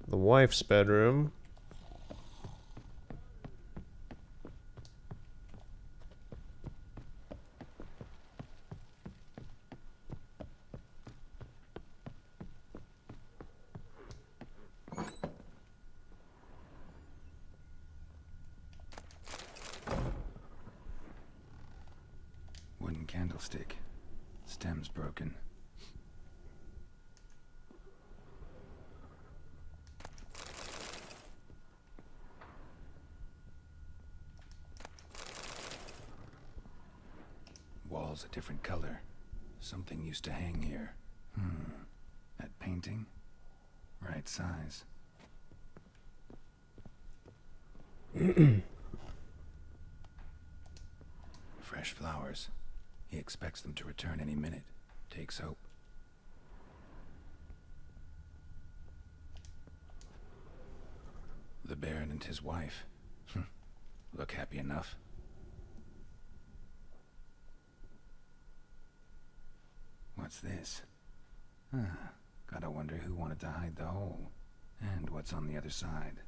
the wife's bedroom. Wooden candlestick. Stem's broken. Walls a different color. Something used to hang here. That painting? Right size. Fresh flowers. He expects them to return any minute. Takes hope. The Baron and his wife. Look happy enough. What's this? Gotta wonder who wanted to hide the hole. And what's on the other side.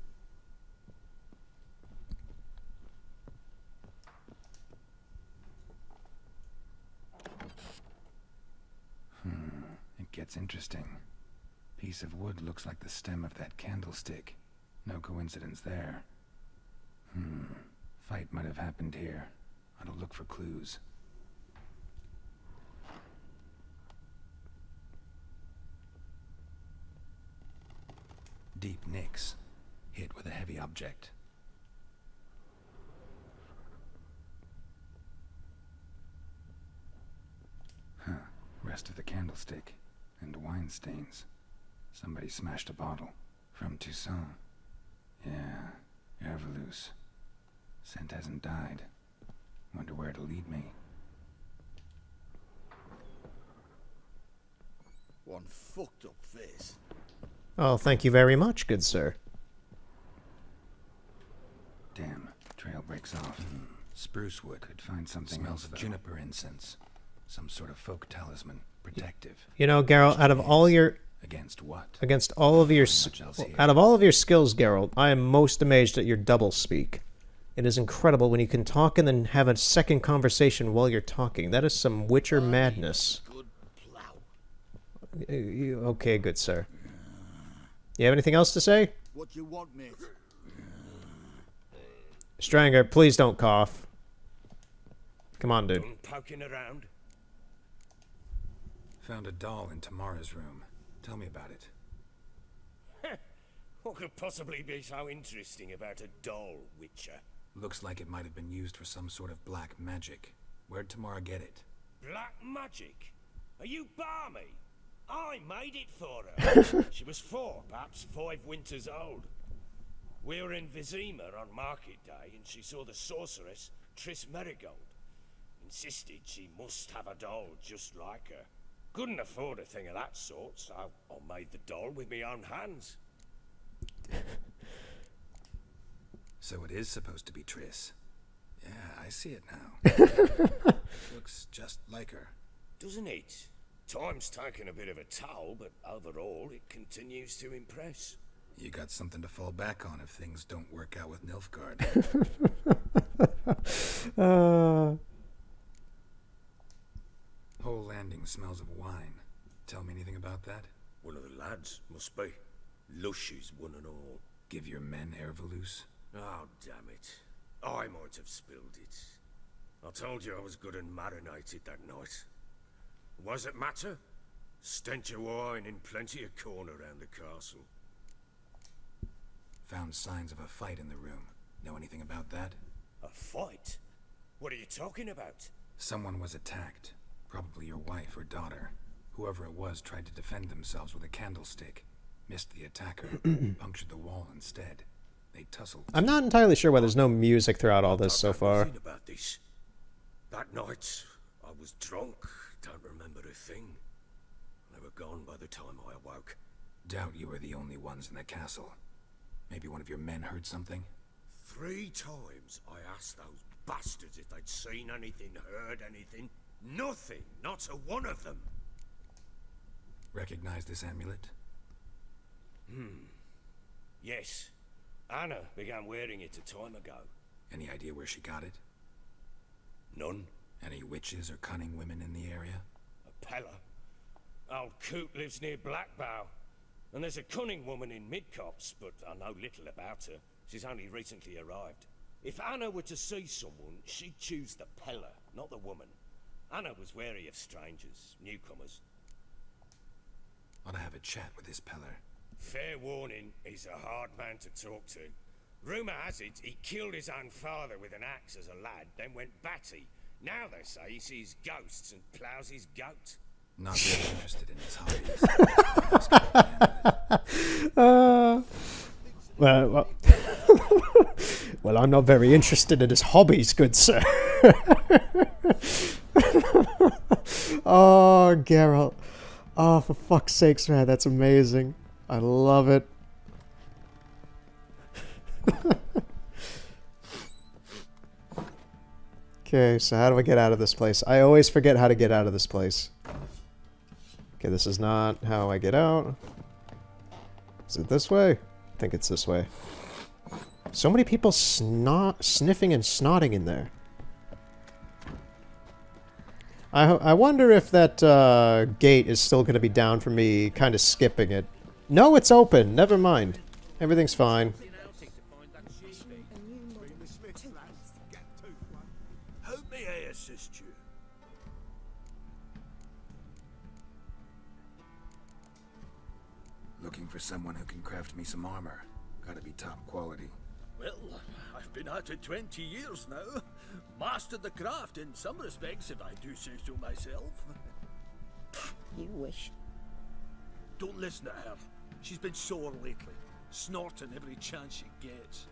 It gets interesting. Piece of wood looks like the stem of that candlestick. No coincidence there. Fight might have happened here. I'll look for clues. Deep nicks. Hit with a heavy object. Rest of the candlestick. And wine stains. Somebody smashed a bottle. From Toussaint. Yeah, Herveloos. Scent hasn't died. Wonder where it'll lead me. One fucked up face. Oh, thank you very much, good sir. Damn, trail breaks off. Spruce wood could find something else. Juniper incense. Some sort of folk talisman. Protective. You know, Geralt, out of all your... Against what? Against all of your... out of all of your skills, Geralt, I am most amazed at your double speak. It is incredible when you can talk and then have a second conversation while you're talking. That is some Witcher madness. Okay, good sir. You have anything else to say? What you want, mate? Stranger, please don't cough. Come on, dude. Poking around. Found a doll in Tamara's room. Tell me about it. What could possibly be so interesting about a doll, Witcher? Looks like it might have been used for some sort of black magic. Where'd Tamara get it? Black magic? Are you balmy? I made it for her. She was 4, perhaps 5 winters old. We were in Vizima on market day, and she saw the sorceress, Triss Merigold. Insisted she must have a doll just like her. Couldn't afford a thing of that sort, so I made the doll with my own hands. So it is supposed to be Triss. Yeah, I see it now. Looks just like her. Doesn't it? Time's taken a bit of a toll, but overall it continues to impress. You got something to fall back on if things don't work out with Nilfgaard. Whole landing smells of wine. Tell me anything about that? One of the lads, must be. Lushes, one and all. Give your men Ervelus? Oh, damn it. I might have spilled it. I told you I was good and marinated that night. Was it matter? Stench of wine in plenty of corn around the castle. Found signs of a fight in the room. Know anything about that? A fight? What are you talking about? Someone was attacked. Probably your wife or daughter. Whoever it was tried to defend themselves with a candlestick. Missed the attacker. Punctured the wall instead. They tussled. I'm not entirely sure why there's no music throughout all this so far. About this. That night, I was drunk. Don't remember a thing. They were gone by the time I awoke. Doubt you were the only ones in the castle. Maybe one of your men heard something? 3 times I asked those bastards if they'd seen anything, heard anything. Nothing. Not a one of them. Recognize this amulet? Yes. Anna began wearing it a time ago. Any idea where she got it? None. Any witches or cunning women in the area? A Pella. Old Coot lives near Blackbow. And there's a cunning woman in Midcopse, but I know little about her. She's only recently arrived. If Anna were to see someone, she'd choose the Pella, not the woman. Anna was wary of strangers, newcomers. Ought to have a chat with this Peller. Fair warning, he's a hard man to talk to. Rumour has it he killed his own father with an axe as a lad, then went batty. Now they say he sees ghosts and ploughs his goat. Not really interested in his hobbies. Well, well, I'm not very interested in his hobbies, good sir. Oh, Geralt. Oh, for fuck's sakes, man, that's amazing. I love it. Okay, so how do I get out of this place? I always forget how to get out of this place. Okay, this is not how I get out. Is it this way? I think it's this way. So many people sniffing and snotting in there. I wonder if that gate is still going to be down for me kind of skipping it. No, it's open. Never mind. Everything's fine. How may I assist you? Looking for someone who can craft me some armor. Gotta be top quality. Well, I've been at it 20 years now. Mastered the craft in some respects, if I do say so myself. You wish. Don't listen to her. She's been sore lately, snorting every chance she gets.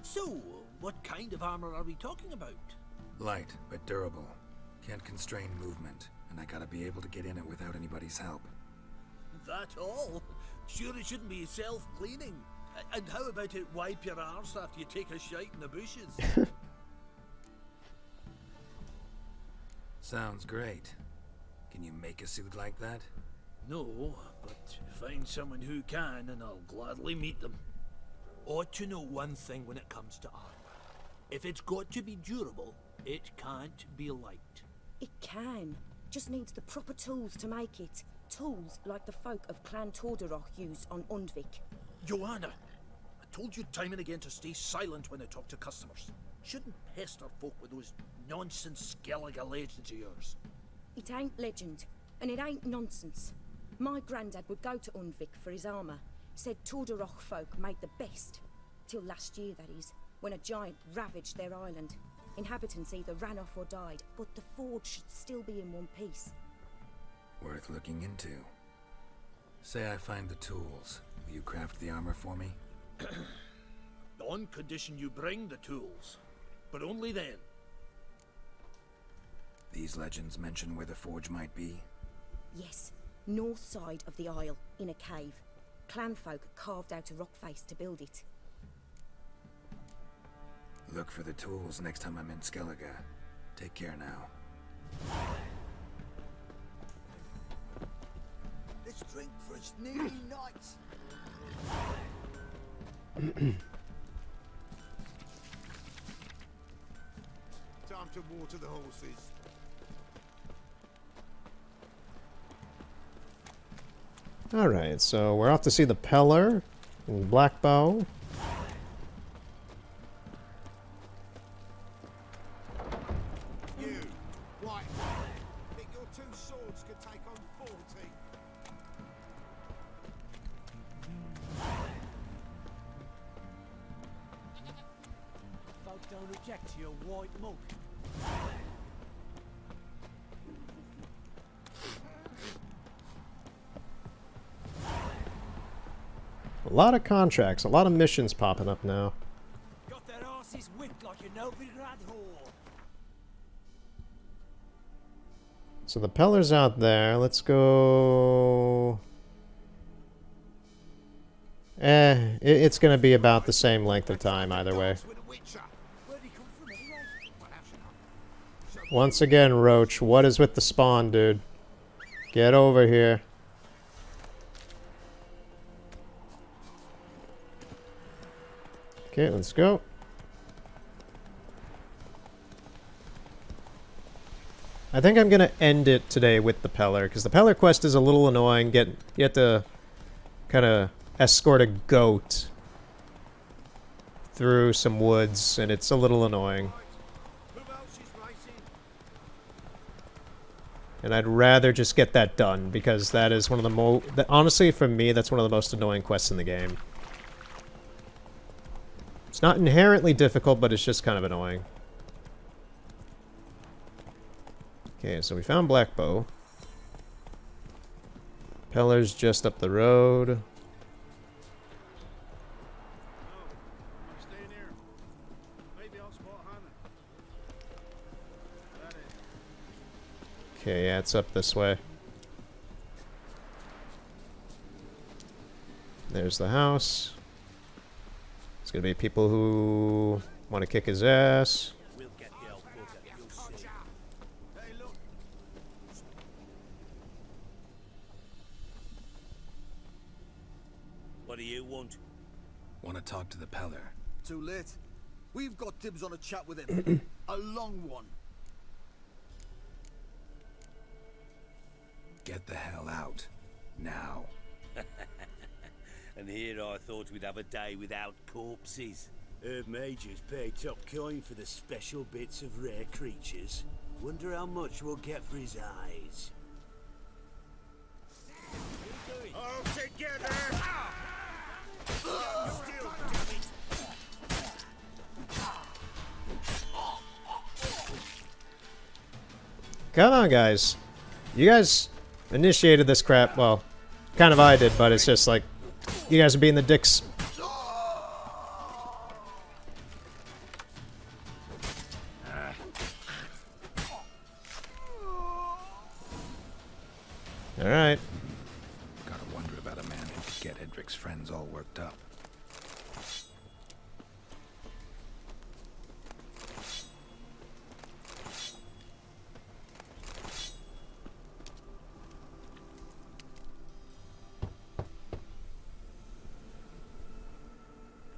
So, what kind of armor are we talking about? Light, but durable. Can't constrain movement, and I gotta be able to get in it without anybody's help. That all? Sure it shouldn't be self-cleaning. And how about it wipe your arse after you take a shite in the bushes? Sounds great. Can you make a suit like that? No, but find someone who can and I'll gladly meet them. Ought to know one thing when it comes to armor. If it's got to be durable, it can't be light. It can. Just needs the proper tools to make it. Tools like the folk of Clan Tordarroch used on Undvik. Joanna, I told you time and again to stay silent when I talk to customers. Shouldn't pester folk with those nonsense Skellige legends of yours. It ain't legend, and it ain't nonsense. My granddad would go to Undvik for his armour. Said Tordarroch folk made the best. Till last year, that is, when a giant ravaged their island. Inhabitants either ran off or died, but the forge should still be in one piece. Worth looking into. Say I find the tools. Will you craft the armor for me? On condition you bring the tools. But only then. These legends mention where the forge might be? Yes, north side of the isle, in a cave. Clanfolk carved out a rock face to build it. Look for the tools next time I'm in Skellige. Take care now. Let's drink for it's nearly night. Time to water the horses. Alright, so we're off to see the Peller in Blackbow. You, White, think your two swords could take on 40? Folk don't object to your white monk. A lot of contracts, a lot of missions popping up now. Got their asses whipped like a Novigrad whore. So the Peller's out there. Let's go... it's gonna be about the same length of time either way. Once again, Roach, what is with the spawn, dude? Get over here. Okay, let's go. I think I'm gonna end it today with the Peller, because the Peller quest is a little annoying. You have to kind of escort a goat through some woods, and it's a little annoying. And I'd rather just get that done, because that is one of the honestly, for me, that's one of the most annoying quests in the game. It's not inherently difficult, but it's just kind of annoying. Okay, so we found Blackbow. Peller's just up the road. Okay, yeah, it's up this way. There's the house. It's gonna be people who want to kick his ass. What do you want? Want to talk to the Peller. Too late. We've got dibs on a chat with him. A long one. Get the hell out. Now. And here I thought we'd have a day without corpses. Heard Majors pay top coin for the special bits of rare creatures. Wonder how much we'll get for his eyes. All together! Still, damn it! Come on, guys. You guys initiated this crap. Well, kind of I did, but it's just like, you guys are being the dicks. Alright. Gotta wonder about a man who could get Edric's friends all worked up.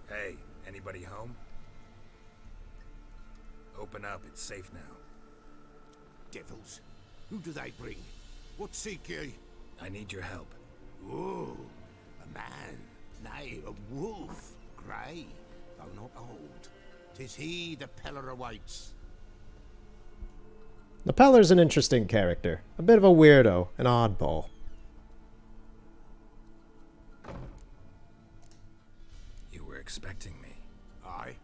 Hey, anybody home? Open up, it's safe now. Devils. Who do they bring? What seek ye? I need your help. Oh, a man. Nay, a wolf. Grey, though not old. 'Tis he the Peller awaits. The Peller's an interesting character. A bit of a weirdo, an oddball. expecting me. Aye,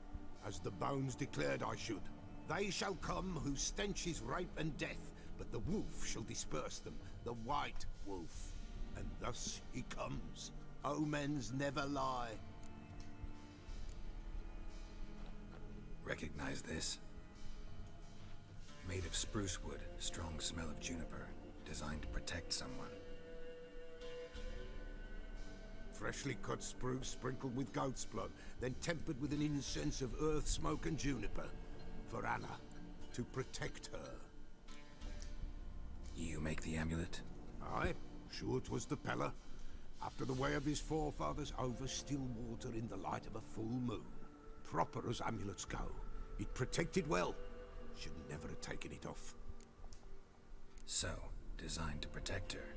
as the bones declared I should. They shall come whose stench is rape and death, but the wolf shall disperse them, the white wolf. And thus he comes. Omens never lie. Recognize this? Made of spruce wood, strong smell of juniper, designed to protect someone. Freshly cut spruce sprinkled with goat's blood, then tempered with an incense of earth, smoke and juniper. For Anna, to protect her. You make the amulet? Aye, sure 'twas the Pella. After the way of his forefathers, over still water in the light of a full moon. Proper as amulets go. It protected well. Should never have taken it off. So, designed to protect her.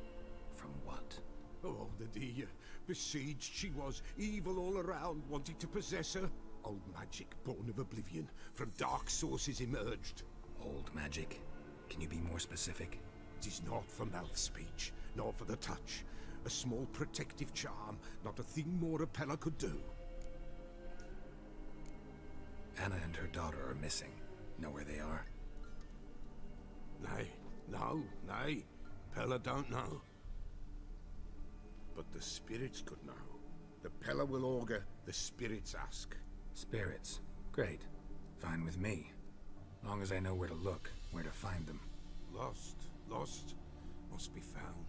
From what? Oh, the besieged she was, evil all around, wanting to possess her. Old magic, born of oblivion, from dark sources emerged. Old magic? Can you be more specific? It is not for mouth speech, nor for the touch. A small protective charm, not a thing more a Pella could do. Anna and her daughter are missing. Know where they are? Nay, no, nay. Pella don't know. But the spirits could know. The Pella will augur, the spirits ask. Spirits? Great. Fine with me. Long as I know where to look, where to find them. Lost, must be found.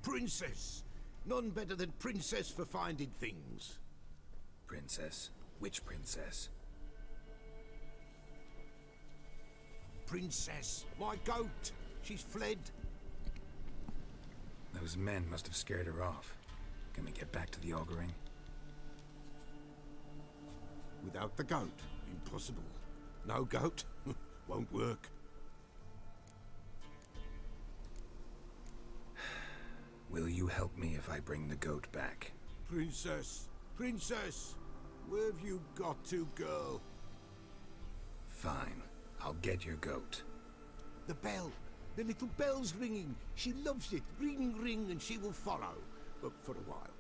Princess! None better than princess for finding things. Princess? Which princess? Princess, my goat! She's fled. Those men must have scared her off. Can we get back to the auguring? Without the goat, impossible. No goat, won't work. Will you help me if I bring the goat back? Princess, princess! Where have you got to, girl? Fine. I'll get your goat. The bell! The little bell's ringing. She loves it. Ring, ring, and she will follow. But for a while.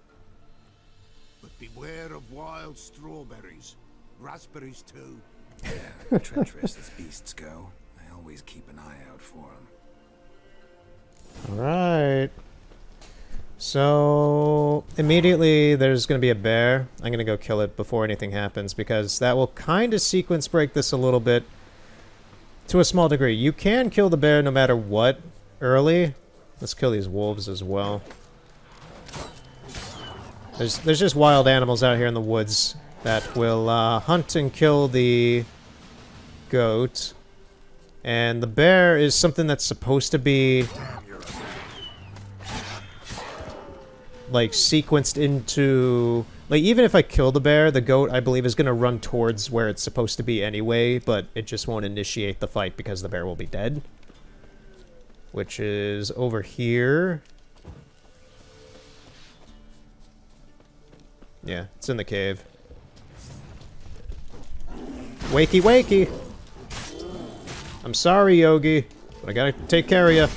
But beware of wild strawberries. Raspberries, too. Yeah, treacherous as beasts go. I always keep an eye out for them. Alright. So, immediately there's going to be a bear. I'm going to go kill it before anything happens, because that will kind of sequence break this a little bit. To a small degree. You can kill the bear no matter what early. Let's kill these wolves as well. There's just wild animals out here in the woods that will hunt and kill the goat. And the bear is something that's supposed to be like sequenced into, like, even if I kill the bear, the goat, I believe, is going to run towards where it's supposed to be anyway, but it just won't initiate the fight because the bear will be dead. Which is over here. Yeah, it's in the cave. Wakey, wakey! I'm sorry, Yogi, but I gotta take care of you.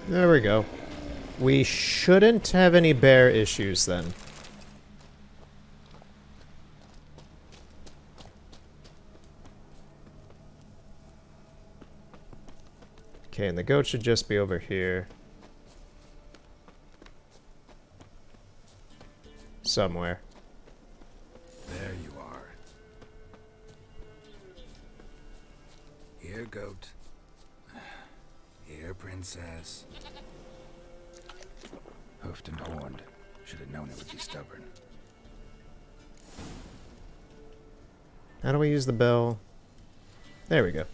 There we go. We shouldn't have any bear issues then. Okay, and the goat should just be over here. Somewhere. There you are. Here, goat. Here, princess. Hoofed and horned. Should have known it would be stubborn. How do we use the bell? There we go.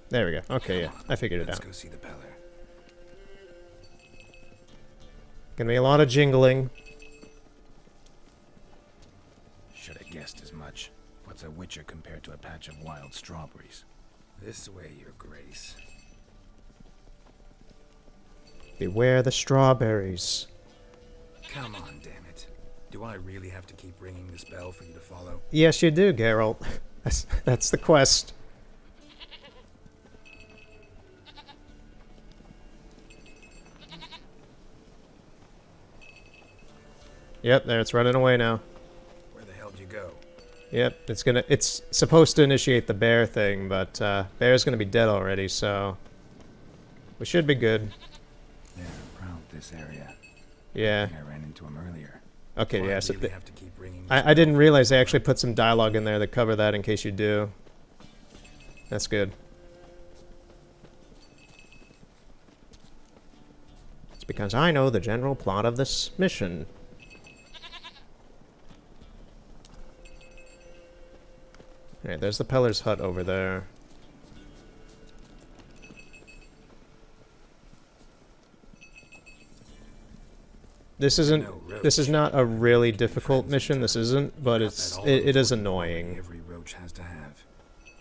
There we go. Okay, yeah. I figured it out. Let's go see the Peller. Gonna be a lot of jingling. Should have guessed as much. What's a witcher compared to a patch of wild strawberries? This way, your grace. Beware the strawberries. Come on, damn it. Do I really have to keep ringing this bell for you to follow? Yes, you do, Geralt. That's the quest. Yep, there, it's running away now. Where the hell did you go? Yep, it's supposed to initiate the bear thing, but bear's gonna be dead already, so we should be good. Yeah, around this area. Yeah. I think I ran into him earlier. Okay, Well, yeah. I So really have to keep bringing I didn't realize they actually put some dialogue in there that cover that in case you do. That's good. It's because I know the general plot of this mission. Alright, there's the Peller's hut over there. This is not a really difficult mission, this isn't, but it is annoying. Every roach has to have.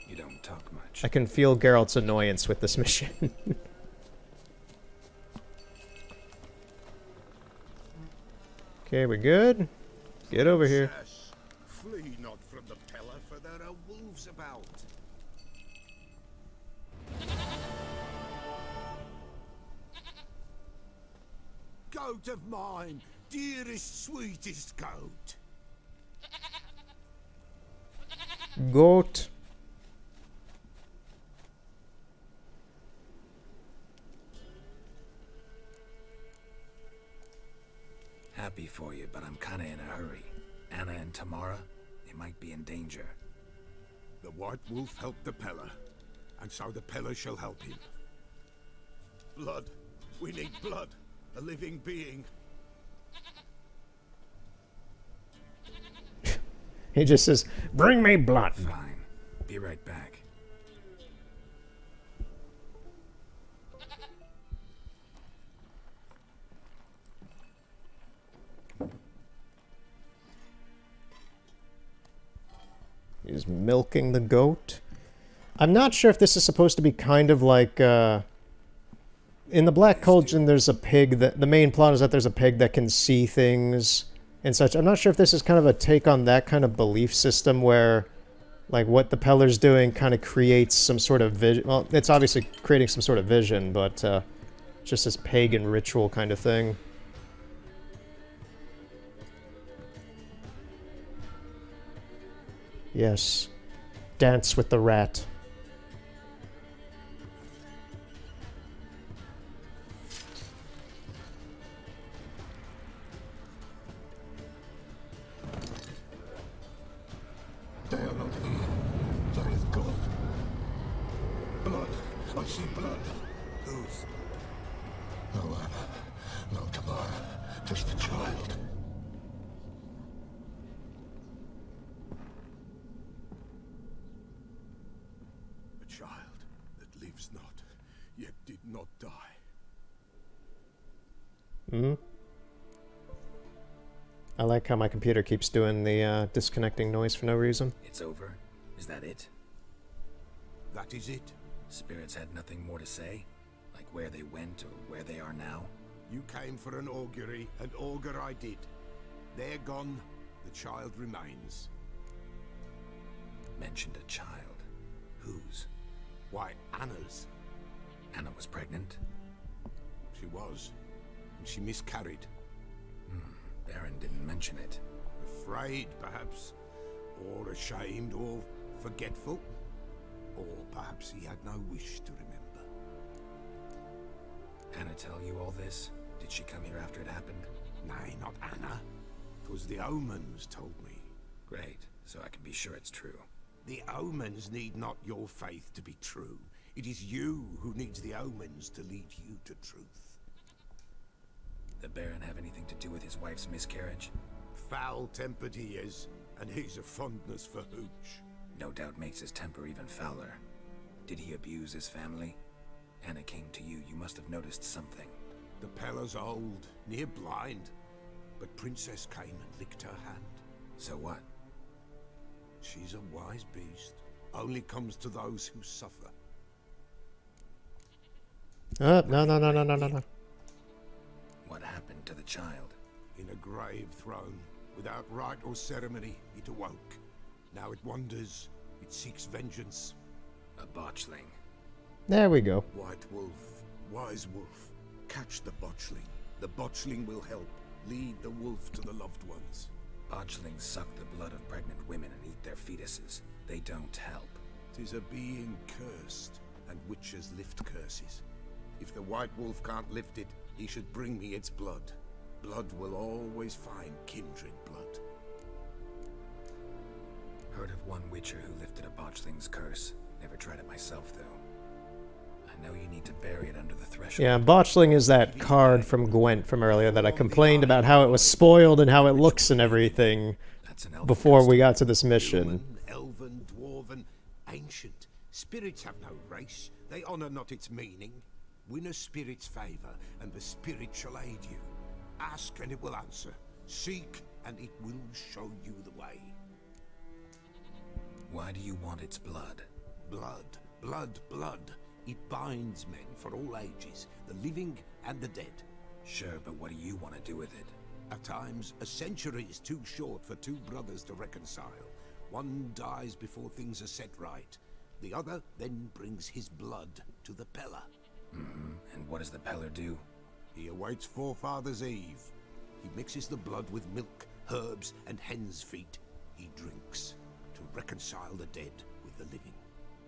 You don't talk much. I can feel Geralt's annoyance with this mission. Okay, we good? Get over here. Flee not from the Peller, for there are wolves about. Goat of mine, dearest, sweetest goat. Goat. Happy for you, but I'm kinda in a hurry. Anna and Tamara, they might be in danger. The White Wolf helped the Peller, and so the Peller shall help him. Blood. We need blood. A living being. He just says, "Bring me blood." Fine. Be right back. He's milking the goat. I'm not sure if this is supposed to be kind of like, in the Black Cauldron there's a pig that, the main plot is that there's a pig that can see things and such. I'm not sure if this is kind of a take on that kind of belief system where, like, what the Peller's doing kind of creates some sort of vision. Well, it's obviously creating some sort of vision, but just this pagan ritual kind of thing. Yes. Dance with the rat. They are not here. There is God. Blood. I see blood. Whose? No Anna. No Tamara. Just a child. A child that lives not, yet did not die. Mm-hmm. I like how my computer keeps doing the disconnecting noise for no reason. It's over? Is that it? That is it. Spirits had nothing more to say? Like where they went or where they are now? You came for an augury, and augur I did. They're gone, the child remains. Mentioned a child. Whose? Why, Anna's. Anna was pregnant? She was, and she miscarried. Baron didn't mention it. Afraid, perhaps, or ashamed, or forgetful. Or perhaps he had no wish to remember. Anna tell you all this? Did she come here after it happened? Nay, not Anna. 'Twas the omens told me. Great, so I can be sure it's true. The omens need not your faith to be true. It is you who needs the omens to lead you to truth. The Baron have anything to do with his wife's miscarriage? Foul-tempered he is, and he's a fondness for hooch. No doubt makes his temper even fouler. Did he abuse his family? Anna came to you, you must have noticed something. The Peller's old, near blind, but Princess came and licked her hand. So what? She's a wise beast. Only comes to those who suffer. No. What happened to the child? In a grave thrown, without rite or ceremony, it awoke. Now it wanders, it seeks vengeance. A botchling. There we go. White Wolf, wise wolf, catch the botchling. The botchling will help. Lead the wolf to the loved ones. Botchlings suck the blood of pregnant women and eat their fetuses. They don't help. 'Tis a being cursed, and witches lift curses. If the white wolf can't lift it, he should bring me its blood. Blood will always find kindred blood. Heard of one witcher who lifted a botchling's curse. Never tried it myself, though. I know you need to bury it under the threshold. Yeah, Botchling is that card from Gwent from earlier that I complained about how it was spoiled and how it looks and everything before we got to this mission. Elven, dwarven, ancient. Spirits have no race. They honor not its meaning. Win a spirit's favor, and the spirit shall aid you. Ask, and it will answer. Seek, and it will show you the way. Why do you want its blood? Blood, blood, blood. It binds men for all ages, the living and the dead. Sure, but what do you want to do with it? At times, a century is too short for two brothers to reconcile. One dies before things are set right. The other then brings his blood to the Peller. And what does the Peller do? He awaits Forefather's Eve. He mixes the blood with milk, herbs, and hen's feet. He drinks to reconcile the dead with the living.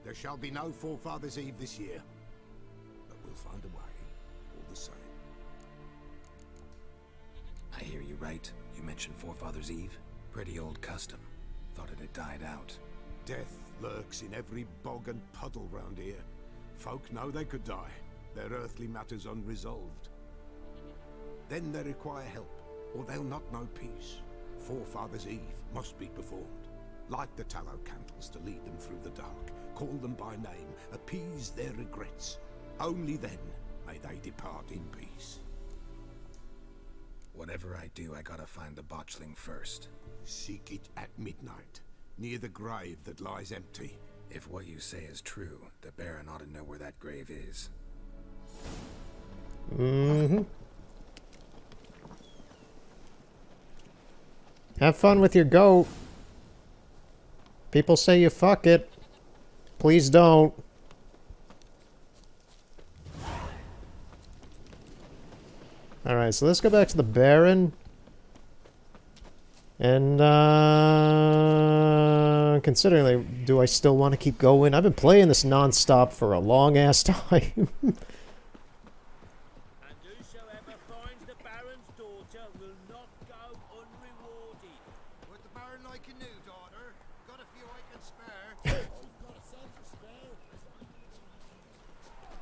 There shall be no Forefather's Eve this year, but we'll find a way, all the same. I hear you right. You mentioned Forefather's Eve? Pretty old custom. Thought it had died out. Death lurks in every bog and puddle round here. Folk know they could die, their earthly matters unresolved. Then they require help, or they'll not know peace. Forefather's Eve must be performed. Light the tallow candles to lead them through the dark. Call them by name, appease their regrets. Only then may they depart in peace. Whatever I do, I gotta find the botchling first. Seek it at midnight, near the grave that lies empty. If what you say is true, the Baron ought to know where that grave is. Have fun with your goat. People say you fuck it. Please don't. Alright, so let's go back to the Baron. And, considering, like, do I still want to keep going? I've been playing this non-stop for a long-ass time.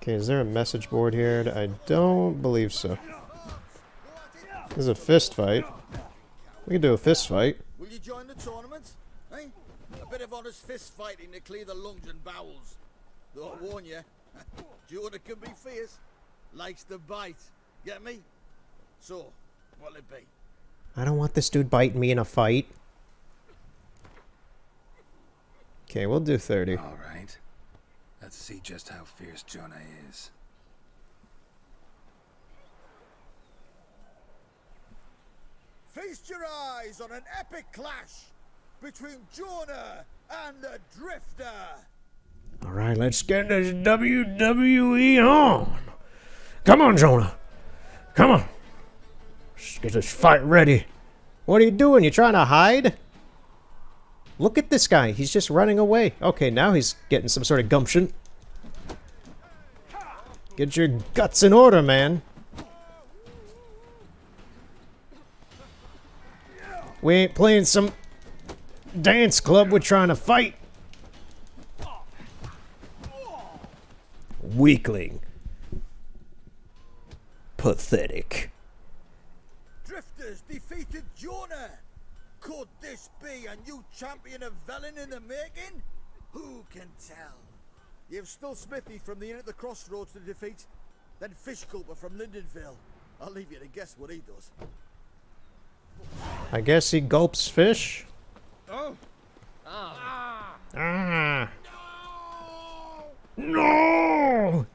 Okay, is there a message board here? I don't believe so. This is a fist fight. We can do a fist fight. Will you join the tournament? Eh? A bit of honest fist fighting to clear the lungs and bowels. Though I warn you, Jordan can be fierce. Likes to bite. Get me? So, what'll it be? I don't want this dude biting me in a fight. Okay, we'll do 30. Alright. Let's see just how fierce Jonah is. Feast your eyes on an epic clash between Jonah and the Drifter. Alright, let's get this WWE on. Come on, Jonah. Come on. Let's get this fight ready. What are you doing? You trying to hide? Look at this guy. He's just running away. Okay, now he's getting some sort of gumption. Get your guts in order, man. We ain't playing some dance club. We're trying to fight. Weakling. Pathetic. Drifters defeated Jonah. Could this be a new champion of Velen in the making? Who can tell? You've still Smithy from the Inn at the Crossroads to defeat, then Fishculper from Lindenville. I'll leave you to guess what he does. I guess he gulps fish. Oh. No!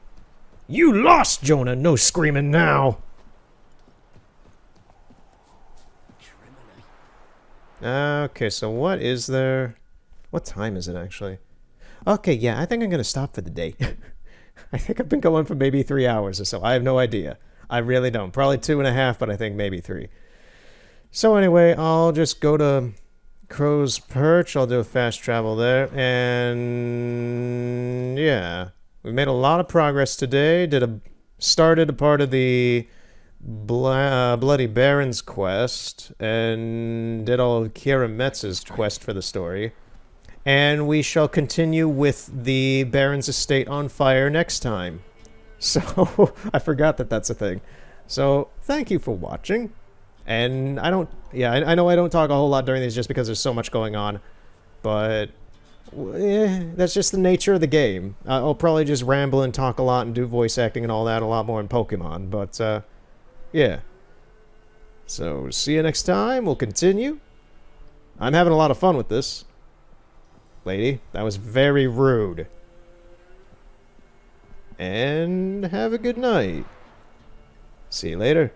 You lost, Jonah. No screaming now. Okay, so what is there? What time is it actually? Okay, yeah, I think I'm gonna stop for the day. I think I've been going for maybe 3 hours or so. I have no idea. I really don't. Probably 2.5, but I think maybe 3. So anyway, I'll just go to Crow's Perch. I'll do a fast travel there, and yeah, we made a lot of progress today. Started a part of the Bloody Baron's quest, and did all of Kiera Metz's quest for the story. And we shall continue with the Baron's estate on fire next time. So, I forgot that that's a thing. So, thank you for watching. And I know I don't talk a whole lot during these just because there's so much going on. But, that's just the nature of the game. I'll probably just ramble and talk a lot and do voice acting and all that a lot more in Pokemon. But, yeah. So, see you next time. We'll continue. I'm having a lot of fun with this. Lady, that was very rude. And have a good night. See you later.